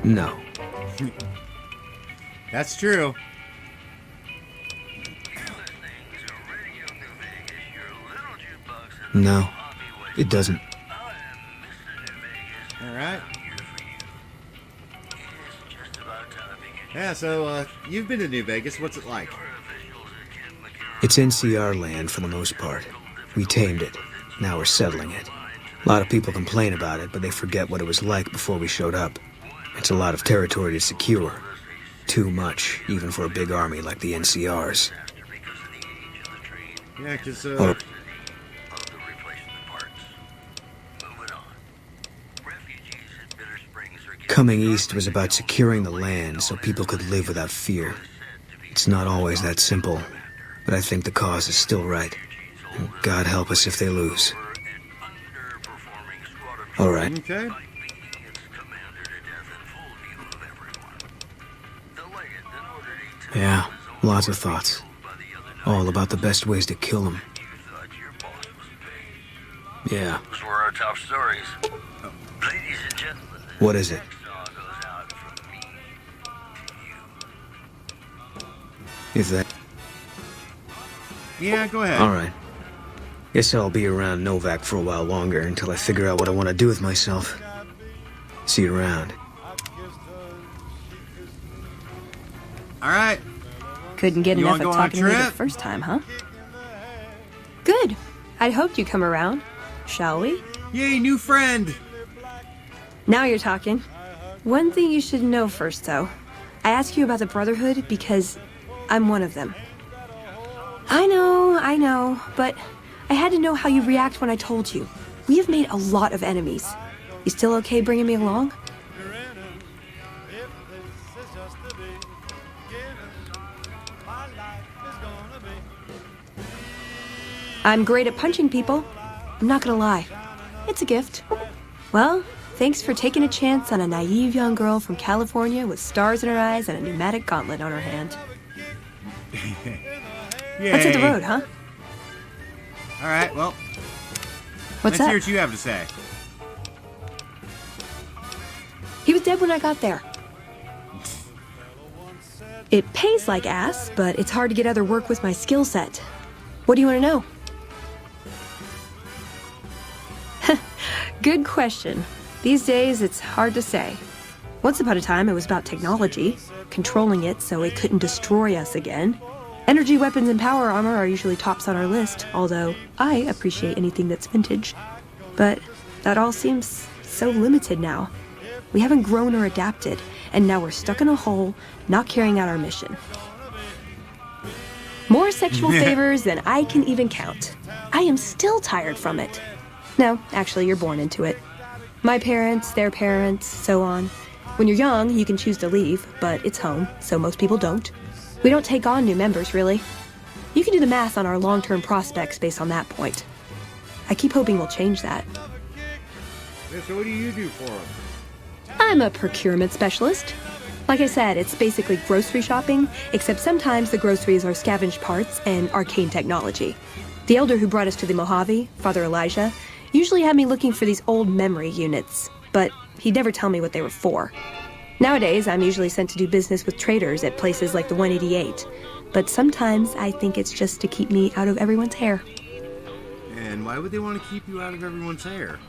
No. That's true. No, it doesn't. All right. Yeah, so you've been to New Vegas. What's it like? It's NCR land for the most part. We tamed it. Now we're settling it. A lot of people complain about it, but they forget what it was like before we showed up. It's a lot of territory to secure. Too much, even for a big army like the NCR's. Yeah, because, Coming east was about securing the land so people could live without fear. It's not always that simple, but I think the cause is still right. And God help us if they lose. All right. Okay. Yeah, lots of thoughts. All about the best ways to kill them. Yeah. Those were our top stories. Ladies and gentlemen. What is it? Is that... Yeah, go ahead. All right. Guess I'll be around Novak for a while longer until I figure out what I want to do with myself. See you around. All right. Couldn't get You enough wanna of go on a talking to me the trip? first time, huh? Good. I'd hoped you'd come around. Shall we? Yay, new friend! Now you're talking. One thing you should know first, though. I ask you about the Brotherhood because I'm one of them. I know, but I had to know how you'd react when I told you. We have made a lot of enemies. You still okay bringing me along? I'm great at punching people. I'm not gonna lie. It's a gift. Well, thanks for taking a chance on a naive young girl from California with stars in her eyes and a pneumatic gauntlet on her hand. Let's hit the road, huh? All right, well, What's let's up? hear what you have to say. He was dead when I got there. It pays like ass, but it's hard to get other work with my skill set. What do you want to know? Good question. These days, it's hard to say. Once upon a time, it was about technology, controlling it so it couldn't destroy us again. Energy weapons and power armor are usually tops on our list, although I appreciate anything that's vintage. But that all seems so limited now. We haven't grown or adapted, and now we're stuck in a hole, not carrying out our mission. More sexual favors than I can even count. I am still tired from it. No, actually, you're born into it. My parents, their parents, so on. When you're young, you can choose to leave, but it's home, so most people don't. We don't take on new members, really. You can do the math on our long-term prospects based on that point. I keep hoping we'll change that. Yeah, so what do you do for them? I'm a procurement specialist. Like I said, it's basically grocery shopping, except sometimes the groceries are scavenged parts and arcane technology. The elder who brought us to the Mojave, Father Elijah, usually had me looking for these old memory units, but he'd never tell me what they were for. Nowadays, I'm usually sent to do business with traders at places like the 188, but sometimes I think it's just to keep me out of everyone's hair. And why would they want to keep you out of everyone's hair?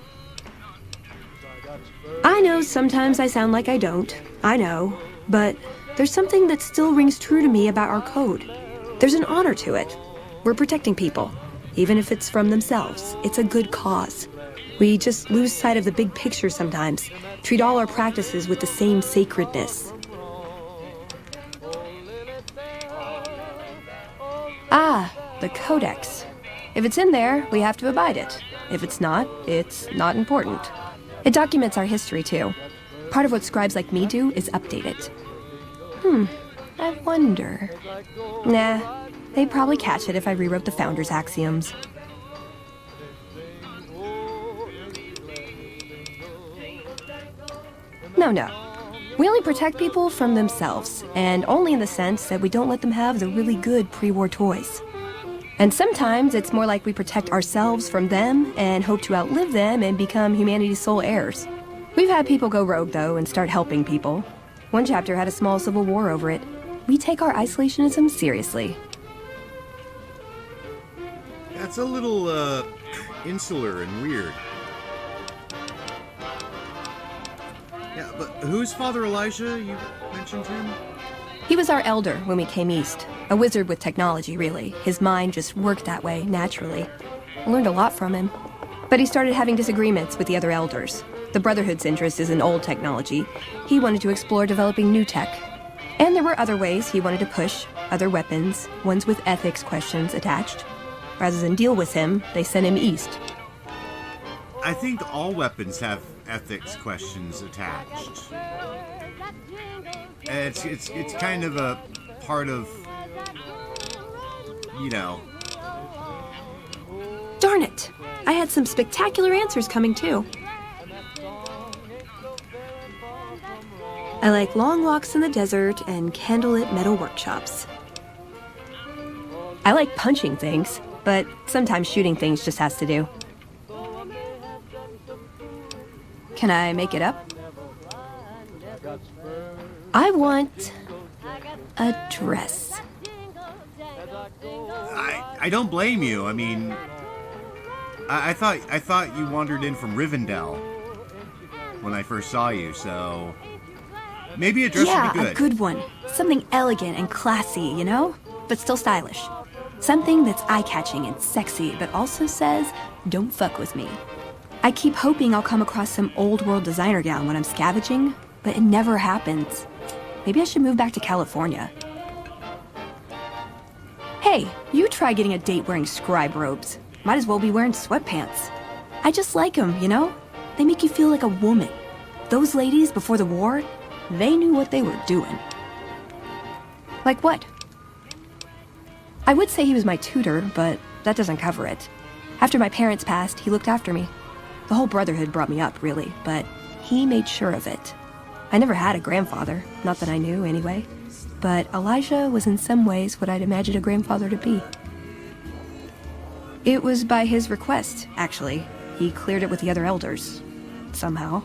I know sometimes I sound like I don't. I know. But there's something that still rings true to me about our code. There's an honor to it. We're protecting people. Even if it's from themselves, it's a good cause. We just lose sight of the big picture sometimes. Treat all our practices with the same sacredness. Ah, the Codex. If it's in there, we have to abide it. If it's not not important. It documents our history, too. Part of what scribes like me do is update it. I wonder... Nah, they'd probably catch it if I rewrote the Founder's axioms. No. We only protect people from themselves, and only in the sense that we don't let them have the really good pre-war toys. And sometimes it's more like we protect ourselves from them and hope to outlive them and become humanity's sole heirs. We've had people go rogue, though, and start helping people. One chapter had a small civil war over it. We take our isolationism seriously. That's a little, insular and weird. Yeah, but who's Father Elijah? You mentioned him? He was our elder when we came east. A wizard with technology, really. His mind just worked that way, naturally. I learned a lot from him. But he started having disagreements with the other elders. The Brotherhood's interest is in old technology. He wanted to explore developing new tech. And there were other ways he wanted to push, other weapons, ones with ethics questions attached. Rather than deal with him, they sent him east. I think all weapons have ethics questions attached. It's kind of a part of, you know. Darn it! I had some spectacular answers coming too. I like long walks in the desert and candlelit metal workshops. I like punching things, but sometimes shooting things just has to do. Can I make it up? I want a dress. I don't blame you. I mean, I thought you wandered in from Rivendell when I first saw you, so maybe a dress would be good. Yeah, a good one. Something elegant and classy, you know? But still stylish. Something that's eye-catching and sexy, but also says, don't fuck with me. I keep hoping I'll come across some old-world designer gown when I'm scavenging, but it never happens. Maybe I should move back to California. Hey, you try getting a date wearing scribe robes. Might as well be wearing sweatpants. I just like them, you know? They make you feel like a woman. Those ladies before the war, they knew what they were doing. Like what? I would say he was my tutor, but that doesn't cover it. After my parents passed, he looked after me. The whole Brotherhood brought me up, really, but he made sure of it. I never had a grandfather, not that I knew anyway, but Elijah was in some ways what I'd imagined a grandfather to be. It was by his request, actually. He cleared it with the other elders. Somehow.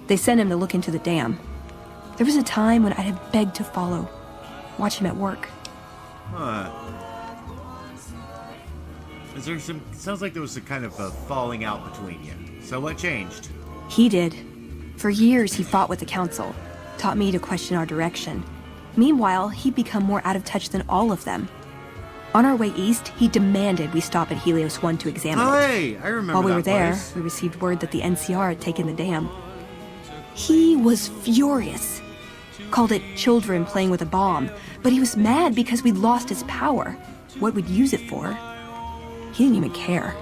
They sent him to look into the dam. There was a time when I'd have begged to follow, watch him at work. Huh. Is there some... Sounds like there was a kind of a falling out between you. So what changed? He did. For years, he fought with the council, taught me to question our direction. Meanwhile, he'd become more out of touch than all of them. On our way east, he demanded we stop at Helios 1 to examine it. Hey, I remember While we that were there, place. we received word that the NCR had taken the dam. He was furious. Called it children playing with a bomb, but he was mad because we'd lost its power. What we'd use it for. He didn't even care.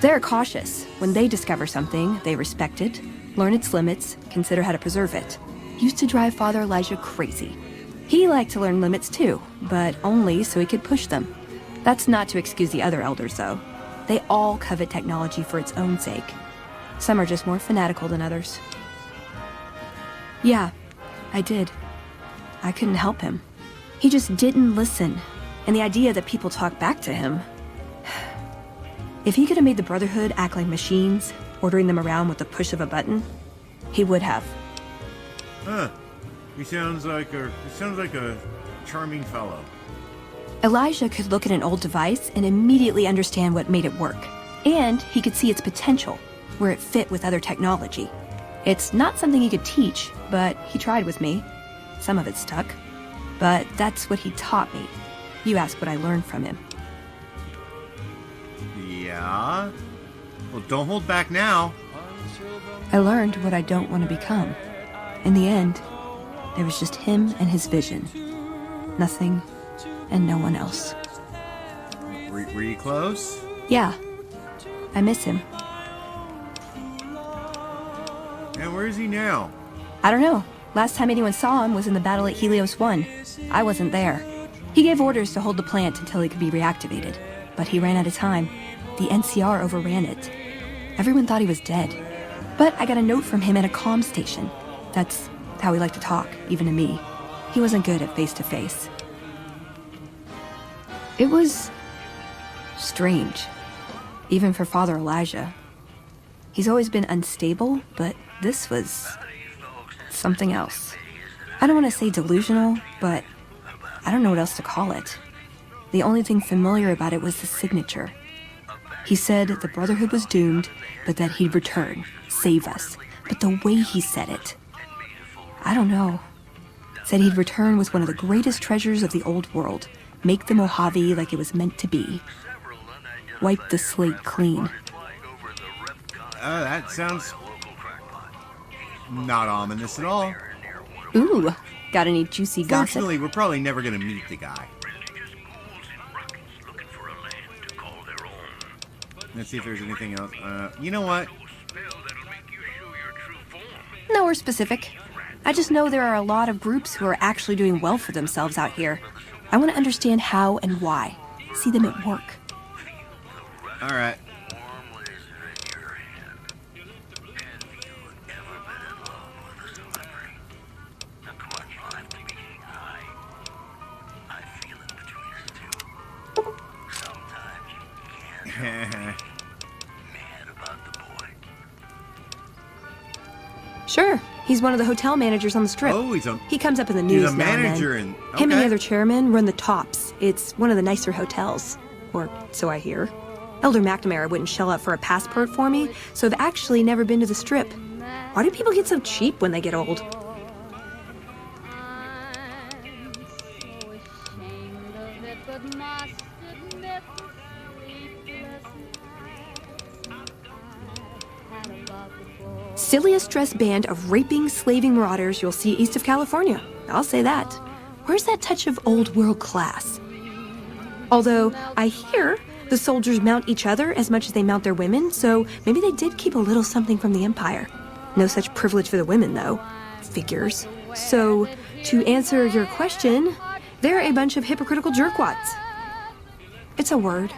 They're cautious. When they discover something, they respect it, learn its limits, consider how to preserve it. Used to drive Father Elijah crazy. He liked to learn limits too, but only so he could push them. That's not to excuse the other elders, though. They all covet technology for its own sake. Some are just more fanatical than others. Yeah, I did. I couldn't help him. He just didn't listen, and the idea that people talk back to him... If he could have made the Brotherhood act like machines, ordering them around with the push of a button, he would have. Huh. He sounds like a charming fellow. Elijah could look at an old device and immediately understand what made it work. And he could see its potential, where it fit with other technology. It's not something he could teach, but he tried with me. Some of it stuck. But that's what he taught me. You ask what I learned from him. Yeah? Well, don't hold back now. I learned what I don't want to become. In the end, there was just him and his vision. Nothing and no one else. Were you close? Yeah. I miss him. And where is he now? I don't know. Last time anyone saw him was in the battle at Helios 1. I wasn't there. He gave orders to hold the plant until it could be reactivated. But he ran out of time. The NCR overran it. Everyone thought he was dead. But I got a note from him at a comm station. That's how he liked to talk, even to me. he wasn't good at face-to-face. It was strange, even for Father Elijah. He's always been unstable, but this was something else. I don't want to say delusional, but I don't know what else to call it. The only thing familiar about it was the signature. He said the Brotherhood was doomed, but that he'd return, save us. But the way he said it, I don't know. Said he'd return with one of the greatest treasures of the old world, make the Mojave like it was meant to be. Wipe the slate clean. That sounds not ominous at all. Ooh, got any juicy gossip? Fortunately, we're probably never going to meet the guy. Let's see if there's anything else. You know what? Nowhere specific. I just know there are a lot of groups who are actually doing well for themselves out here. I want to understand how and why. See them at work. All right. Sure, he's one of the hotel managers on the Strip. Oh, he comes up in the news he's a now and then. manager Him and the other chairman run the Tops. It's one of the nicer hotels, or so I hear. Elder McNamara wouldn't shell out for a passport for me, so I've actually never been to the Strip. Why do people get so cheap when they get old? Silliest dressed band of raping, slaving marauders you'll see east of California. I'll say that. Where's that touch of old world class? Although, I hear the soldiers mount each other as much as they mount their women, so maybe they did keep a little something from the Empire. No such privilege for the women, though. Figures. So, to answer your question, they're a bunch of hypocritical jerkwads. It's a word.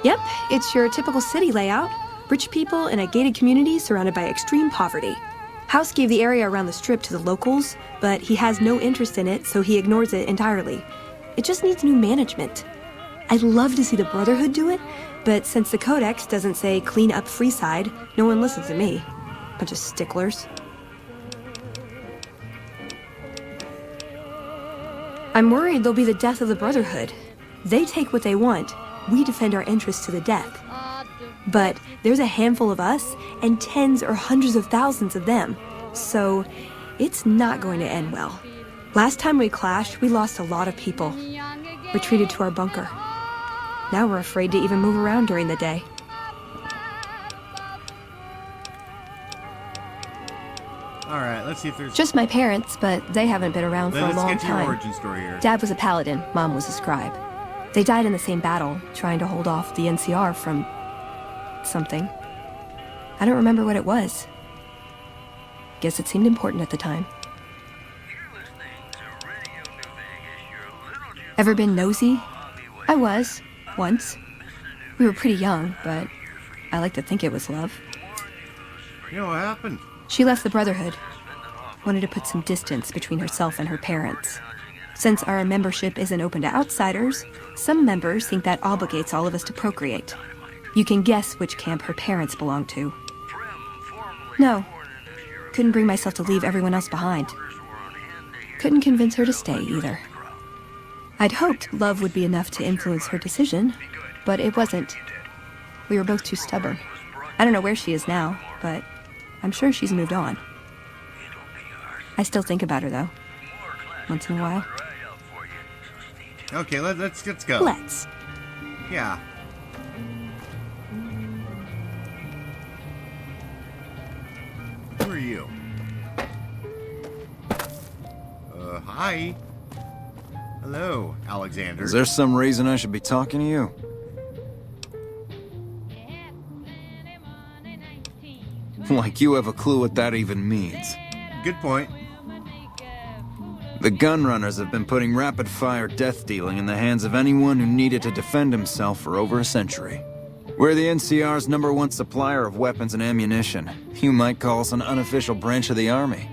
Yep, it's your typical city layout. Rich people in a gated community surrounded by extreme poverty. House gave the area around the Strip to the locals, but he has no interest in it, so he ignores it entirely. It just needs new management. I'd love to see the Brotherhood do it, but since the Codex doesn't say clean up Freeside, no one listens to me. Bunch of sticklers. I'm worried they'll be the death of the Brotherhood. They take what they want. We defend our interests to the death. But there's a handful of us and tens or hundreds of thousands of them. So it's not going to end well. Last time we clashed, we lost a lot of people. Retreated to our bunker. Now we're afraid to even move around during the day. All right, let's see if there's... Just my parents, but they haven't been around for a long Let's get to your time. origin story here. Dad was a paladin, Mom was a scribe. They died in the same battle, trying to hold off the NCR from... something. I don't remember what it was. Guess it seemed important at the time. Ever been nosy? I was, once. We were pretty young, but I like to think it was love. You know what happened? She left the Brotherhood. Wanted to put some distance between herself and her parents. Since our membership isn't open to outsiders, some members think that obligates all of us to procreate. You can guess which camp her parents belong to. No. Couldn't bring myself to leave everyone else behind. Couldn't convince her to stay either. I'd hoped love would be enough to influence her decision, but it wasn't. We were both too stubborn. I don't know where she is now, but I'm sure she's moved on. I still think about her, though. Once in a while. Okay, let's go. Let's. Yeah. Who are you? Hi. Hello, Alexander. Is there some reason I should be talking to you? Like you have a clue what that even means. Good point. The gunrunners have been putting rapid-fire death dealing in the hands of anyone who needed to defend himself for over a century. We're the NCR's #1 supplier of weapons and ammunition. You might call us an unofficial branch of the Army.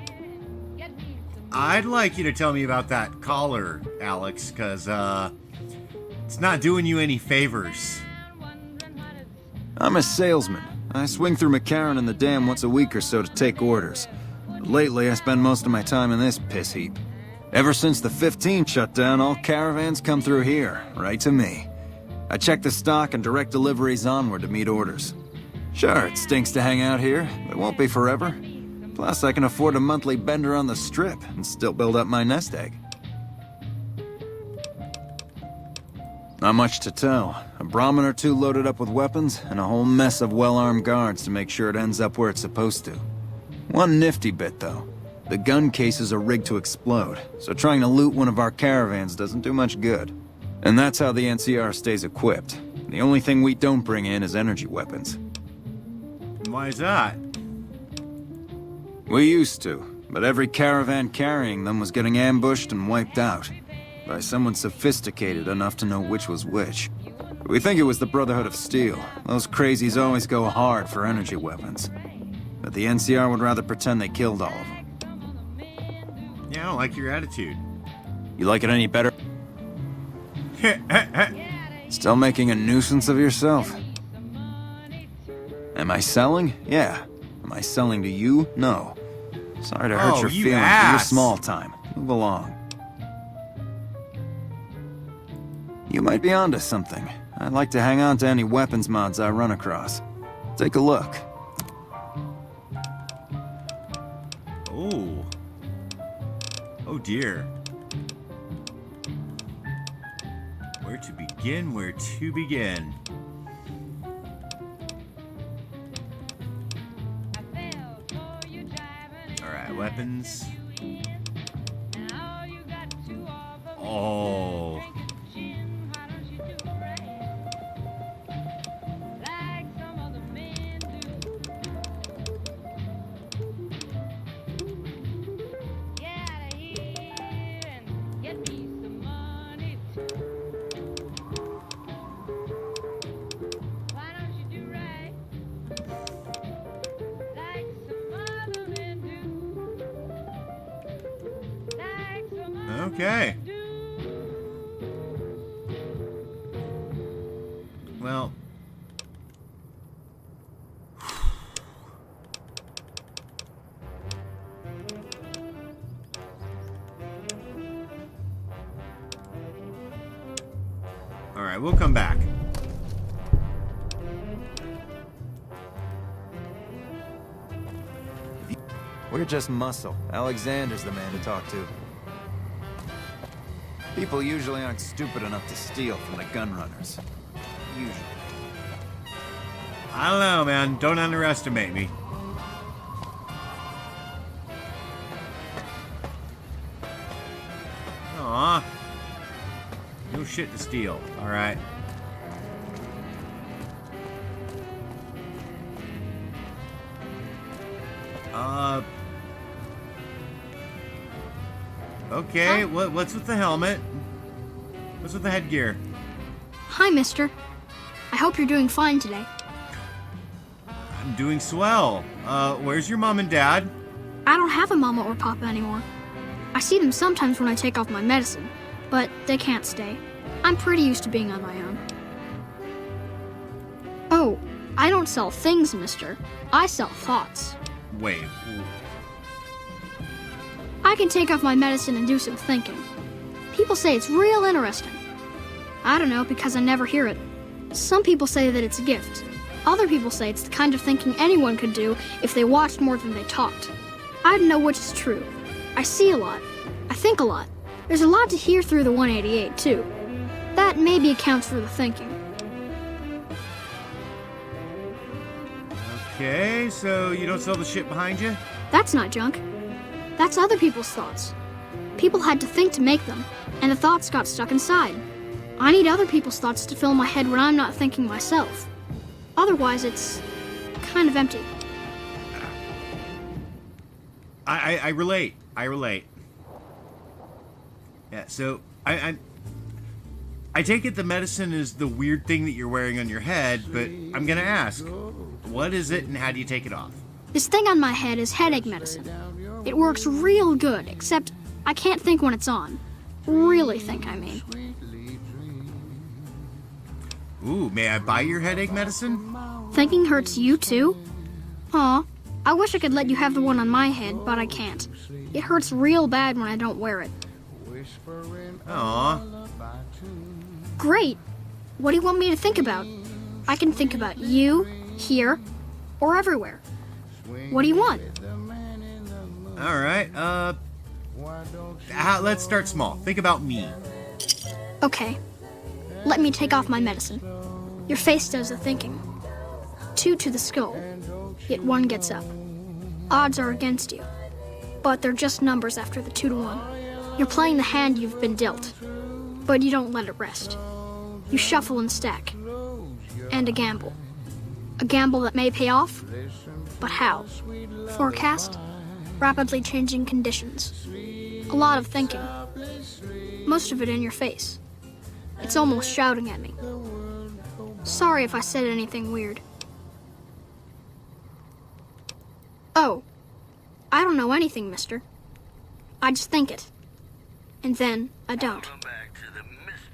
I'd like you to tell me about that collar, Alex, because, it's not doing you any favors. I'm a salesman. I swing through McCarran and the dam once a week or so to take orders. Lately, I spend most of my time in this piss heap. Ever since the 15 shut down, all caravans come through here, right to me. I check the stock and direct deliveries onward to meet orders. Sure, it stinks to hang out here, but it won't be forever. Plus, I can afford a monthly bender on the strip and still build up my nest egg. Not much to tell. A Brahmin or two loaded up with weapons, and a whole mess of well-armed guards to make sure it ends up where it's supposed to. One nifty bit, though. The gun cases are rigged to explode, so trying to loot one of our caravans doesn't do much good. And that's how the NCR stays equipped. The only thing we don't bring in is energy weapons. Why is that? We used to, but every caravan carrying them was getting ambushed and wiped out. By someone sophisticated enough to know which was which. We think it was the Brotherhood of Steel. Those crazies always go hard for energy weapons. But the NCR would rather pretend they killed all of them. Yeah, I don't like your attitude. You like it any better? Still making a nuisance of yourself. Am I selling? Yeah. Am I selling to you? No. Sorry to hurt your feelings, but you're small time. Move along. You might be onto something. I'd like to hang on to any weapons mods I run across. Take a look. Oh. Oh dear. Where to begin? Where to begin? Alright, weapons. Oh. Okay. Well. All right, we'll come back. We're just muscle. Alexander's the man to talk to. People usually aren't stupid enough to steal from the gun runners. Usually. I don't know, man. Don't underestimate me. Aw. No shit to steal. Alright. Okay, what's with the helmet? What's with the headgear? Hi, mister. I hope you're doing fine today. I'm doing swell. Where's your mom and dad? I don't have a mama or papa anymore. I see them sometimes when I take off my medicine, but they can't stay. I'm pretty used to being on my own. Oh, I don't sell things, mister. I sell thoughts. Wait. I can take off my medicine and do some thinking. People say it's real interesting. I don't know because I never hear it. Some people say that it's a gift. Other people say it's the kind of thinking anyone could do if they watched more than they talked. I don't know which is true. I see a lot. I think a lot. There's a lot to hear through the 188, too. That maybe accounts for the thinking. Okay, so you don't sell the shit behind you? That's not junk. That's other people's thoughts. People had to think to make them, and the thoughts got stuck inside. I need other people's thoughts to fill my head when I'm not thinking myself. Otherwise, it's kind of empty. I relate. I relate. Yeah, so I take it the medicine is the weird thing that you're wearing on your head, but I'm gonna ask, what is it and how do you take it off? This thing on my head is headache medicine. It works real good, except I can't think when it's on. Really think, I mean. Ooh, may I buy your headache medicine? Thinking hurts you too? Aw, I wish I could let you have the one on my head, but I can't. It hurts real bad when I don't wear it. Aw. Great. What do you want me to think about? I can think about you, here, or everywhere. What do you want? All right, let's start small. Think about me. Okay. Let me take off my medicine. Your face does the thinking. 2 to the skull, yet 1 gets up. Odds are against you, but they're just numbers after the 2 to 1. You're playing the hand you've been dealt, but you don't let it rest. You shuffle and stack, and a gamble. A gamble that may pay off, but how? Forecast? Rapidly changing conditions. A lot of thinking. Most of it in your face. It's almost shouting at me. Sorry if I said anything weird. Oh, I don't know anything, mister. I just think it. And then I don't.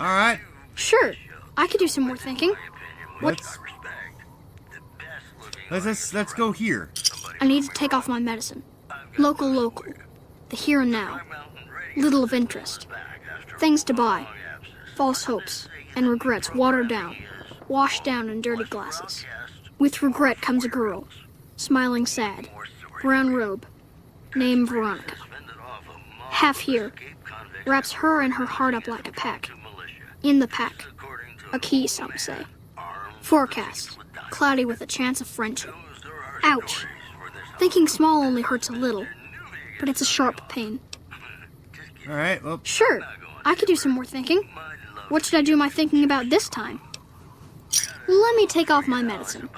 All right. Sure, I could do some more thinking. Let's go here. I need to take off my medicine. Local. The here and now. Little of interest. Things to buy. False hopes and regrets watered down, washed down in dirty glasses. With regret comes a girl, smiling sad, brown robe, name Veronica. Half here, wraps her and her heart up like a pack. In the pack, a key, some say. Forecast, cloudy with a chance of friendship. Ouch! Thinking small only hurts a little, but it's a sharp pain. All right, well... Sure, I could do some more thinking. What should I do my thinking about this time? Let me take off my medicine.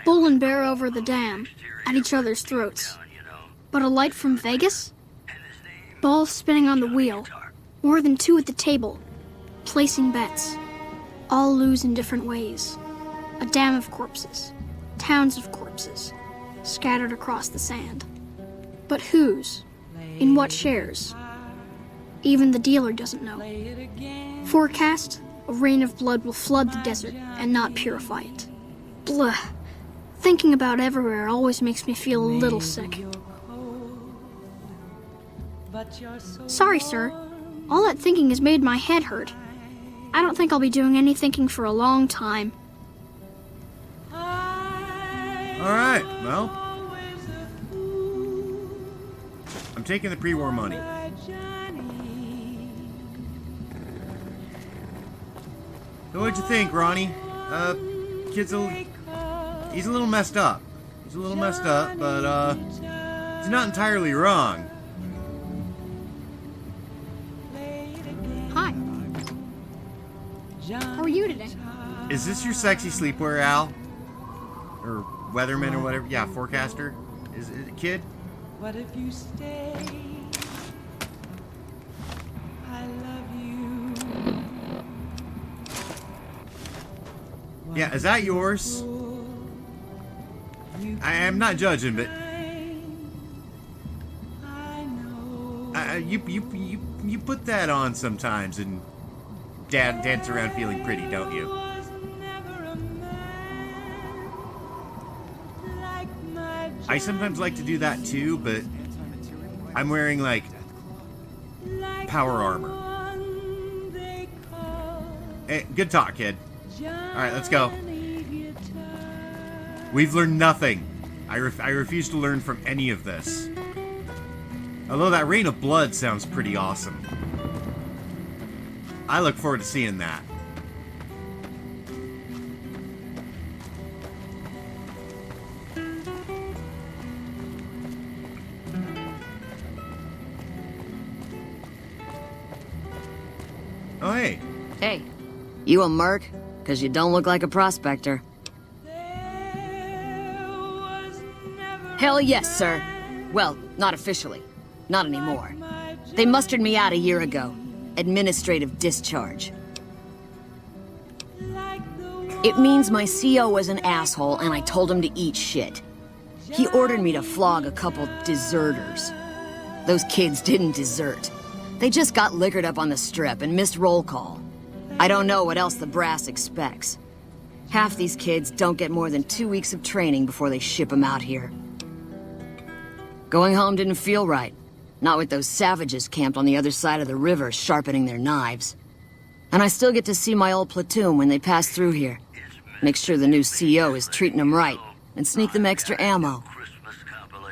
Bull and bear over the dam, at each other's throats. But a light from Vegas? Balls spinning on the wheel. More than 2 at the table. Placing bets. All lose in different ways. A dam of corpses. Towns of corpses. Scattered across the sand. But whose? In what shares? Even the dealer doesn't know. Forecast, a rain of blood will flood the desert and not purify it. Blah. Thinking about everywhere always makes me feel a little sick. Sorry, sir. All that thinking has made my head hurt. I don't think I'll be doing any thinking for a long time. All right, well... I'm taking the pre-war money. So what'd you think, Ronnie? He's a little messed up. He's a little messed up, but, he's not entirely wrong. Hi. How are you today? Is this your sexy sleepwear, Al? Or weatherman or whatever? Yeah, forecaster? Is it a kid? What if you stay? I love you. Yeah, is that yours? I am not judging, but you put that on sometimes and dance around feeling pretty, don't you? I sometimes like to do that too, but I'm wearing like power armor. Hey, good talk, kid. Alright, let's go. We've learned nothing. I refuse to learn from any of this. Although that rain of blood sounds pretty awesome. I look forward to seeing that. Oh, hey. Hey, you a merc? Because you don't look like a prospector. Hell yes, sir. Well, not officially. Not anymore. They mustered me out a year ago. Administrative discharge. It means my CO was an asshole and I told him to eat shit. He ordered me to flog a couple deserters. Those kids didn't desert. They just got liquored up on the strip and missed roll call. I don't know what else the brass expects. Half these kids don't get more than 2 weeks of training before they ship them out here. Going home didn't feel right. Not with those savages camped on the other side of the river sharpening their knives. And I still get to see my old platoon when they pass through here. Make sure the new CO is treating them right, and sneak them extra ammo.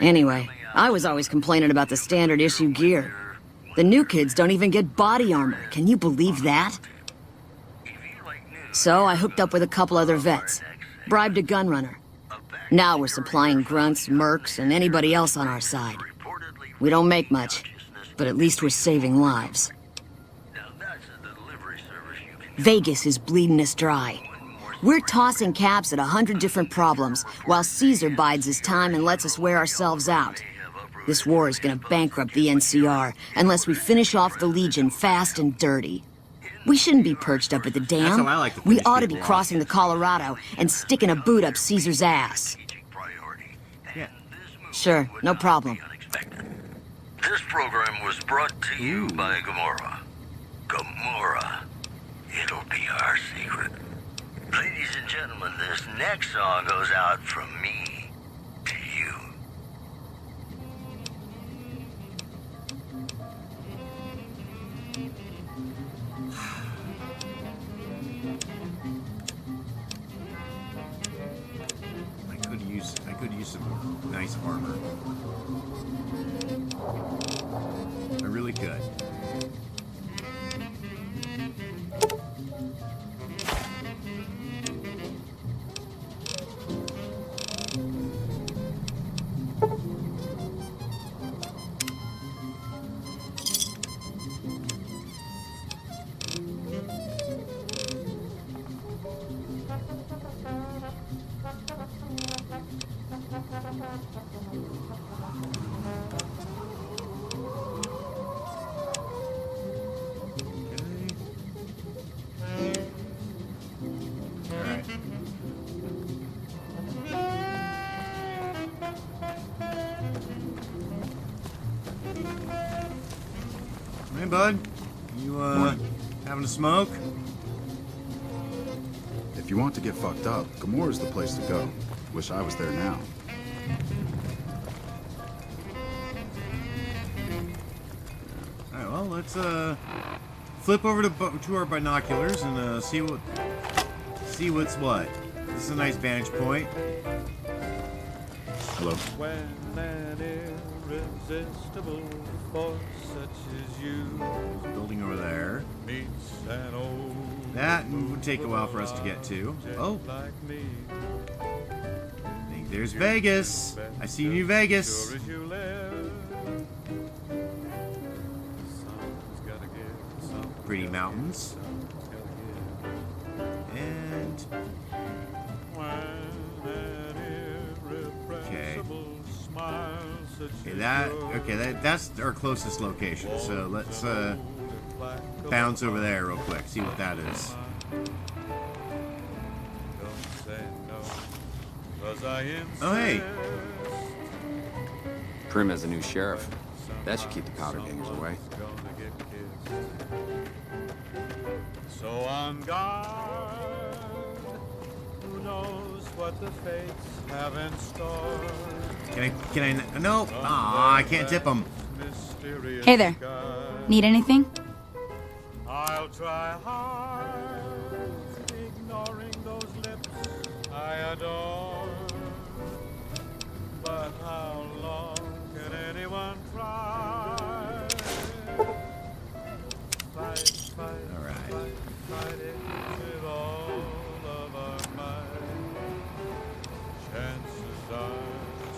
Anyway, I was always complaining about the standard issue gear. The new kids don't even get body armor. Can you believe that? So I hooked up with a couple other vets, bribed a gunrunner. Now we're supplying grunts, mercs, and anybody else on our side. We don't make much, but at least we're saving lives. Vegas is bleeding us dry. We're tossing caps at 100 different problems, while Caesar bides his time and lets us wear ourselves out. This war is gonna bankrupt the NCR unless we finish off the Legion fast and dirty. We shouldn't be perched up at the dam. That's how I like to We finish ought to be people off. crossing the Colorado and sticking a boot up Caesar's ass. Yeah. Sure, no problem. This program was brought to you by Gamora. Gamora. It'll be our secret. Ladies and gentlemen, this next song goes out from me to you. I could use some nice armor. I really could. Hey, bud. You, having a smoke? If you want to get fucked up, Gamora's the place to go. Wish I was there now. Alright, well, let's, flip over to our binoculars and, see what's what. This is a nice vantage point. Hello. When an irresistible force such as you Building over there. meets an old That would take a while for us to get to. Oh. like me, I think there's Vegas. I see New Vegas. sure as you live, someone's gotta give, someone's Pretty gotta mountains. And okay. That's our closest location. So let's bounce over there real quick. See what that is. Oh hey. Prim has a new sheriff. That should keep the powder gangers away. So on guard, who knows what the fates have in store? Can I? No. Aw, I can't tip them. Hey there. Need anything? I'll try hard, ignoring those lips I adore. But how long can anyone try? Fight, all right. fight it with all of our might. Chances are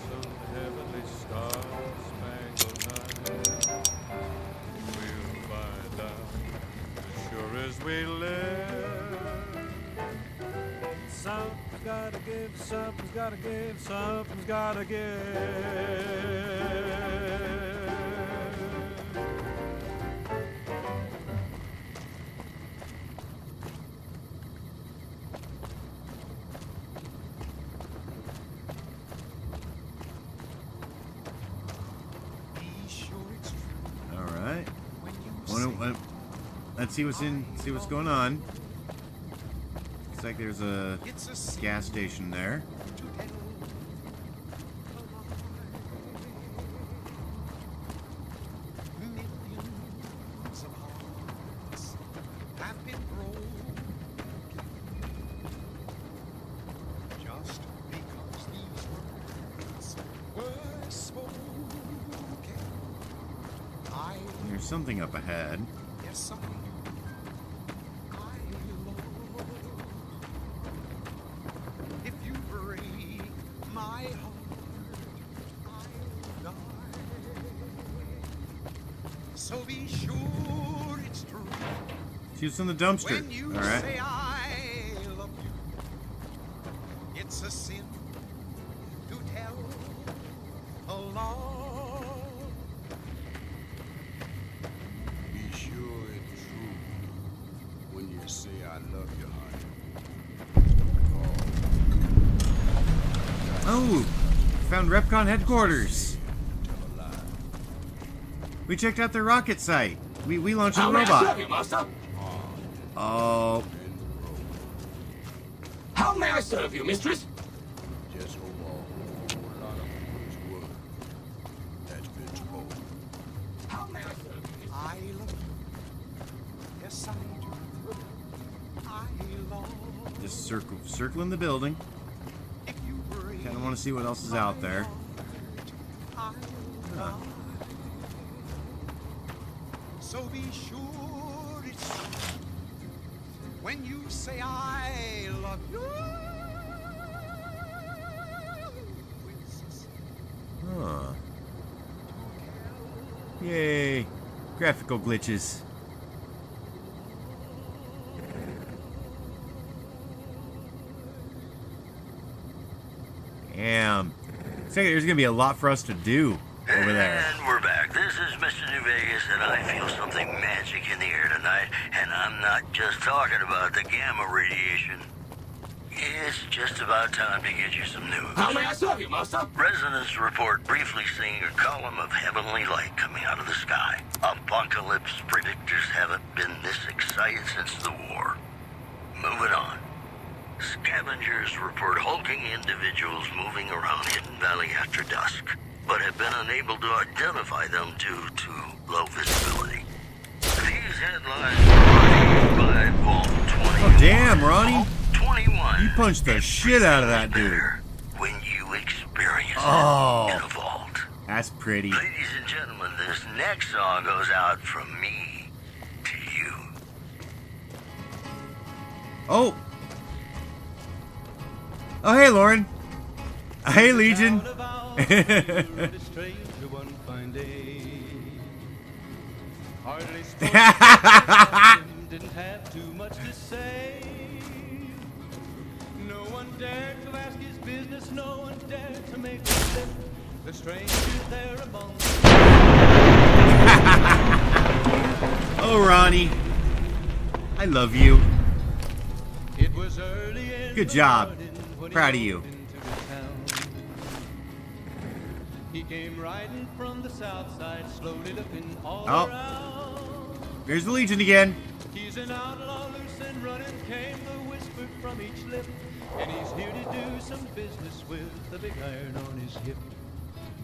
some heavenly star-spangled night we'll find out as sure as we live. Something's gotta give, something's gotta give, something's gotta give. let's see what's going on. Looks like there's a gas station there. There's something up ahead. If you break my heart, I'll die. So be sure it's true. See what's in the dumpster. When you All right. say I love you, it's a sin to tell a lie. Be sure it's true when you say I love you, honey. Oh, found Repconn headquarters. We checked out their rocket site. We launched a robot. Oh. How may I serve you, mistress? Just hold on. A whole lot of foolish word that's been spoken. How may I serve you? I love you. Yes, I do. I love Just circling the building. Kind of want to see what else is out there. Huh. So be sure it's true when you say I love you. Huh. Yay. Graphical glitches. Damn. Looks like there's gonna be a lot for us to do over there. And we're back. This is Mr. New Vegas, and I feel something magic in the air tonight. And I'm not just talking about the gamma radiation. It's just about time to get you some news. How may I serve you, master? Residents report briefly seeing a column of heavenly light coming out of the sky. Apocalypse predictors haven't been this excited since the war. Moving on. Scavengers report hulking individuals moving around Hidden Valley after dusk, but have been unable to identify them due to low visibility. These headlines were brought to you by Vault 20. Oh, damn, Ronnie. Vault 21. You punched the shit out of that dude. When you experience Oh. it in a vault. That's pretty. Ladies and gentlemen, this next song goes out from me to you. Oh. Oh, hey, Lauren. Hey, Legion. Didn't have too much to say. No one dared to ask his business. No one dared to make a slip. The strangers there among Oh, Ronnie. I love you. It was early in Good job. Proud of you. He came riding from the south side, slowly looking all Oh. around. There's the Legion again. He's an outlaw, loose and running, came the whisper from each lip. And he's here to do some business with the big iron on his hip.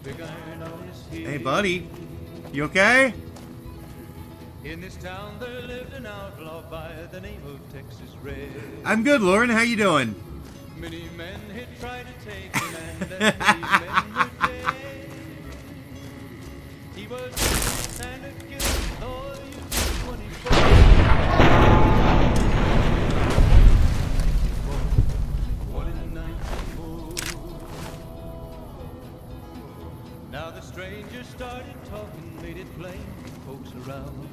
Big iron on his hip. Hey, buddy. You okay? In this town there lived an outlaw by the name of Texas Red. I'm good, Lauren. How you doing? Many men had tried to take him and many men were dead. He was vicious and a killer, though he was 24. Born in 1904. Now the stranger started talking, made it plain to folks around.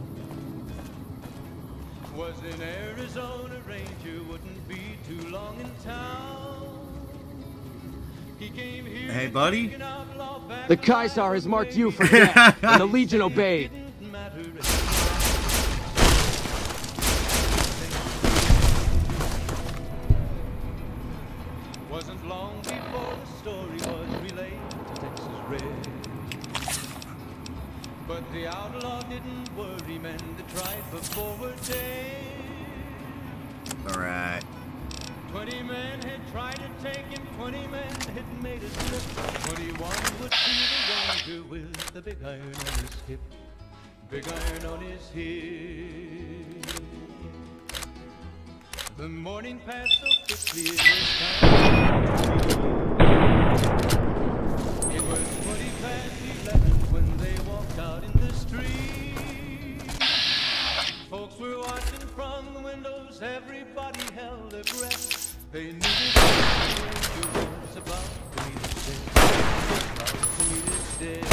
Was in Arizona, Ranger wouldn't be too long in town. He came here. Hey, buddy. The Kaisar has marked you for death, and the Legion obeyed. Wasn't long before the story was relayed to Texas Red. But the outlaw didn't worry men that tried before a day. Alright. 20 men had tried to take him, 20 men had made a slip. 21 would be the ranger with the big iron on his hip. Big iron on his hip. The morning passed so quickly it was time. It was 20 past 11 when they walked out in the street. Folks were watching from the windows, everybody held their breath. They knew that the ranger was about to meet his death. About to meet his death.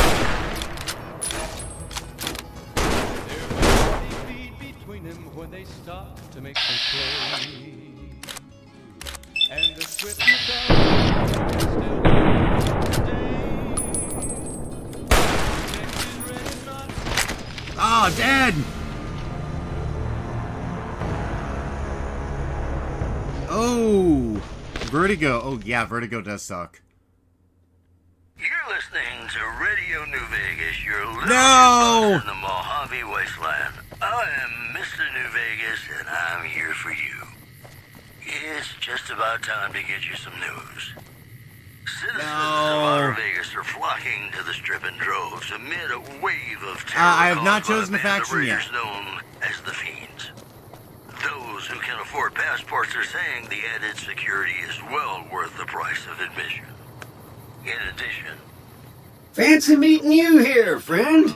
There was 40 feet between them when they stopped to make their play. And the swiftness of the still Oh, dead! Oh! Vertigo. Oh, yeah, Vertigo does suck. You're listening to Radio New Vegas, your little No! in the Mojave Wasteland. I am Mr. New Vegas, and I'm here for you. It's just about time to get you some news. Citizens of Outer Vegas are flocking to the Strip in droves amid a wave of terror. I have not caused chosen by the a band of faction yet. raiders known as the Fiends. Those who can afford passports are saying the added security is well worth the price of admission. In addition, Fancy meeting you here, friend.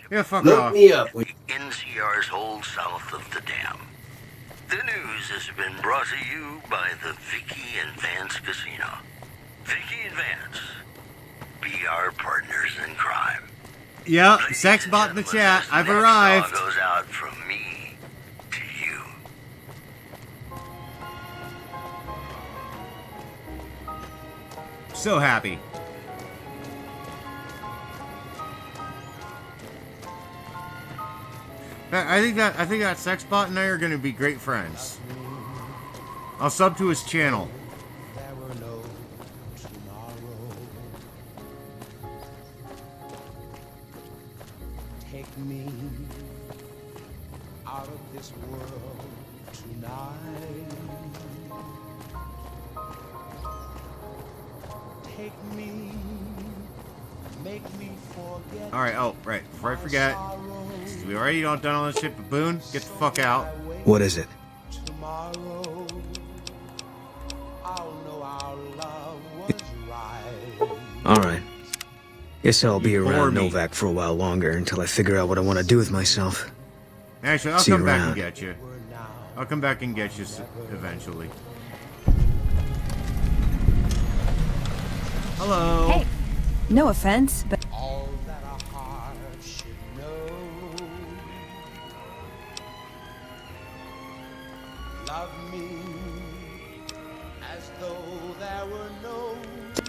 Yeah, fuck Look off. me up. NCR's hold south of the dam. The news has been brought to you by the Vicky and Vance Casino. Vicky and Vance, be our partners in crime. Yeah, sex bot in the chat. I've arrived. Next song goes out from me to you. So happy. I think that Sexbot and I are going to be great friends. I'll sub to his channel. There were no tomorrow. Take me out of this world tonight. Take me, make me forget. Alright, oh, right. Before I forget, we already done all this shit, but Boone, get the fuck out. What is it? Tomorrow, I'll know our love was right. Alright. Guess I'll be Bore around me. Novak for a while longer until I figure out what I want to do with myself. Actually, I'll See you come back and around. get you. I'll come back and get you eventually. Hello. Hey, no offense, but All that a heart should know. Love me as though there were no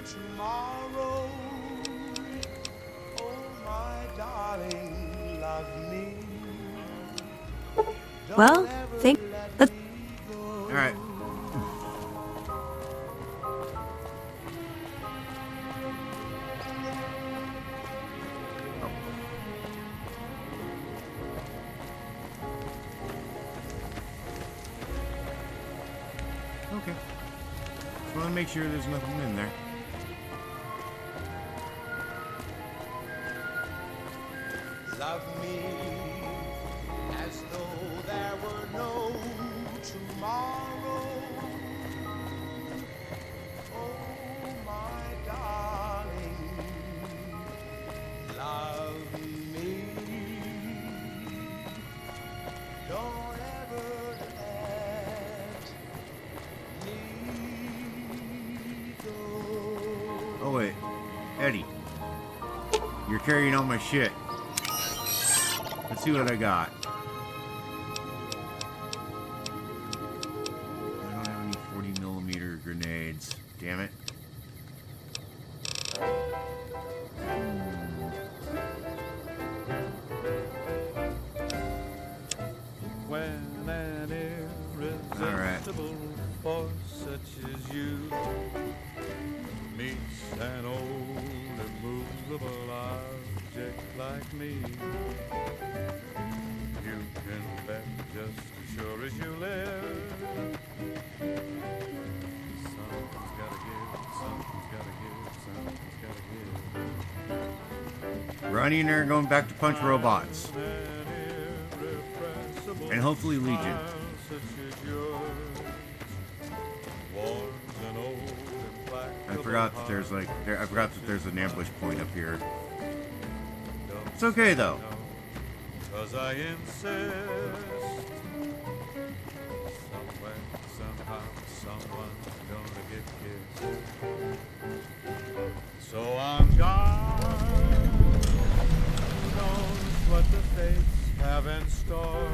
tomorrow. Oh, my darling, love me. well, think. Let's. Alright. Okay. Just want to make sure there's nothing in there. Love me as though there were no tomorrow. Oh, my darling, love me. Don't ever let me go. Oh wait, Eddie, you're carrying all my shit. Let's see what I got. I don't have any 40mm grenades. Damn it. When an irresistible force such as you meets an old immovable object like me, you can bet just as sure as you live. Something's gotta give, something's gotta give, something's gotta give. Ronnie and I are going back to punch robots. And hopefully Legion. I forgot that there's like I forgot that there's an ambush point up here. It's okay though. 'Cause I insist. Somewhere, somehow, someone's gonna get kissed. So I'm gone. Who knows what the fates have in store?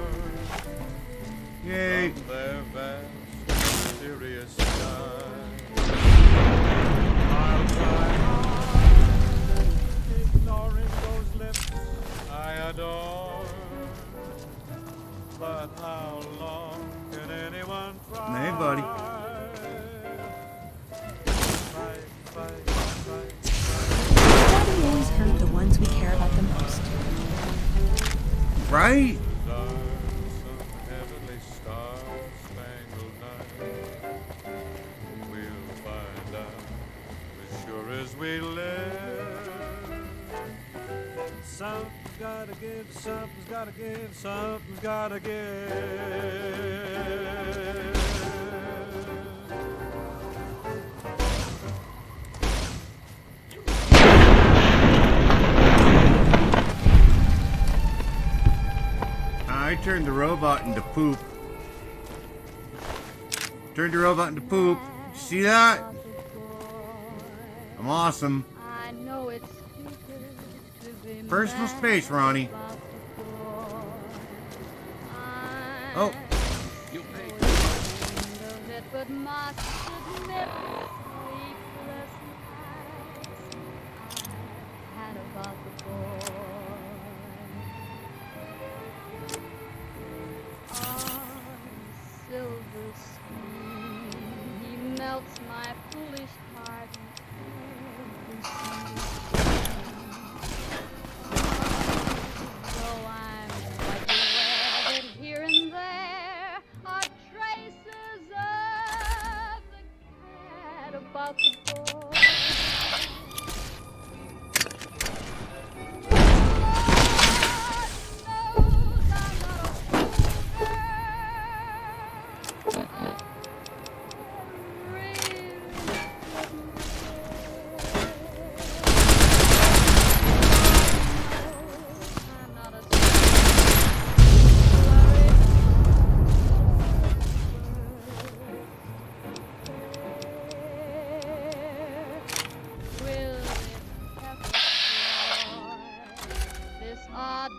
Yay! From their vast, mysterious sky. I'll try hard, ignoring those lips I adore. But how long can anyone try? Hey, buddy. Why do we always hurt the ones we care about the most? Right? As we live, something's gotta give, something's gotta give, something's gotta give. I turned the robot into poop. Turned the robot into poop. Did you see that? I'm awesome. I know it's Personal space, Ronnie. Oh. You pay. But must admit, sleepless nights I had about the boy. On silver screen, he melts my foolish heart. So I'm quite aware that here and there are traces of the cat about the boy.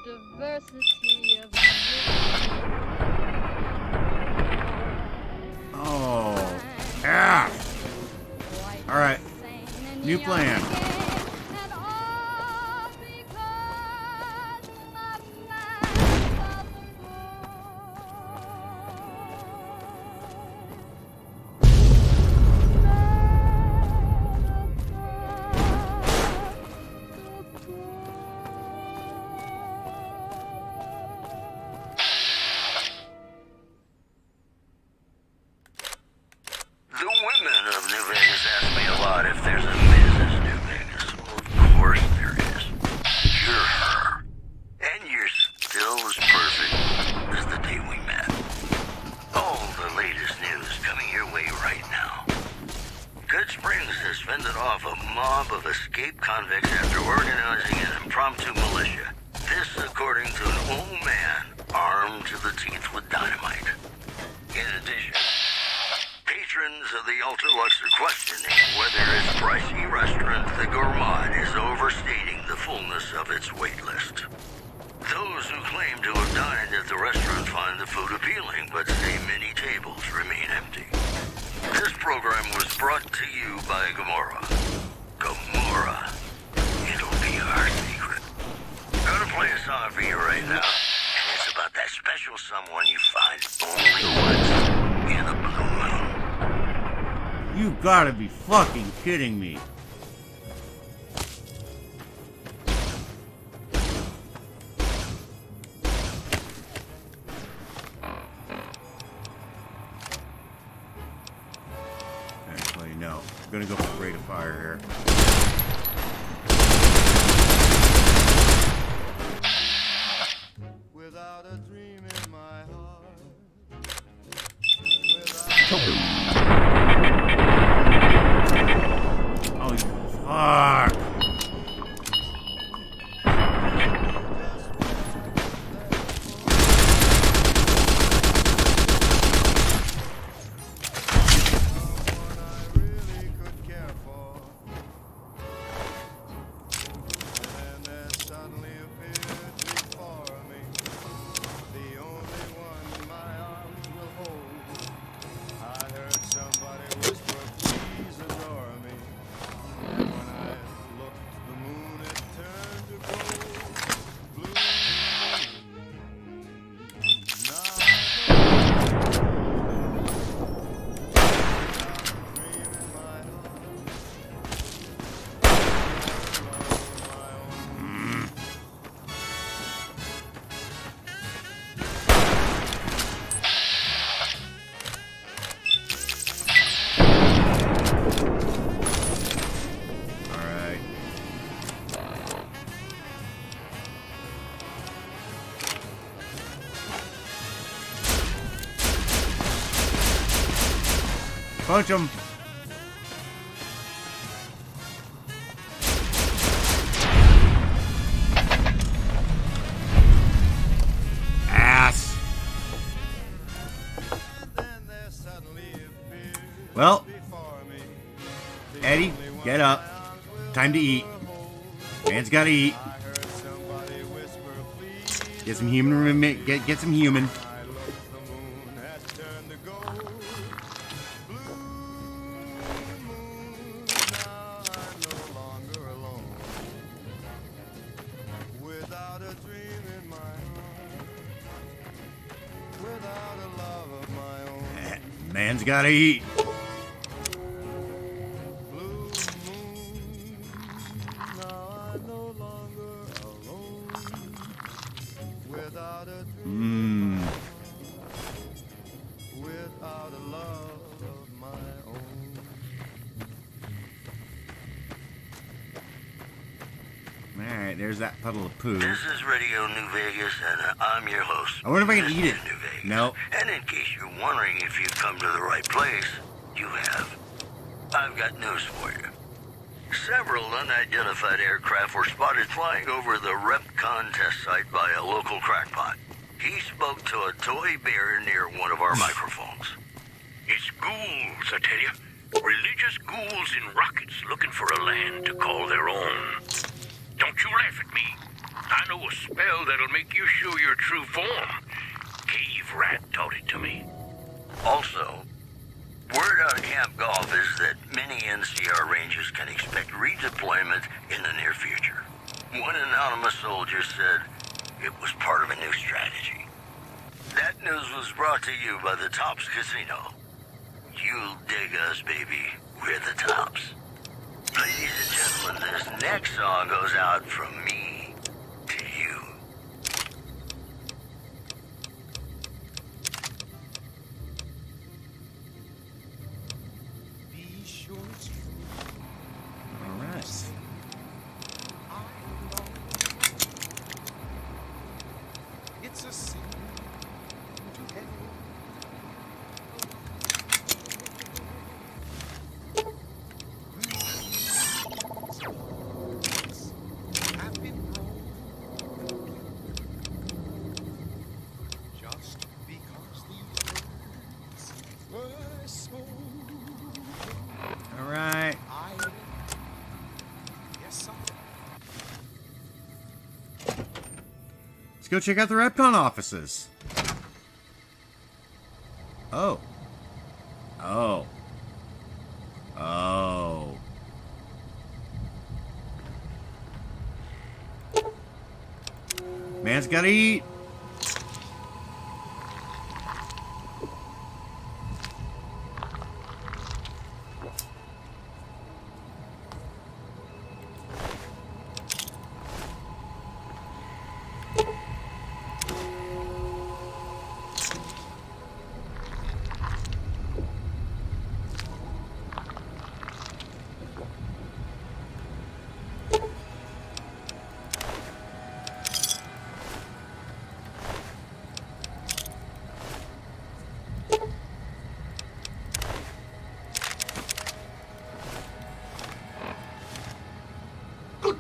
Diversity of Oh. Ah. All right. New plan. You gotta be fucking kidding me. Actually, no. I'm gonna go for rate of fire here. Without a dream in my heart. Oh, fuck! Punch him. Ass. Well, Eddie, get up. Time to eat. Man's gotta eat. Get some human. Get some human. Man's gotta eat. Mmm. Without a love of my own. Alright, there's that puddle of poo. This is Radio New Vegas, and I'm your host. I wonder if I can eat it. New Vegas. No. And in case you're wondering if you've come to the right place, you have. I've got news for you. Several unidentified aircraft were spotted flying over the Repconn test site by a local crackpot. He spoke to a toy bear near one of our microphones. It's ghouls, I tell you. Religious ghouls in rockets looking for a land to call their own. Don't you laugh at me. I know a spell that'll make you show your true form. Cave Rat taught it to me. Also, word out of Camp Golf is that many NCR Rangers can expect redeployment in the near future. One anonymous soldier said it was part of a new strategy. That news was brought to you by the Tops Casino. You'll dig us, baby. We're the Tops. Ladies and gentlemen, this next song goes out from me to you. Be sure it's true. All right. It's a sin to heaven. Have been wrong. Just because these words were so. All right. Yes, sir. Let's go check out the Repconn offices. Oh. Oh. Oh. Man's gotta eat.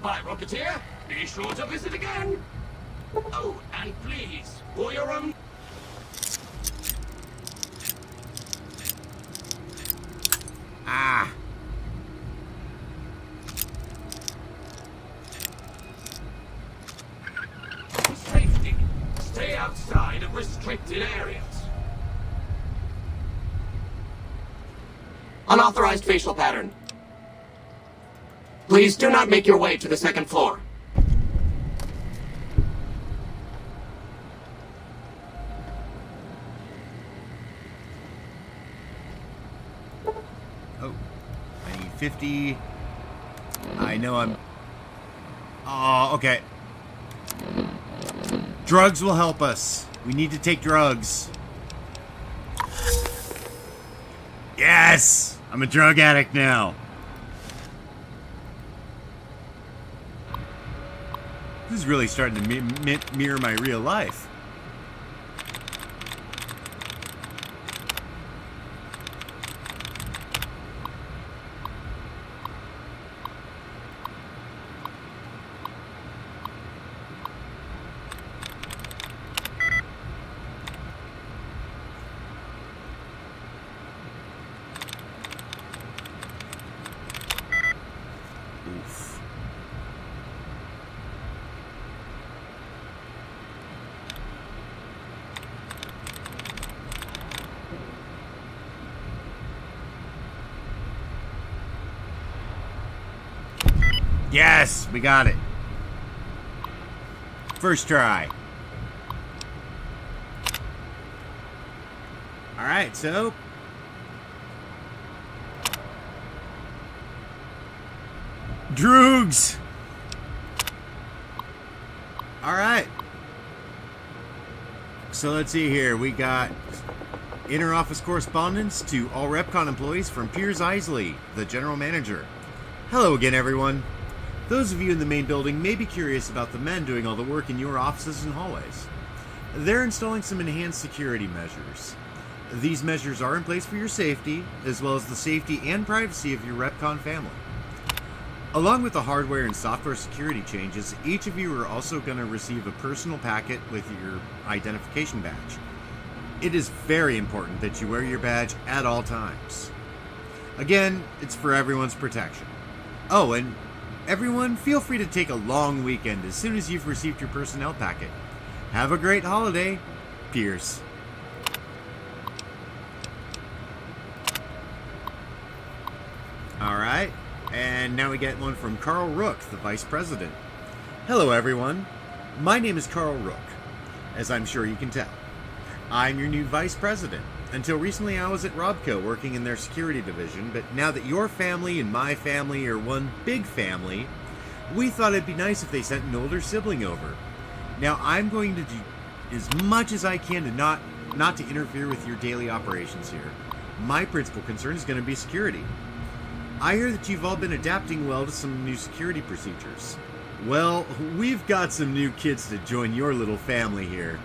Goodbye, Rocketeer. Be sure to visit again. Oh, and please, for your own... Ah. For safety, stay outside of restricted areas. Unauthorized facial pattern. Please do not make your way to the second floor. Oh, I need 50. I know I'm... Oh, okay. Drugs will help us. We need to take drugs. Yes! I'm a drug addict now. This is really starting to mirror my real life. Oof. Yes, we got it. First try. All right, so drugs. All right. So let's see here. We got inter-office correspondence to all Repconn employees from Piers Isley, the general manager. Hello again, everyone. Those of you in the main building may be curious about the men doing all the work in your offices and hallways. They're installing some enhanced security measures. These measures are in place for your safety, as well as the safety and privacy of your Repconn family. Along with the hardware and software security changes, each of you are also going to receive a personal packet with your identification badge. It is very important that you wear your badge at all times. Again, it's for everyone's protection. Oh, and everyone, feel free to take a long weekend as soon as you've received your personnel packet. Have a great holiday, Pierce. Alright, and now we get one from Carl Rook, the Vice President. Hello everyone, my name is Carl Rook, as I'm sure you can tell. I'm your new Vice President. Until recently I was at Robco working in their security division, but now that your family and my family are one big family, we thought it'd be nice if they sent an older sibling over. Now I'm going to do as much as I can to not to interfere with your daily operations here. My principal concern is going to be security. I hear that you've all been adapting well to some new security procedures. Well, we've got some new kids to join your little family here.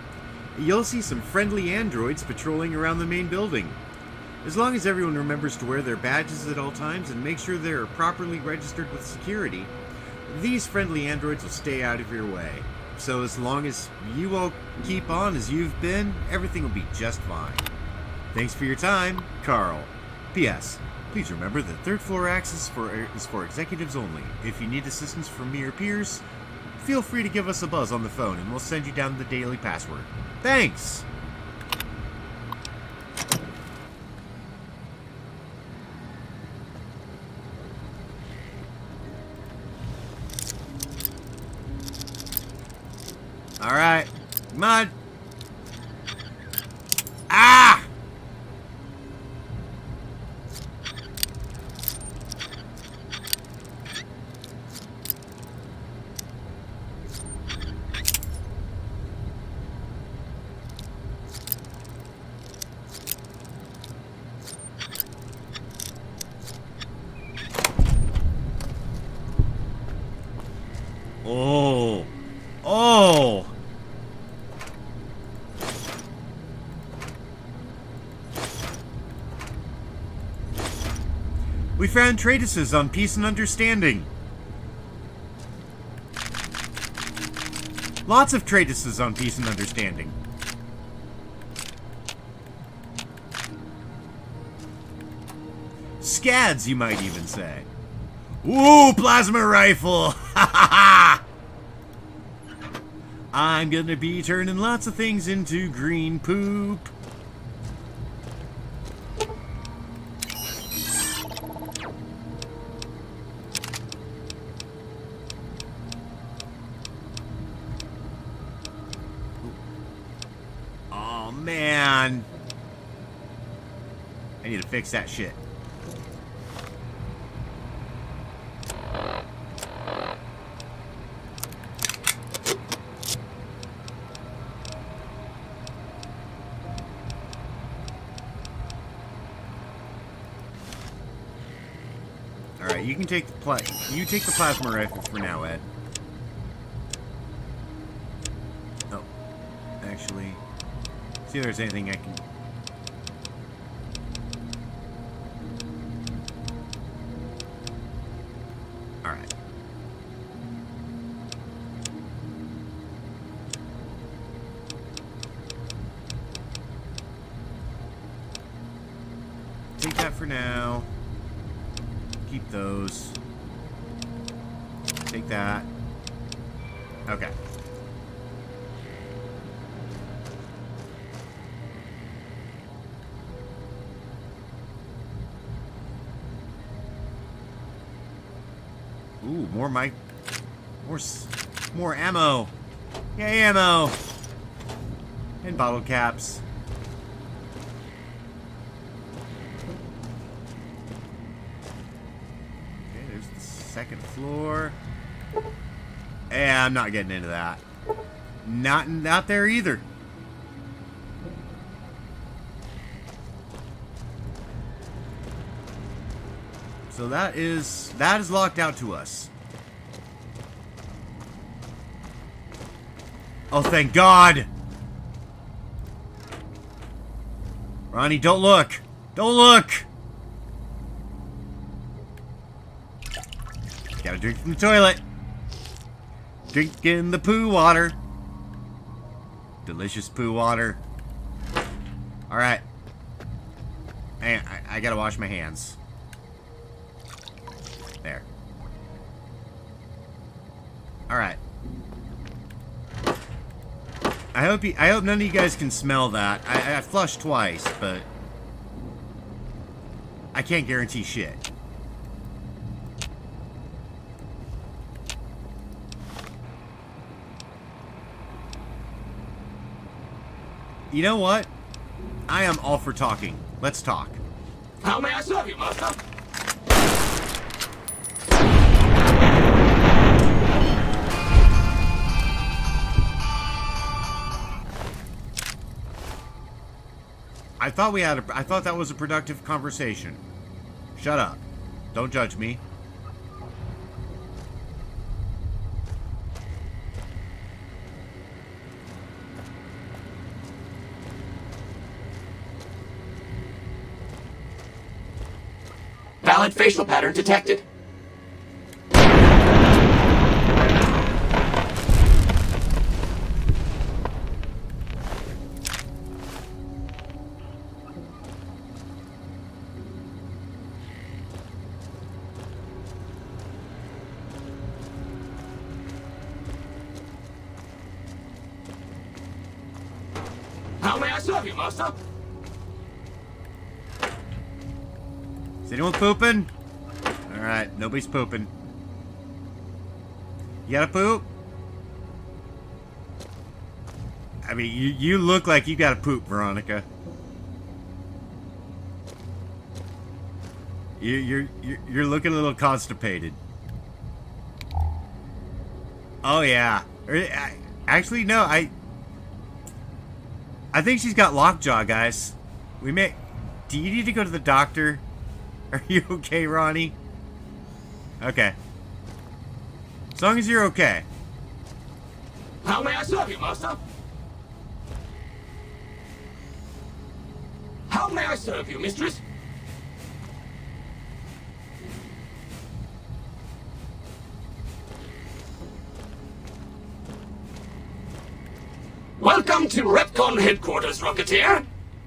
You'll see some friendly androids patrolling around the main building. As long as everyone remembers to wear their badges at all times and make sure they're properly registered with security, these friendly androids will stay out of your way. So as long as you all keep on as you've been, everything will be just fine. Thanks for your time, Carl. P.S. Please remember that third floor access is for executives only. If you need assistance from me or peers, feel free to give us a buzz on the phone and we'll send you down the daily password. Thanks! Alright. Come on. Ah! Oh. Oh. We found treatises on peace and understanding. Lots of treatises on peace and understanding. Scads, you might even say. Ooh, plasma rifle! Ha ha ha! I'm gonna be turning lots of things into green poop. Oh, man. I need to fix that shit. Alright, you can take the plasma rifle for now, Ed. Oh. Actually, see if there's anything I can... Alright. Take that for now. Keep those. Take that. Okay. Ooh, more ammo. Yay, ammo. And bottle caps. Second floor. Yeah, I'm not getting into that. Not there either. So that is locked out to us. Oh, thank God. Ronnie, don't look. Don't look. Gotta drink from the toilet. Drinking the poo water. Delicious poo water. Alright. I gotta wash my hands. There. Alright. I hope none of you guys can smell that. I flushed twice, but I can't guarantee shit. You know what? I am all for talking. Let's talk. How may I serve you, master? I thought that was a productive conversation. Shut up. Don't judge me. Valid facial pattern detected. How may I serve you, master? Is anyone pooping? Alright, nobody's pooping. You gotta poop? I mean, you look like you gotta poop, Veronica. You're looking a little constipated. Oh yeah. Actually, no, I think she's got lockjaw, guys. Do you need to go to the doctor? Are you okay, Ronnie? Okay. As long as you're okay. How may I serve you, master? How may I serve you, mistress? Welcome to Repconn headquarters, Rocketeer.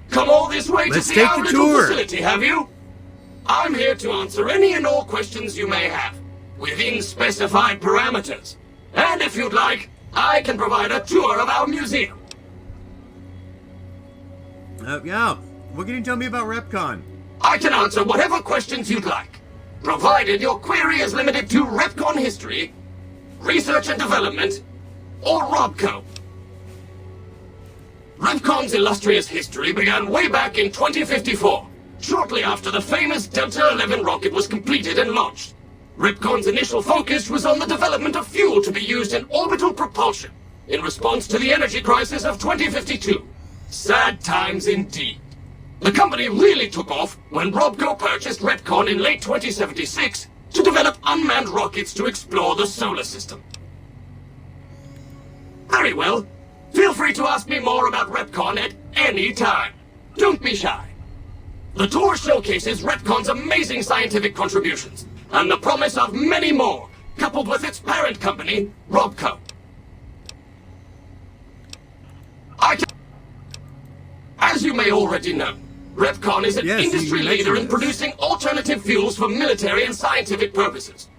Come all this way to see our little facility, have you? I'm here to answer any and all questions you may have, within specified parameters. And if you'd like, I can provide a tour of our museum. Yeah. What can you tell me about Repconn? I can answer whatever questions you'd like, provided your query is limited to Repconn history, research and development, or Robco. Repconn's illustrious history began way back in 2054, shortly after the famous Delta 11 rocket was completed and launched. Repconn's initial focus was on the development of fuel to be used in orbital propulsion, in response to the energy crisis of 2052. Sad times indeed. The company really took off when Robco purchased Repconn in late 2076 to develop unmanned rockets to explore the solar system. Very well. Feel free to ask me more about Repconn at any time. Don't be shy. The tour showcases Repconn's amazing scientific contributions and the promise of many more, coupled with its parent company, Robco. As you may already know, Repconn is an industry leader in producing alternative fuels for military and scientific purposes.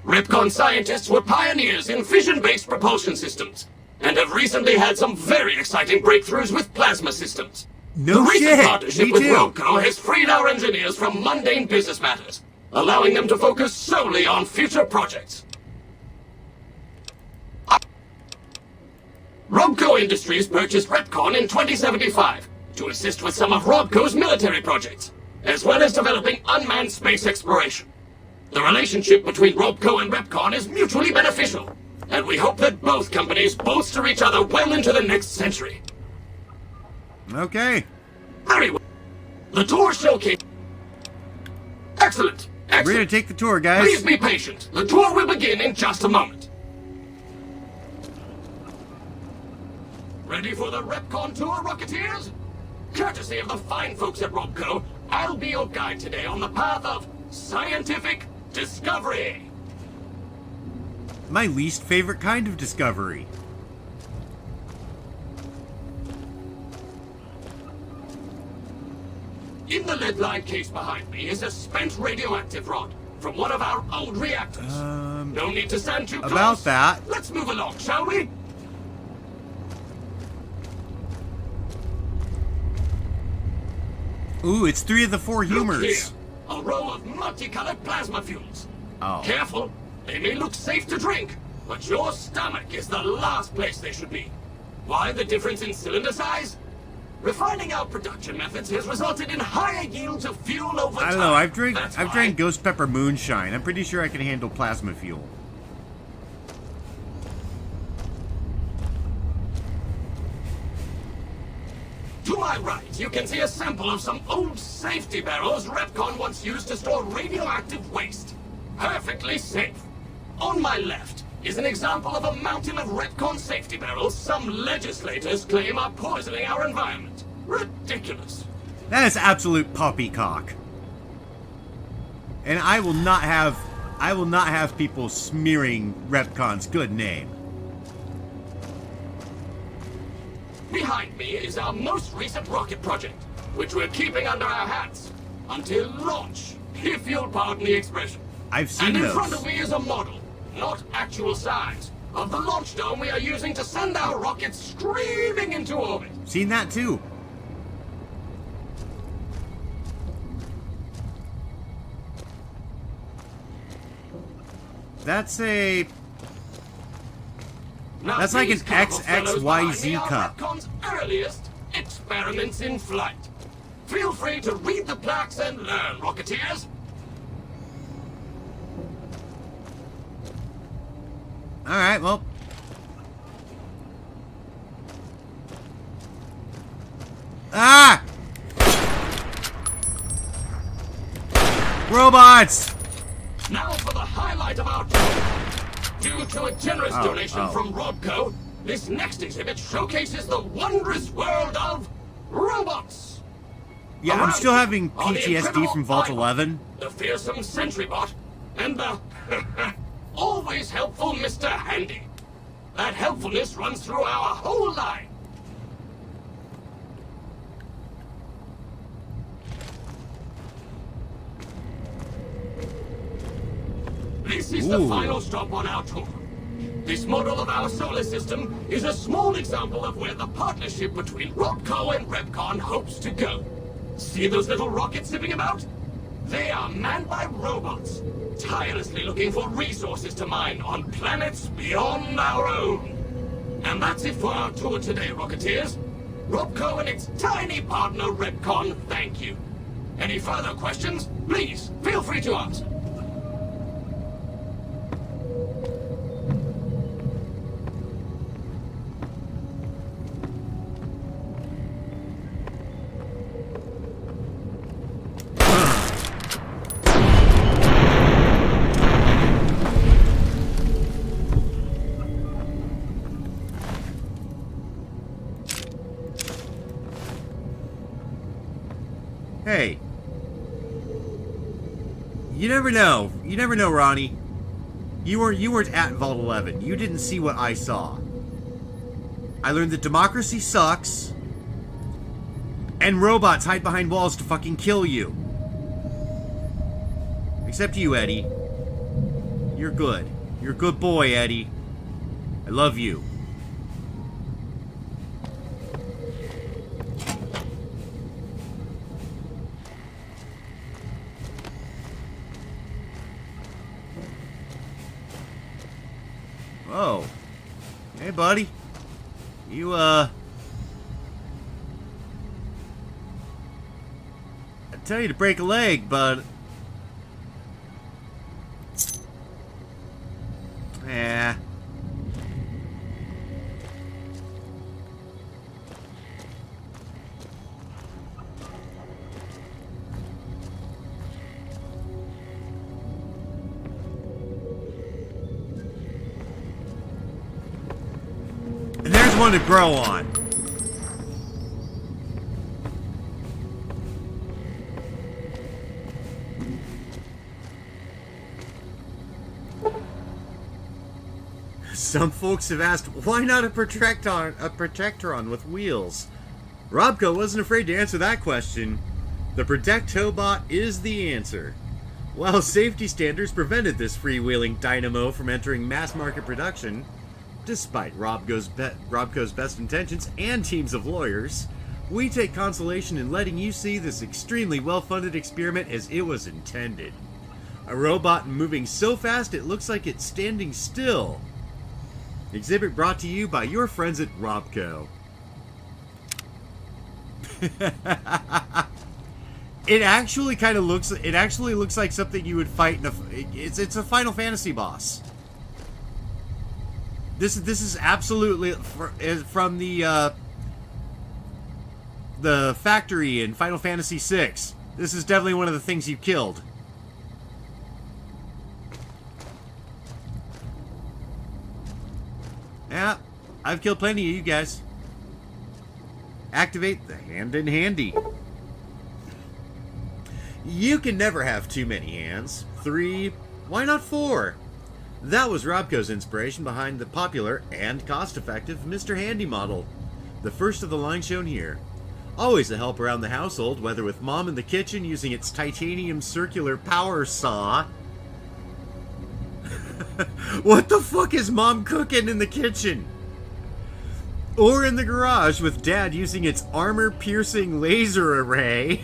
Repconn scientists were pioneers in fission-based propulsion systems, and have recently had some very exciting breakthroughs with plasma systems. The recent partnership with Robco has freed our engineers from mundane business matters, allowing them to focus solely on future projects. Robco Industries purchased Repconn in 2075 to assist with some of Robco's military projects, as well as developing unmanned space exploration. The relationship between Robco and Repconn is mutually beneficial, and we hope that both companies bolster each other well into the next century. Okay. Very well. The tour showcase... Excellent. We're gonna take the tour, guys. Please be patient. The tour will begin in just a moment. Ready for the Repconn tour, Rocketeers? Courtesy of the fine folks at Robco, I'll be your guide today on the path of scientific discovery. My least favorite kind of discovery. In the lead-lined case behind me is a spent radioactive rod from one of our old reactors. No need to stand too close. About that. Let's move along, shall we? Ooh, it's 3 of the 4 humors. Look here, a row of multicolored plasma fuels. Oh. Careful, they may look safe to drink, but your stomach is the last place they should be. Why the difference in cylinder size? Refining our production methods has resulted in higher yields of fuel over time. I don't know, I've drank Ghost Pepper Moonshine. I'm pretty sure I can handle plasma fuel. To my right, you can see a sample of some old safety barrels Repconn once used to store radioactive waste. Perfectly safe. On my left is an example of a mountain of Repconn safety barrels some legislators claim are poisoning our environment. Ridiculous. That is absolute poppycock. And I will not have people smearing Repconn's good name. Behind me is our most recent rocket project, which we're keeping under our hats until launch, if you'll pardon the expression. I've seen those. And in front of me is a model, not actual size, of the launch dome we are using to send our rockets screaming into orbit. Seen that too. That's a... Now, that's like an these colourful fellows XXYZ behind me are cup. Repconn's earliest experiments in flight. Feel free to read the plaques and learn, Rocketeers. Alright, well. Ah! Robots! Now for the highlight of our tour. Due to a generous donation from Robco, this next exhibit showcases the wondrous world of robots. Yeah, I'm still having PTSD from Vault 11. The fearsome sentry bot, and the always helpful Mr. Handy. That helpfulness runs through our whole line. This is the final stop on our tour. This model of our solar system is a small example of where the partnership between Robco and Repconn hopes to go. See those little rockets zipping about? They are manned by robots, tirelessly looking for resources to mine on planets beyond our own. And that's it for our tour today, Rocketeers. Robco and its tiny partner, Repconn, thank you. Any further questions, please feel free to ask. Hey. You never know. You never know, Ronnie. You weren't at Vault 11. You didn't see what I saw. I learned that democracy sucks. And robots hide behind walls to fucking kill you. Except you, Eddie. You're good. You're a good boy, Eddie. I love you. Oh. Hey, buddy. You, I tell you to break a leg, but... Yeah. And there's one to grow on. Some folks have asked, why not a Protectron with wheels? Robco wasn't afraid to answer that question. The Protectobot is the answer. While safety standards prevented this freewheeling dynamo from entering mass market production, despite Robco's best intentions and teams of lawyers, we take consolation in letting you see this extremely well-funded experiment as it was intended. A robot moving so fast it looks like it's standing still. Exhibit brought to you by your friends at Robco. It actually looks like something you would fight in it's a Final Fantasy boss. This is absolutely from the factory in Final Fantasy VI. This is definitely one of the things you killed. Yeah, I've killed plenty of you guys. Activate the hand in handy. You can never have too many hands. 3, why not 4? That was Robco's inspiration behind the popular and cost-effective Mr. Handy model. The first of the line shown here. Always a help around the household, whether with Mom in the kitchen using its titanium circular power saw. What the fuck is Mom cooking in the kitchen? Or in the garage with Dad using its armor-piercing laser array.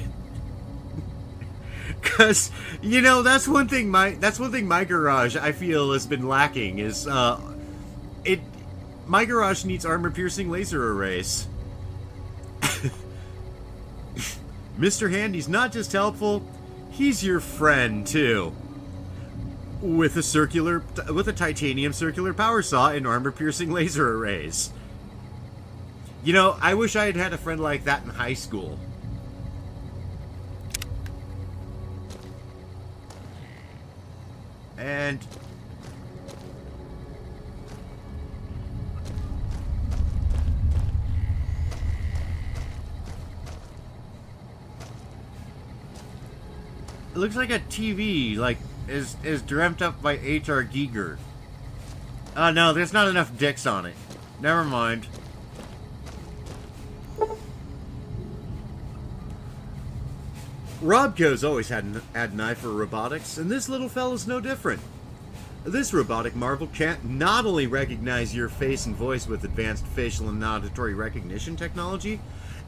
Cause, you know, that's one thing my garage I feel has been lacking is my garage needs armor-piercing laser arrays. Mr. Handy's not just helpful, he's your friend too. With a titanium circular power saw and armor-piercing laser arrays. You know, I wish I had had a friend like that in high school. And it looks like a TV, like is dreamt up by H.R. Giger. No, there's not enough dicks on it. Never mind. Robco's always had an eye for robotics, and this little fella's no different. This robotic marvel can't not only recognize your face and voice with advanced facial and auditory recognition technology,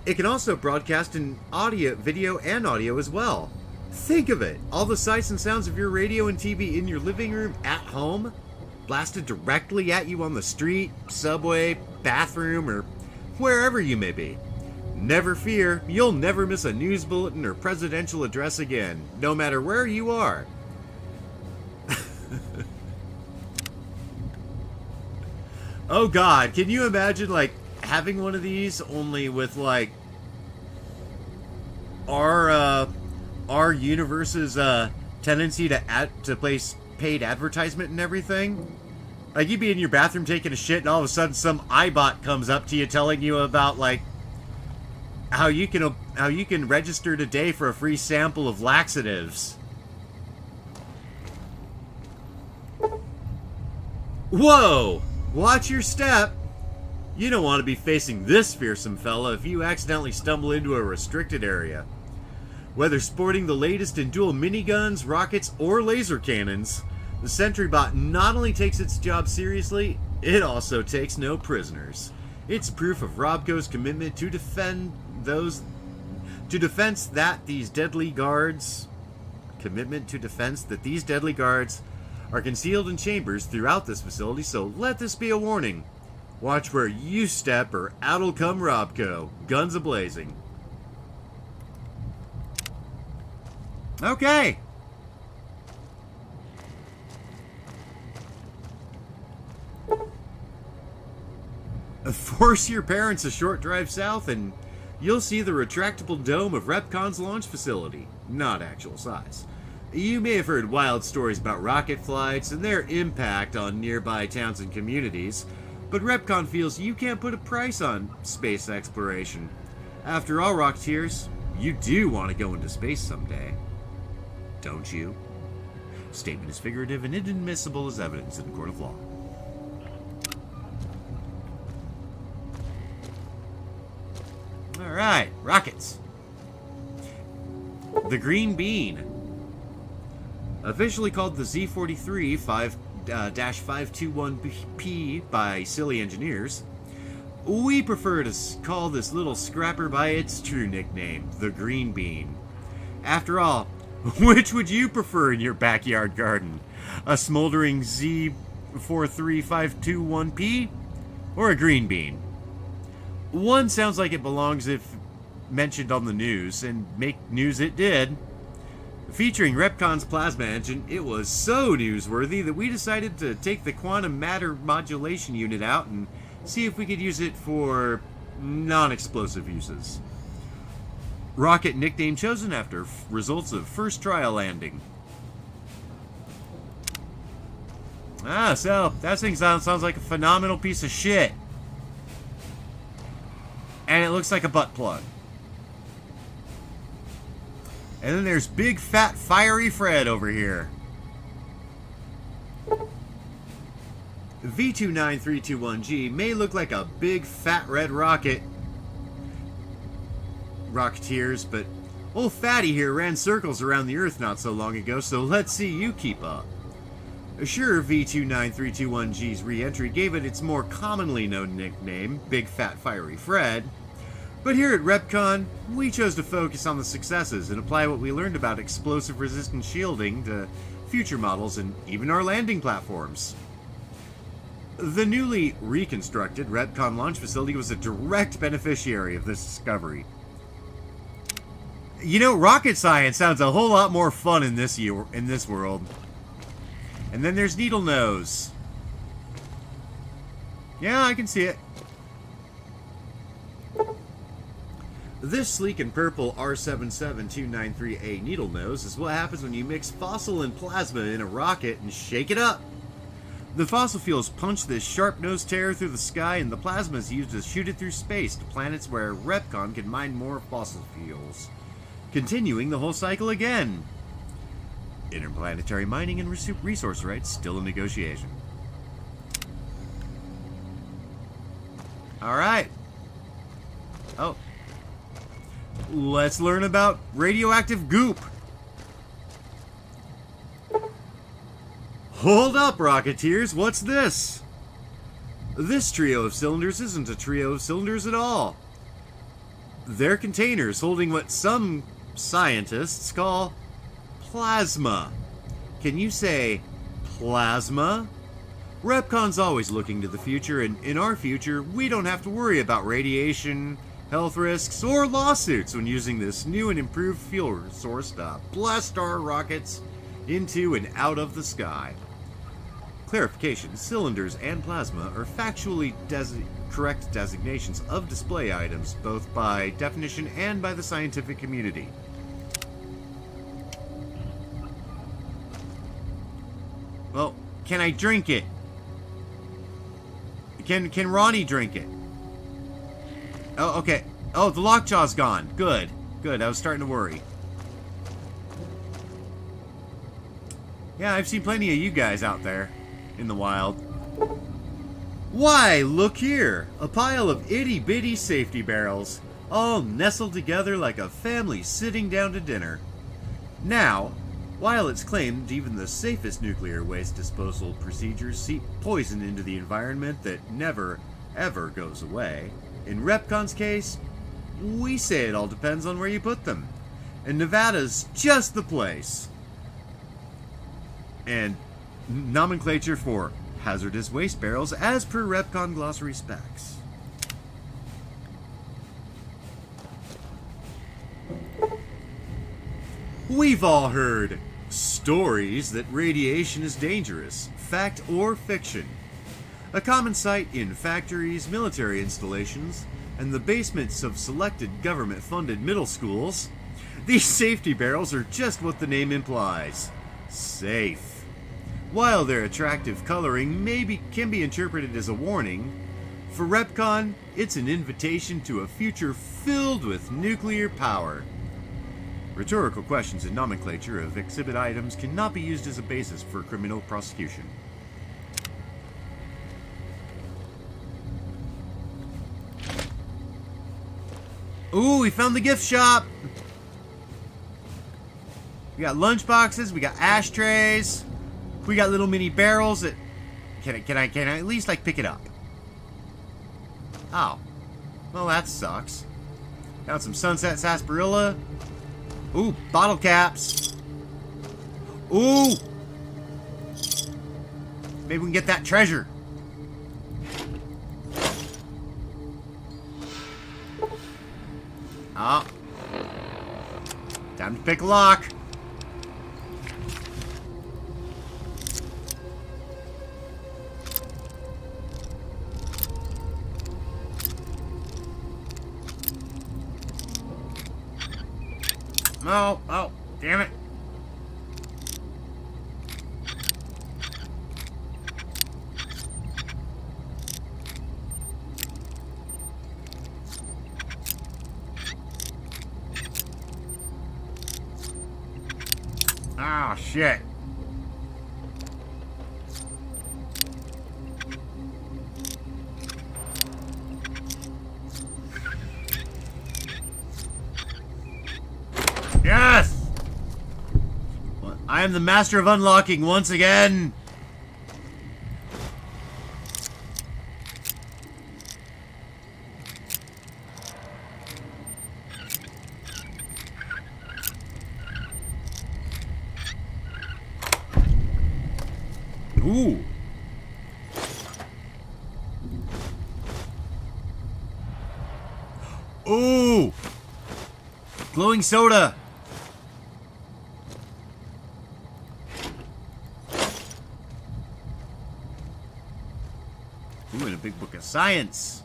it can also broadcast in audio, video, and audio as well. Think of it! All the sights and sounds of your radio and TV in your living room at home, blasted directly at you on the street, subway, bathroom, or wherever you may be. Never fear, you'll never miss a news bulletin or presidential address again, no matter where you are. Oh god, can you imagine, like, having one of these only with, like, our universe's, tendency to place paid advertisement and everything? Like, you'd be in your bathroom taking a shit, and all of a sudden some iBot comes up to you telling you about, like, how you can register today for a free sample of laxatives. Whoa! Watch your step! You don't want to be facing this fearsome fella if you accidentally stumble into a restricted area. Whether sporting the latest in dual miniguns, rockets, or laser cannons, the Sentry Bot not only takes its job seriously, it also takes no prisoners. It's proof of Robco's commitment to defense that these deadly guards are concealed in chambers throughout this facility, so let this be a warning. Watch where you step or out'll come Robco, guns a-blazing. Okay. Force your parents a short drive south and you'll see the retractable dome of Repconn's launch facility. Not actual size. You may have heard wild stories about rocket flights and their impact on nearby towns and communities, but Repconn feels you can't put a price on space exploration. After all, Rocketeers, you do want to go into space someday. Don't you? Statement is figurative and inadmissible as evidence in a court of law. Alright, rockets. The Green Bean. Officially called the Z-43 5-521P by silly engineers, we prefer to call this little scrapper by its true nickname, the Green Bean. After all, which would you prefer in your backyard garden? A smoldering Z-43521P or a green bean? One sounds like it belongs if mentioned on the news, and make news it did. Featuring Repconn's plasma engine, it was so newsworthy that we decided to take the quantum matter modulation unit out and see if we could use it for non-explosive uses. Rocket nickname chosen after results of first trial landing. So that thing sounds like a phenomenal piece of shit. And it looks like a butt plug. And then there's big fat fiery Fred over here. V29321G may look like a big fat red rocket, Rocketeers, but old Fatty here ran circles around the Earth not so long ago, so let's see you keep up. Sure, V29321G's re-entry gave it its more commonly known nickname, Big Fat Fiery Fred, but here at Repconn, we chose to focus on the successes and apply what we learned about explosive-resistant shielding to future models and even our landing platforms. The newly reconstructed Repconn launch facility was a direct beneficiary of this discovery. You know, rocket science sounds a whole lot more fun in this world. And then there's Needle Nose. Yeah, I can see it. This sleek and purple R77293A Needle Nose is what happens when you mix fossil and plasma in a rocket and shake it up. The fossil fuels punch this sharp-nosed tear through the sky, and the plasma is used to shoot it through space to planets where Repconn can mine more fossil fuels, continuing the whole cycle again. Interplanetary mining and resource rights still in negotiation. Alright. Oh. Let's learn about radioactive goop. Hold up, Rocketeers, what's this? This trio of cylinders isn't a trio of cylinders at all. They're containers holding what some scientists call plasma. Can you say plasma? Repconn's always looking to the future, and in our future, we don't have to worry about radiation, health risks, or lawsuits when using this new and improved fuel source to blast our rockets into and out of the sky. Clarification, cylinders and plasma are factually correct designations of display items, both by definition and by the scientific community. Well, can I drink it? Can Ronnie drink it? Oh, okay. Oh, the lockjaw's gone. Good. Good, I was starting to worry. Yeah, I've seen plenty of you guys out there in the wild. Why, look here! A pile of itty-bitty safety barrels, all nestled together like a family sitting down to dinner. Now, while it's claimed even the safest nuclear waste disposal procedures seep poison into the environment that never, ever goes away, in Repconn's case, we say it all depends on where you put them. And Nevada's just the place. And nomenclature for hazardous waste barrels as per Repconn glossary specs. We've all heard stories that radiation is dangerous, fact or fiction. A common sight in factories, military installations, and the basements of selected government-funded middle schools. These safety barrels are just what the name implies. Safe. While their attractive coloring can be interpreted as a warning, for Repconn, it's an invitation to a future filled with nuclear power. Rhetorical questions and nomenclature of exhibit items cannot be used as a basis for criminal prosecution. Ooh, we found the gift shop! We got lunch boxes, we got ashtrays, we got little mini barrels that... Can I at least, like, pick it up? Oh. Well, that sucks. Got some Sunset Sarsaparilla. Ooh, bottle caps. Ooh! Maybe we can get that treasure. Oh. Time to pick a lock. Oh, damn it. Oh, shit. Yes! Well, I am the master of unlocking once again. Ooh. Ooh. Glowing soda. Ooh, and a big book of science.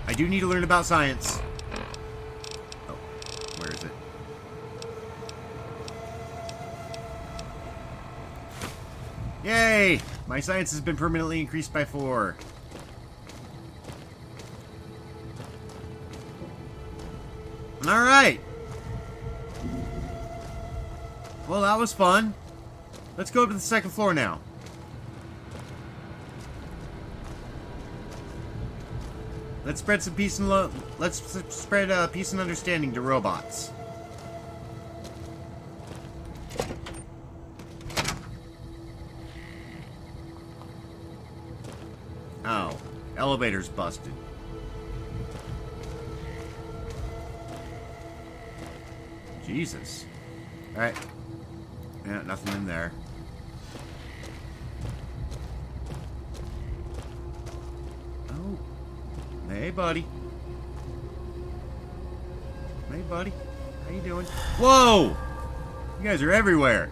I do need to learn about science. Oh, where is it? Yay! My science has been permanently increased by 4. Alright! Well, that was fun. Let's go up to the second floor now. Let's spread some peace and peace and understanding to robots. Elevator's busted. Jesus. Alright. Yeah, nothing in there. Oh. Hey, buddy. Hey, buddy. How you doing? Whoa! You guys are everywhere.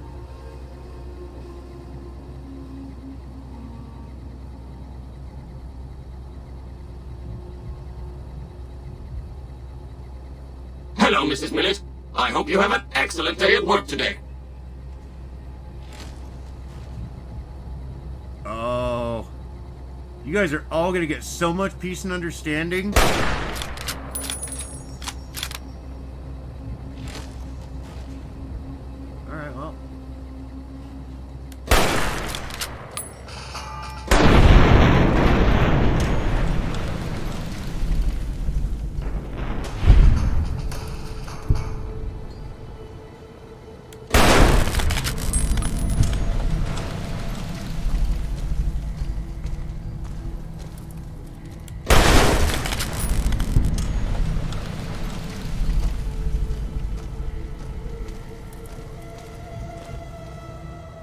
Hello, Mrs. Millet. I hope you have an excellent day at work today. Oh. You guys are all gonna get so much peace and understanding. Alright, well.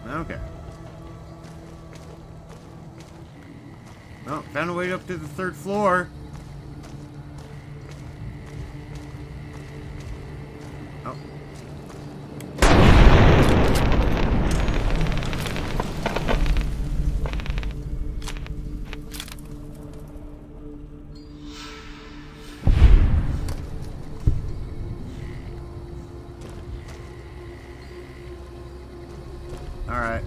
Okay. Well, found a way up to the 3rd floor. Oh. All right.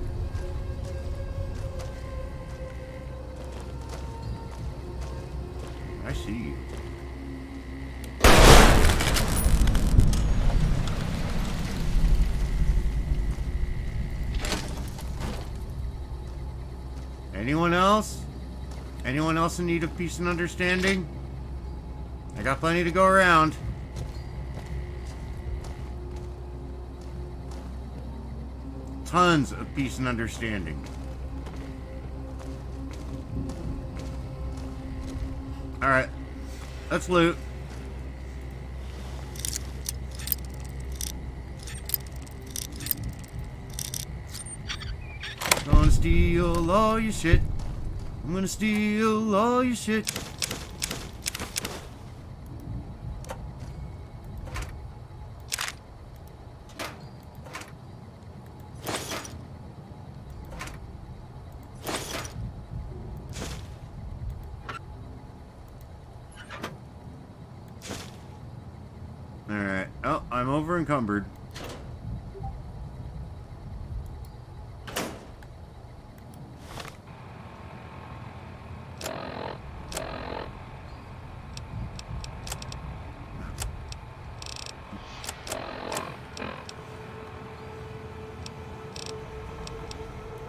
I see you. Anyone else? Anyone else in need of peace and understanding? I got plenty to go around. Tons of peace and understanding. Alright. Let's loot. Gonna steal all your shit. I'm gonna steal all your shit. Alright. Oh, I'm over encumbered.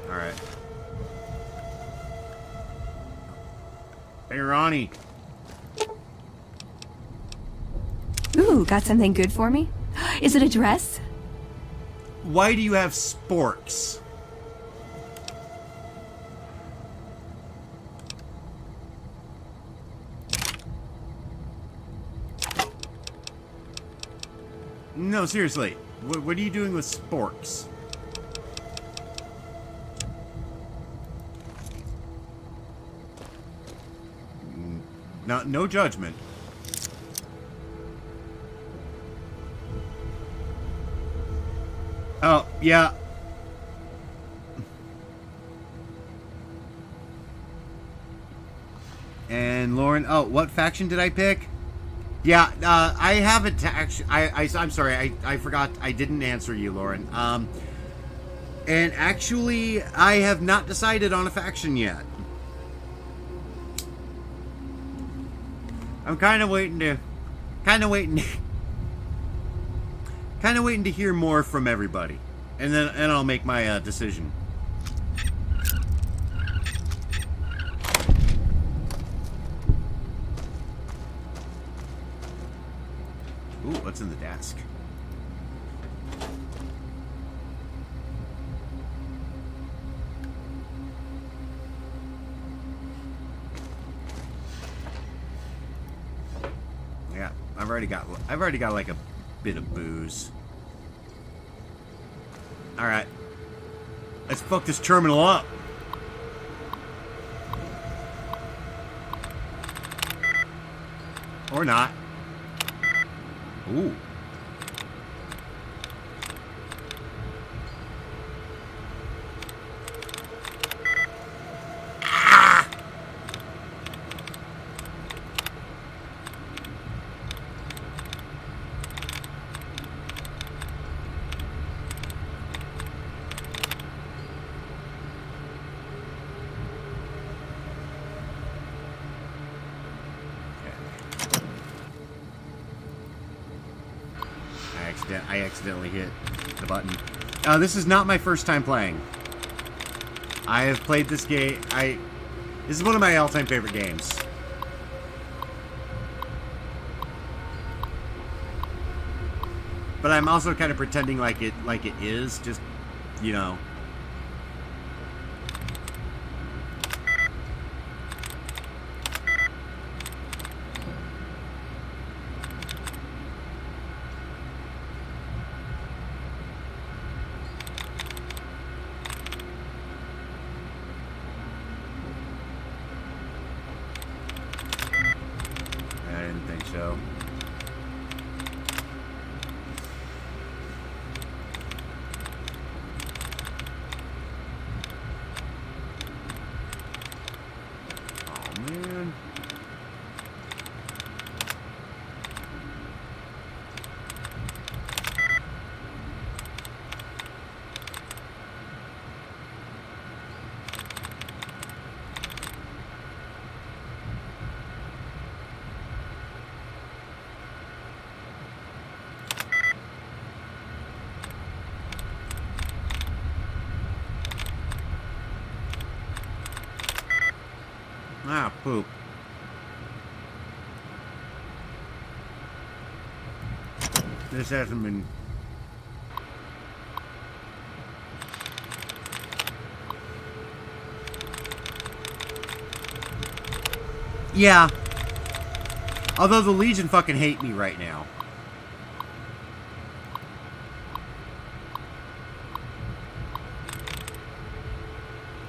Alright. Hey, Ronnie. Ooh, got something good for me? Is it a dress? Why do you have sporks? No, seriously. What are you doing with sporks? No judgment. Oh, yeah. And Lauren, oh, what faction did I pick? Yeah, I haven't actually. I'm sorry, I forgot. I didn't answer you, Lauren. And actually, I have not decided on a faction yet. I'm kind of waiting to hear more from everybody, and then I'll make my decision. Ooh, what's in the desk? already got like a bit of booze. All right, let's fuck this terminal up. Or not. Ooh. I accidentally hit the button. This is not my first time playing. I have played this game. This is one of my all-time favorite games. But I'm also kind of pretending like it is, just, you know. Ah, poop. This hasn't been... Yeah. Although the Legion fucking hate me right now.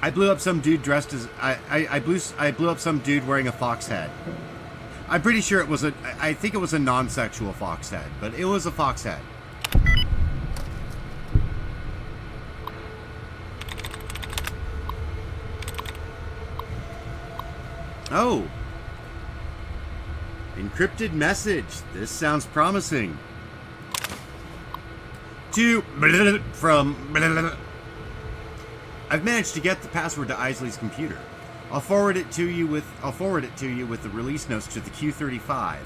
I blew up some dude dressed as... I blew up some dude wearing a fox head. I'm pretty sure it was a... I think it was a non-sexual fox head, but it was a fox head. Oh. Encrypted message. This sounds promising. From... I've managed to get the password to Isley's computer. I'll forward it to you with the release notes to the Q-35.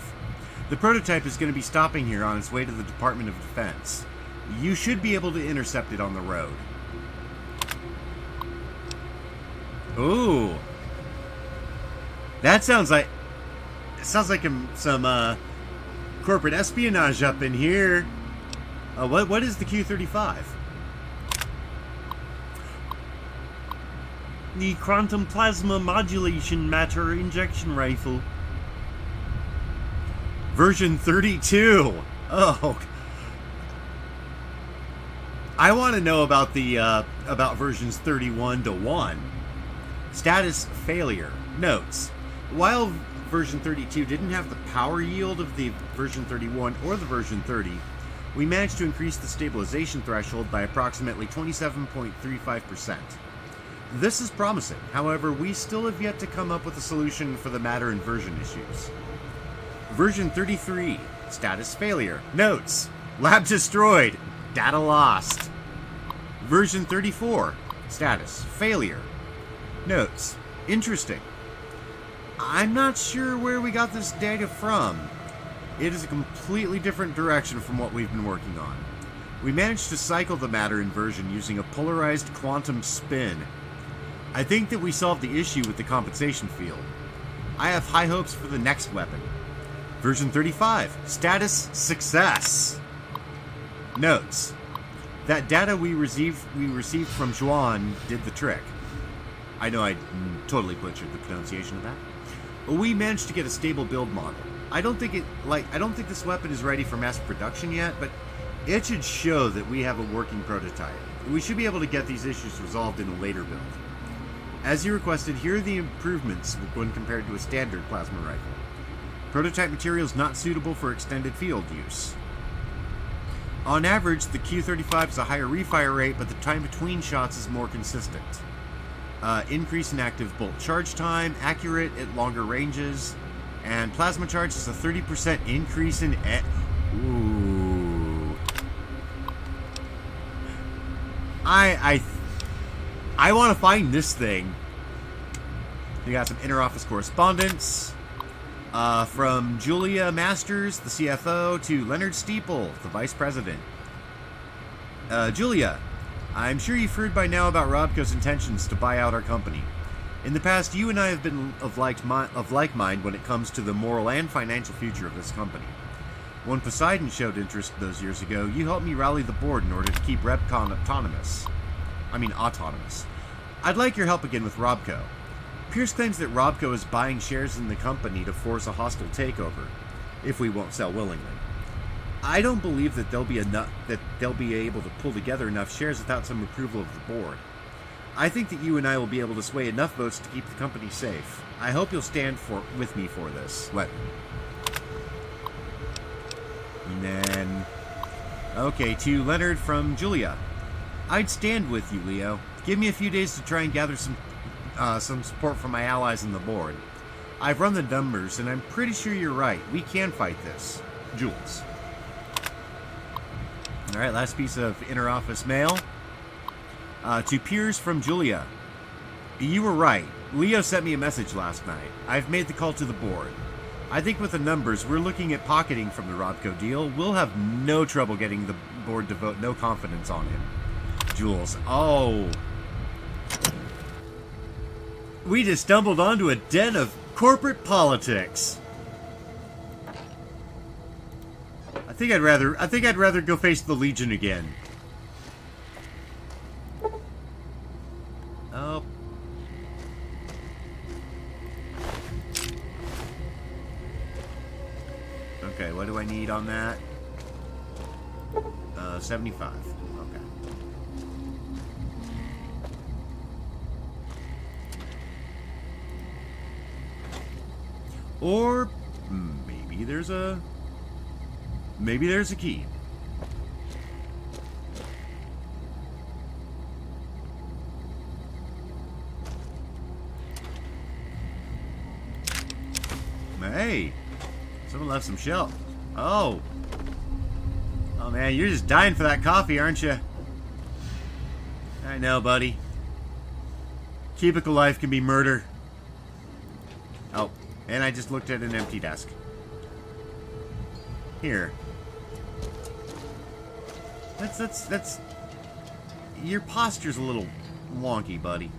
The prototype is going to be stopping here on its way to the Department of Defense. You should be able to intercept it on the road. Ooh. That sounds like... It sounds like some corporate espionage up in here. What is the Q-35? The quantum plasma modulation matter injection rifle. Version 32. Oh. I want to know about the about versions 31 to 1. Status failure. Notes. While version 32 didn't have the power yield of the version 31 or the version 30, we managed to increase the stabilization threshold by approximately 27.35%. This is promising. However, we still have yet to come up with a solution for the matter inversion issues. Version 33. Status failure. Notes. Lab destroyed. Data lost. Version 34. Status failure. Notes. Interesting. I'm not sure where we got this data from. It is a completely different direction from what we've been working on. We managed to cycle the matter inversion using a polarized quantum spin. I think that we solved the issue with the compensation field. I have high hopes for the next weapon. Version 35. Status success. Notes. That data we received from Juan did the trick. I know I totally butchered the pronunciation of that. But we managed to get a stable build model. I don't think this weapon is ready for mass production yet, but it should show that we have a working prototype. We should be able to get these issues resolved in a later build. As you requested, here are the improvements when compared to a standard plasma rifle. Prototype material is not suitable for extended field use. On average, the Q-35 is a higher refire rate, but the time between shots is more consistent. Increase in active bolt charge time, accurate at longer ranges, and plasma charge is a 30% increase in... Ooh. I want to find this thing. We got some inter-office correspondence from Julia Masters, the CFO, to Leonard Steeple, the Vice President. Julia, I'm sure you've heard by now about Robco's intentions to buy out our company. In the past, you and I have been of like mind when it comes to the moral and financial future of this company. When Poseidon showed interest those years ago, you helped me rally the board in order to keep Repconn autonomous. I'd like your help again with Robco. Pierce claims that Robco is buying shares in the company to force a hostile takeover, if we won't sell willingly. I don't believe that they'll be able to pull together enough shares without some approval of the board. I think that you and I will be able to sway enough votes to keep the company safe. I hope you'll stand with me for this. What? And then... Okay, to Leonard from Julia. I'd stand with you, Leo. Give me a few days to try and gather some support from my allies on the board. I've run the numbers, and I'm pretty sure you're right. We can fight this. Jules. Alright, last piece of inter-office mail. To Piers from Julia. You were right. Leo sent me a message last night. I've made the call to the board. I think with the numbers, we're looking at pocketing from the Robco deal. We'll have no trouble getting the board to vote no confidence on him. Jules. Oh. We just stumbled onto a den of corporate politics. I think I'd rather go face the Legion again. Oh. Okay, what do I need on that? 75. Okay. Or maybe there's a key. Hey, someone left some shelf. Oh. Oh man, you're just dying for that coffee, aren't you? I know, buddy. Cubicle life can be murder. Oh, and I just looked at an empty desk. Here. That's... Your posture's a little wonky, buddy.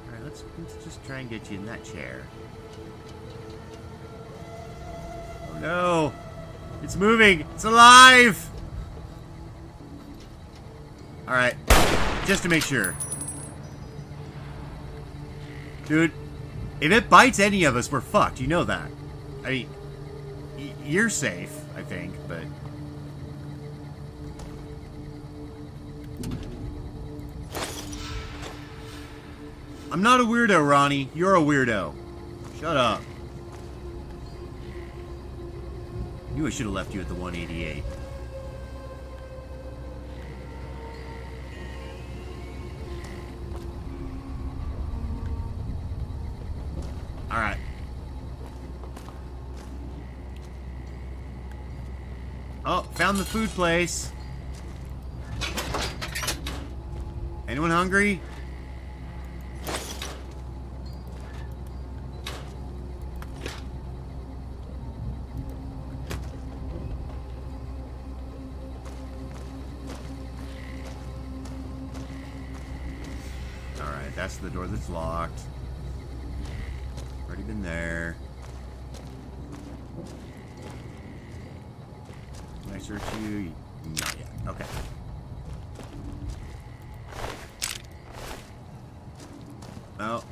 Alright, let's just try and get you in that chair. Oh no! It's moving! It's alive! Alright. Just to make sure. Dude, if it bites any of us, we're fucked. You know that. I mean, you're safe, I think, but... I'm not a weirdo, Ronnie. You're a weirdo. Shut up. Knew I should have left you at the 188. Alright. Oh, found the food place. Anyone hungry? Alright, that's the door that's locked. Already been there. Can I search you? Not yet. Okay. Oh.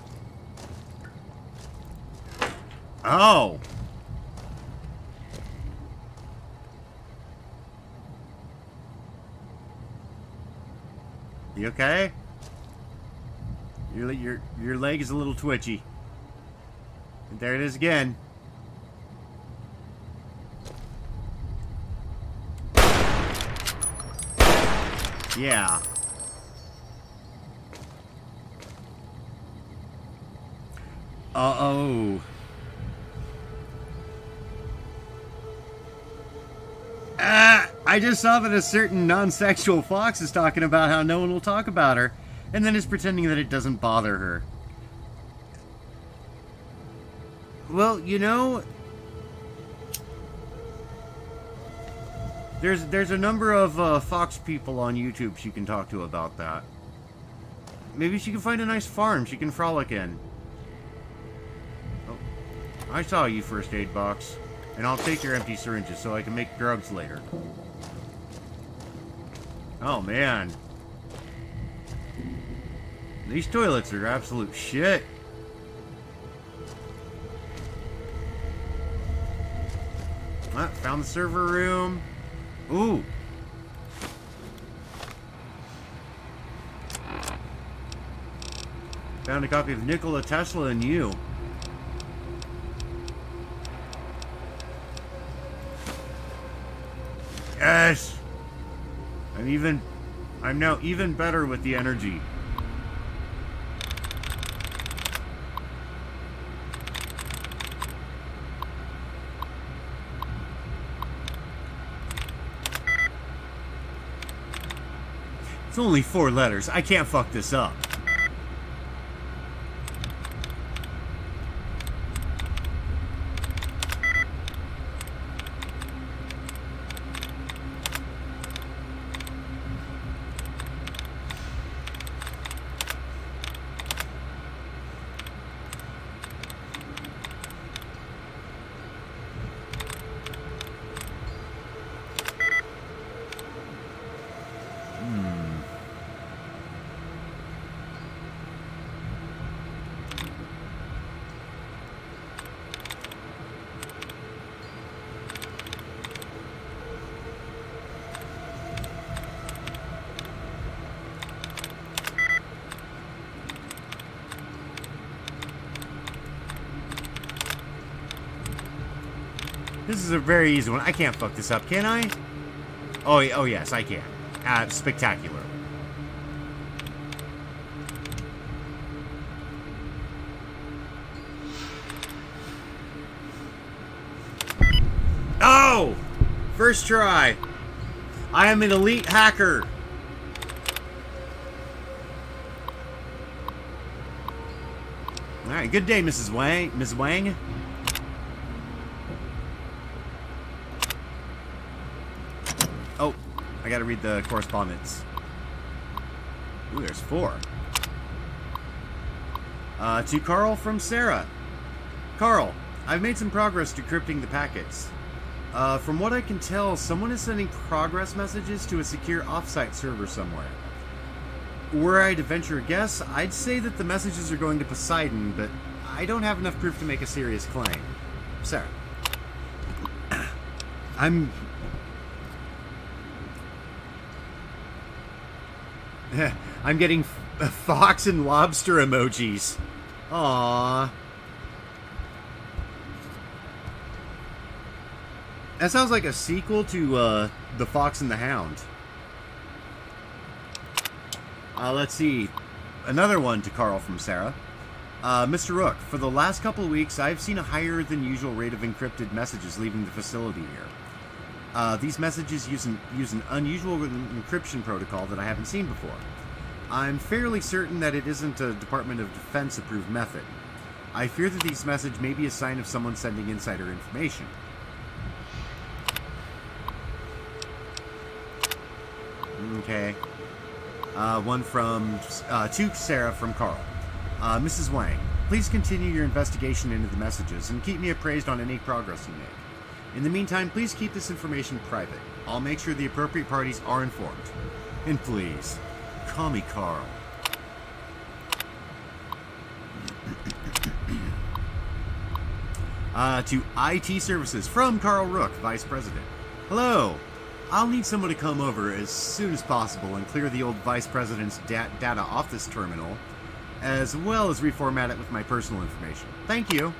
Oh! You okay? Your leg is a little twitchy. There it is again. Yeah. Uh-oh. I just saw that a certain non-sexual fox is talking about how no one will talk about her, and then is pretending that it doesn't bother her. Well, you know, there's a number of fox people on YouTube she can talk to about that. Maybe she can find a nice farm she can frolic in. Oh, I saw you, first aid box. And I'll take your empty syringes so I can make drugs later. Oh, man. These toilets are absolute shit. Ah, found the server room. Ooh. Found a copy of Nikola Tesla and You. Yes! I'm now even better with the energy. It's only 4 letters. I can't fuck this up. This is a very easy one. I can't fuck this up, can I? Oh yes, I can. Spectacular. Oh! First try. I am an elite hacker. Alright, good day, Mrs. Wang. Ms. Wang. Oh, I gotta read the correspondence. Ooh, there's 4. To Carl from Sarah. Carl, I've made some progress decrypting the packets. From what I can tell, someone is sending progress messages to a secure offsite server somewhere. Were I to venture a guess, I'd say that the messages are going to Poseidon, but I don't have enough proof to make a serious claim. Sarah. I'm getting fox and lobster emojis. Aww. That sounds like a sequel to The Fox and the Hound. Let's see. Another one to Carl from Sarah. Mr. Rook, for the last couple of weeks, I've seen a higher than usual rate of encrypted messages leaving the facility here. These messages use an unusual encryption protocol that I haven't seen before. I'm fairly certain that it isn't a Department of Defense approved method. I fear that these messages may be a sign of someone sending insider information. Okay. One from to Sarah from Carl. Mrs. Wang, please continue your investigation into the messages and keep me appraised on any progress you make. In the meantime, please keep this information private. I'll make sure the appropriate parties are informed. And please, call me Carl. To IT Services from Carl Rook, Vice President. Hello. I'll need someone to come over as soon as possible and clear the old Vice President's data off this terminal, as well as reformat it with my personal information. Thank you.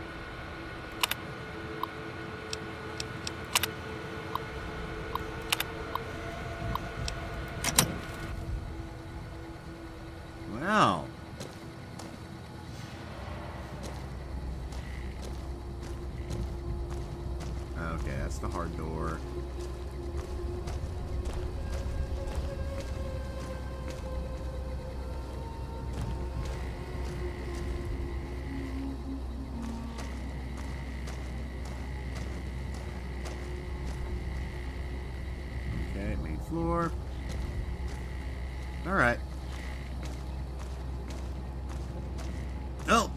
Wow. Okay, that's the hard door. Okay, main floor. All right. Oh.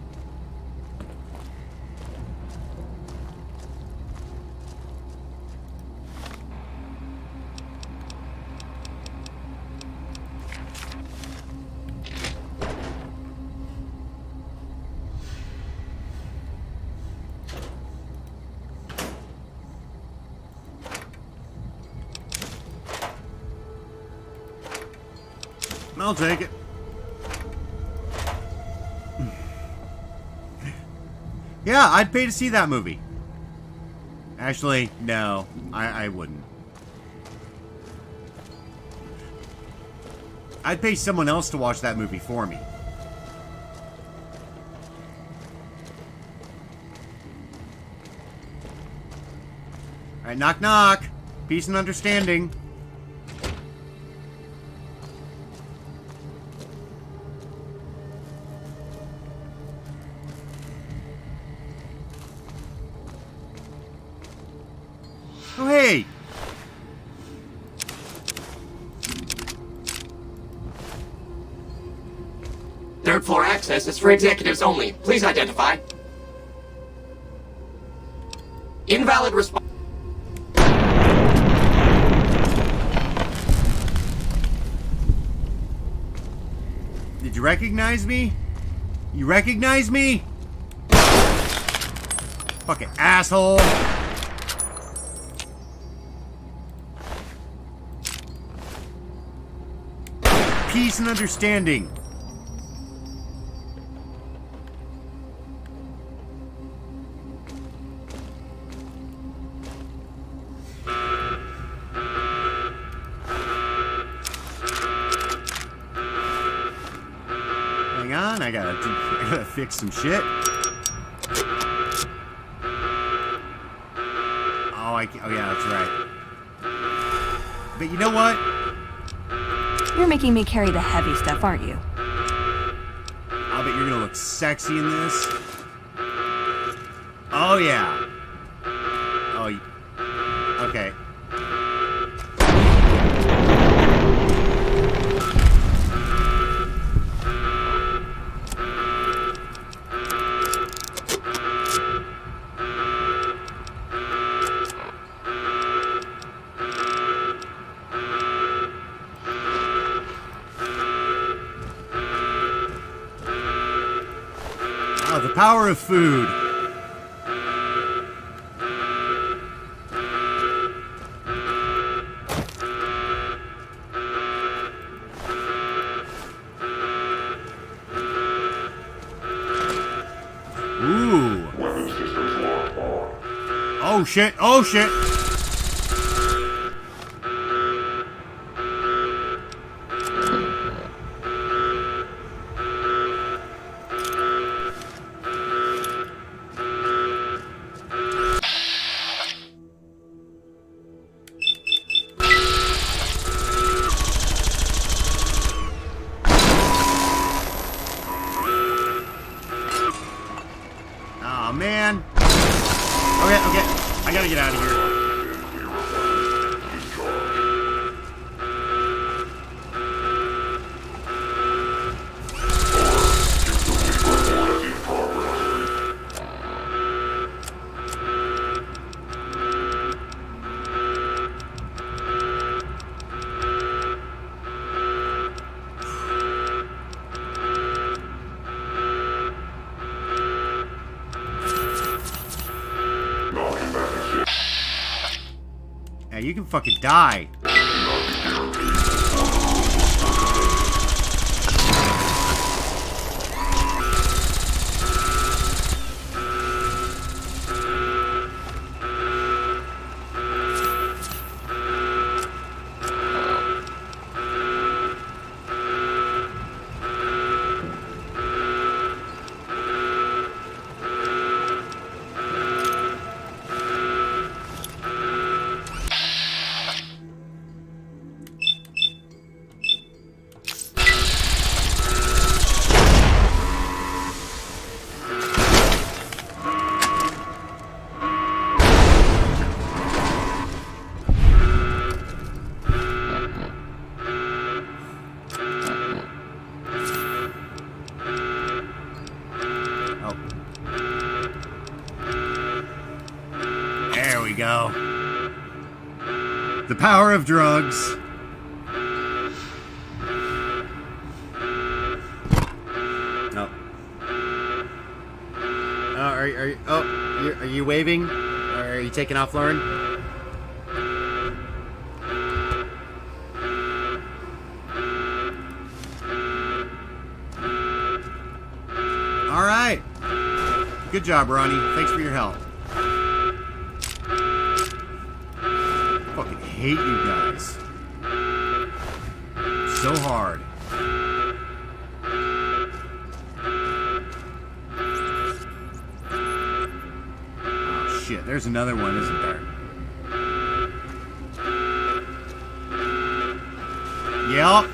I'll take it. Yeah, I'd pay to see that movie. Actually, no, I wouldn't. I'd pay someone else to watch that movie for me. Alright, knock knock. Peace and understanding. Oh, hey! Third floor access is for executives only. Please identify. Invalid response. Did you recognize me? You recognize me? Fucking asshole! Peace and understanding. Hang on, I gotta fix some shit. Oh yeah, that's right. But you know what? You're making me carry the heavy stuff, aren't you? I bet you're gonna look sexy in this. Oh yeah. Oh, okay. The power of food. Ooh. Oh shit, oh shit. Man. Okay, I gotta get out of here. Yeah, you can fucking die. Go. The power of drugs. Oh. Are you waving? Or are you taking off, Lauren? All right. Good job, Ronnie. Thanks for your help. I hate you guys so hard. Oh shit, there's another one, isn't there? Yup.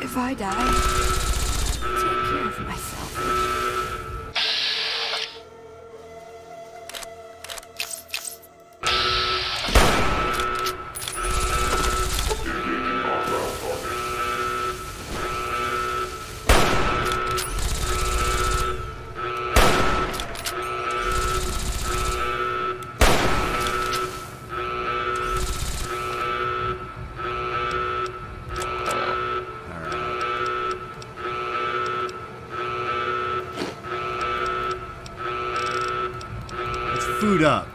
If I die, I'll take care of myself. Food up.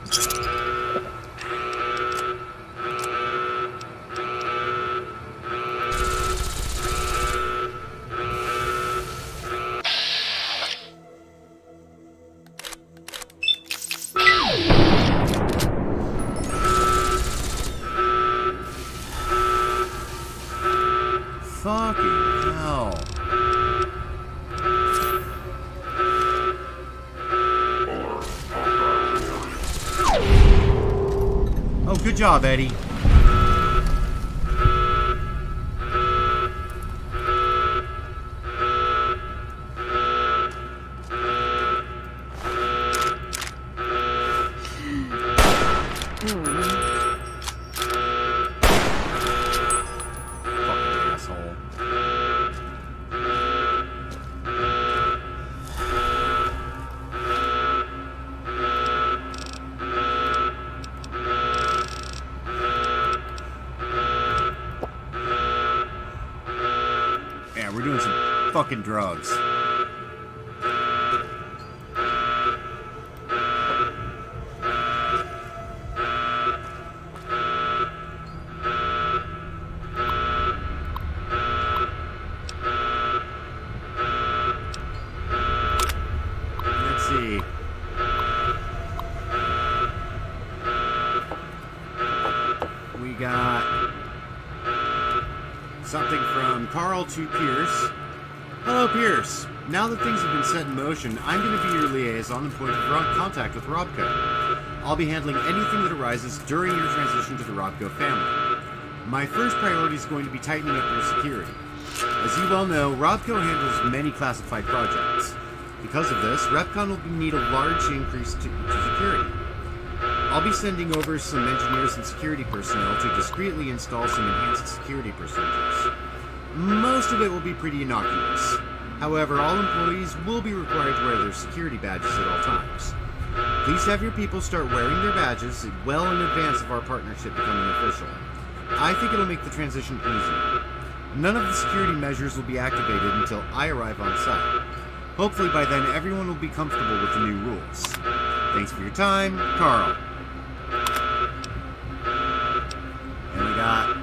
Fucking hell. Oh, good job, Eddie. We're doing some fucking drugs. Let's see. We got something from Carl to Pierce. Hello, Pierce. Now that things have been set in motion, I'm going to be your liaison and point of contact with Robco. I'll be handling anything that arises during your transition to the Robco family. My first priority is going to be tightening up your security. As you well know, Robco handles many classified projects. Because of this, Repconn will need a large increase to security. I'll be sending over some engineers and security personnel to discreetly install some enhanced security procedures. Most of it will be pretty innocuous. However, all employees will be required to wear their security badges at all times. Please have your people start wearing their badges well in advance of our partnership becoming official. I think it'll make the transition easier. None of the security measures will be activated until I arrive on site. Hopefully by then everyone will be comfortable with the new rules. Thanks for your time, Carl. And we got,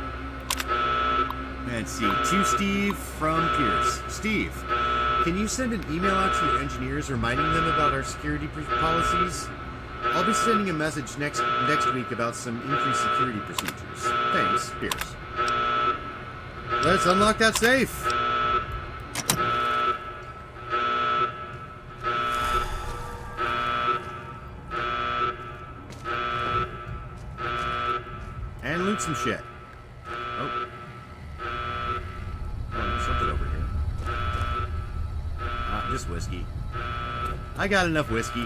let's see, to Steve from Pierce. Steve, can you send an email out to your engineers reminding them about our security policies? I'll be sending a message next week about some increased security procedures. Thanks, Pierce. Let's unlock that safe. And loot some shit. Oh. Oh, there's something over here. Just whiskey. I got enough whiskey.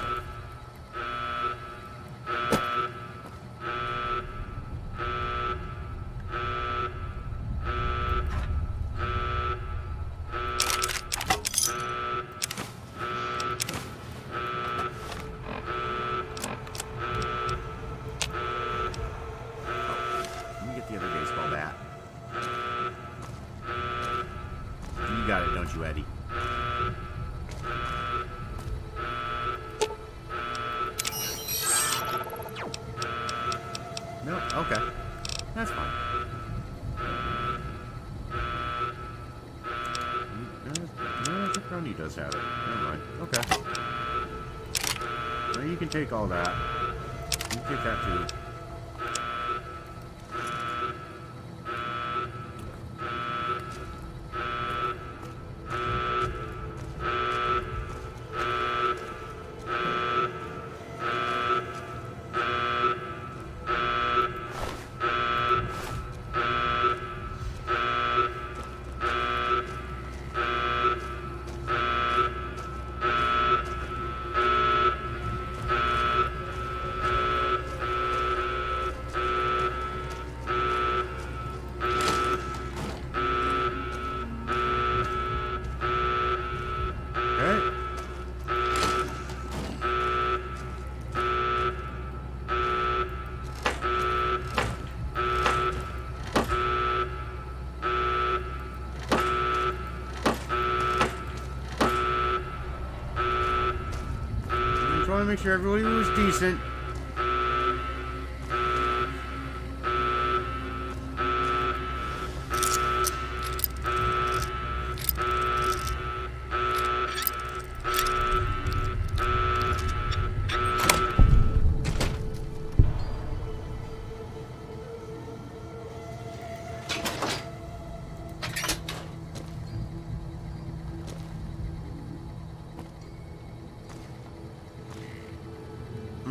You got it, don't you, Eddie? No? Okay. That's fine. No, the crony does have it. Never mind. Okay. Well, you can take all that. You can take that too. To make sure everybody was decent.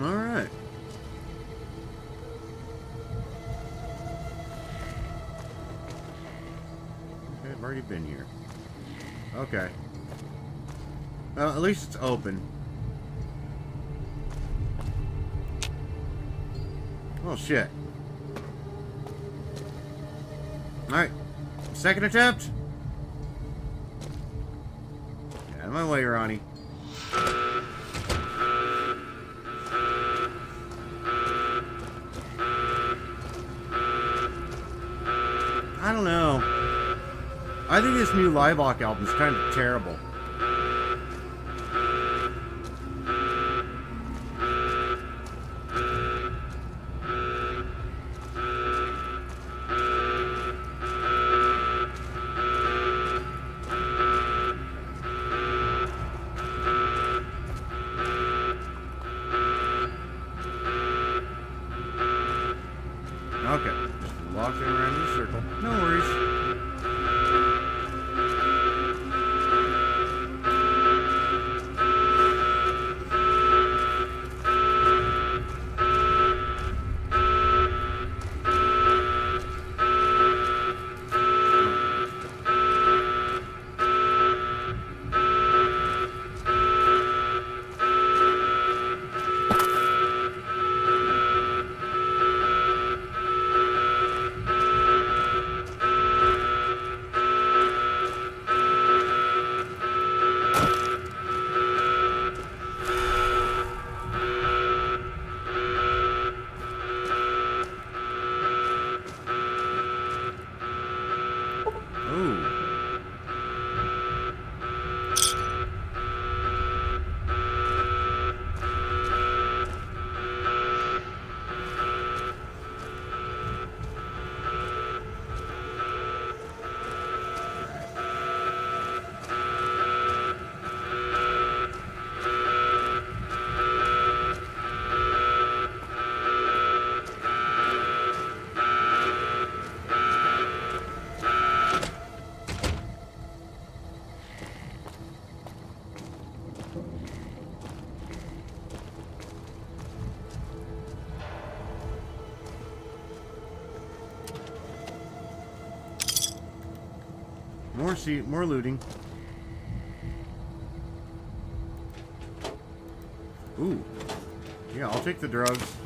Alright. Okay, I've already been here. Okay. Well, at least it's open. Oh, shit. Alright. Second attempt. Get out of my way, Ronnie. I don't know. I think this new Liebach album is kind of terrible. Okay, just walking around in a circle. No worries. More looting. Ooh. Yeah, I'll take the drugs.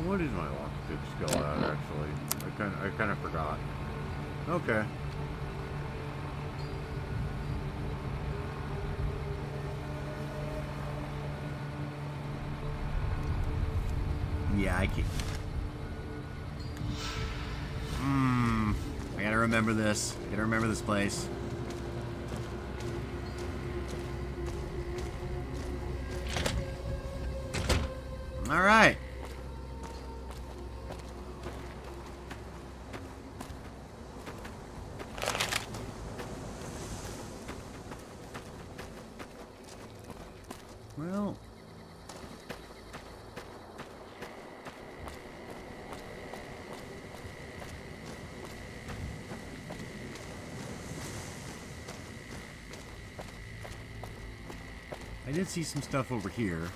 What is my lockpick skill at, actually? I kind of forgot. Okay. Yeah, I can. I gotta remember this. I gotta remember this place. All right. Well, I did see some stuff over here.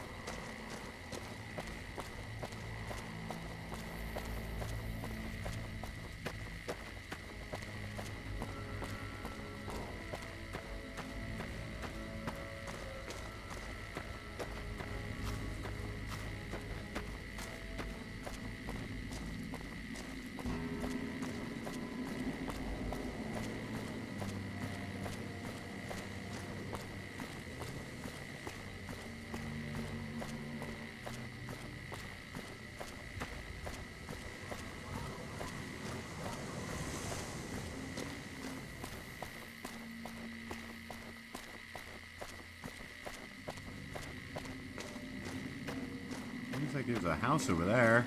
Looks like there's a house over there.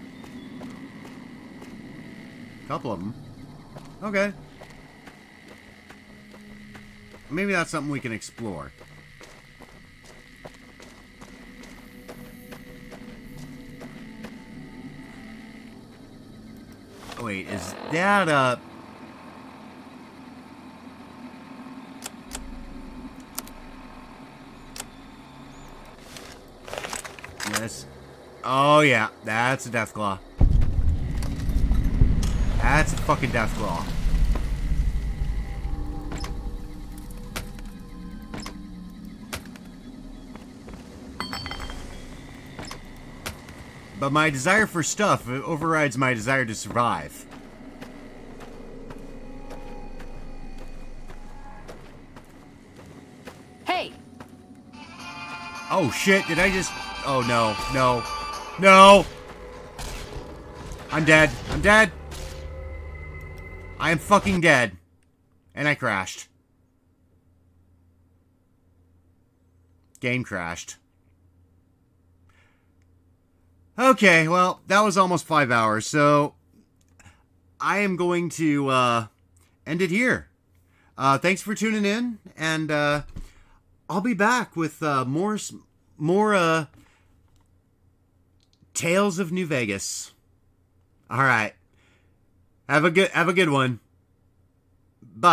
A couple of them. Okay. Maybe that's something we can explore. Oh, wait, is that a... Yes. Oh, yeah. That's a Deathclaw. That's a fucking Deathclaw. But my desire for stuff overrides my desire to survive. Hey! Oh, shit. Did I just... Oh, no. No. No! I'm dead. I'm dead. I am fucking dead. And I crashed. Game crashed. Okay, well, that was almost 5 hours, so I am going to end it here. Thanks for tuning in, and I'll be back with more Tales of New Vegas. All right. Have a good one.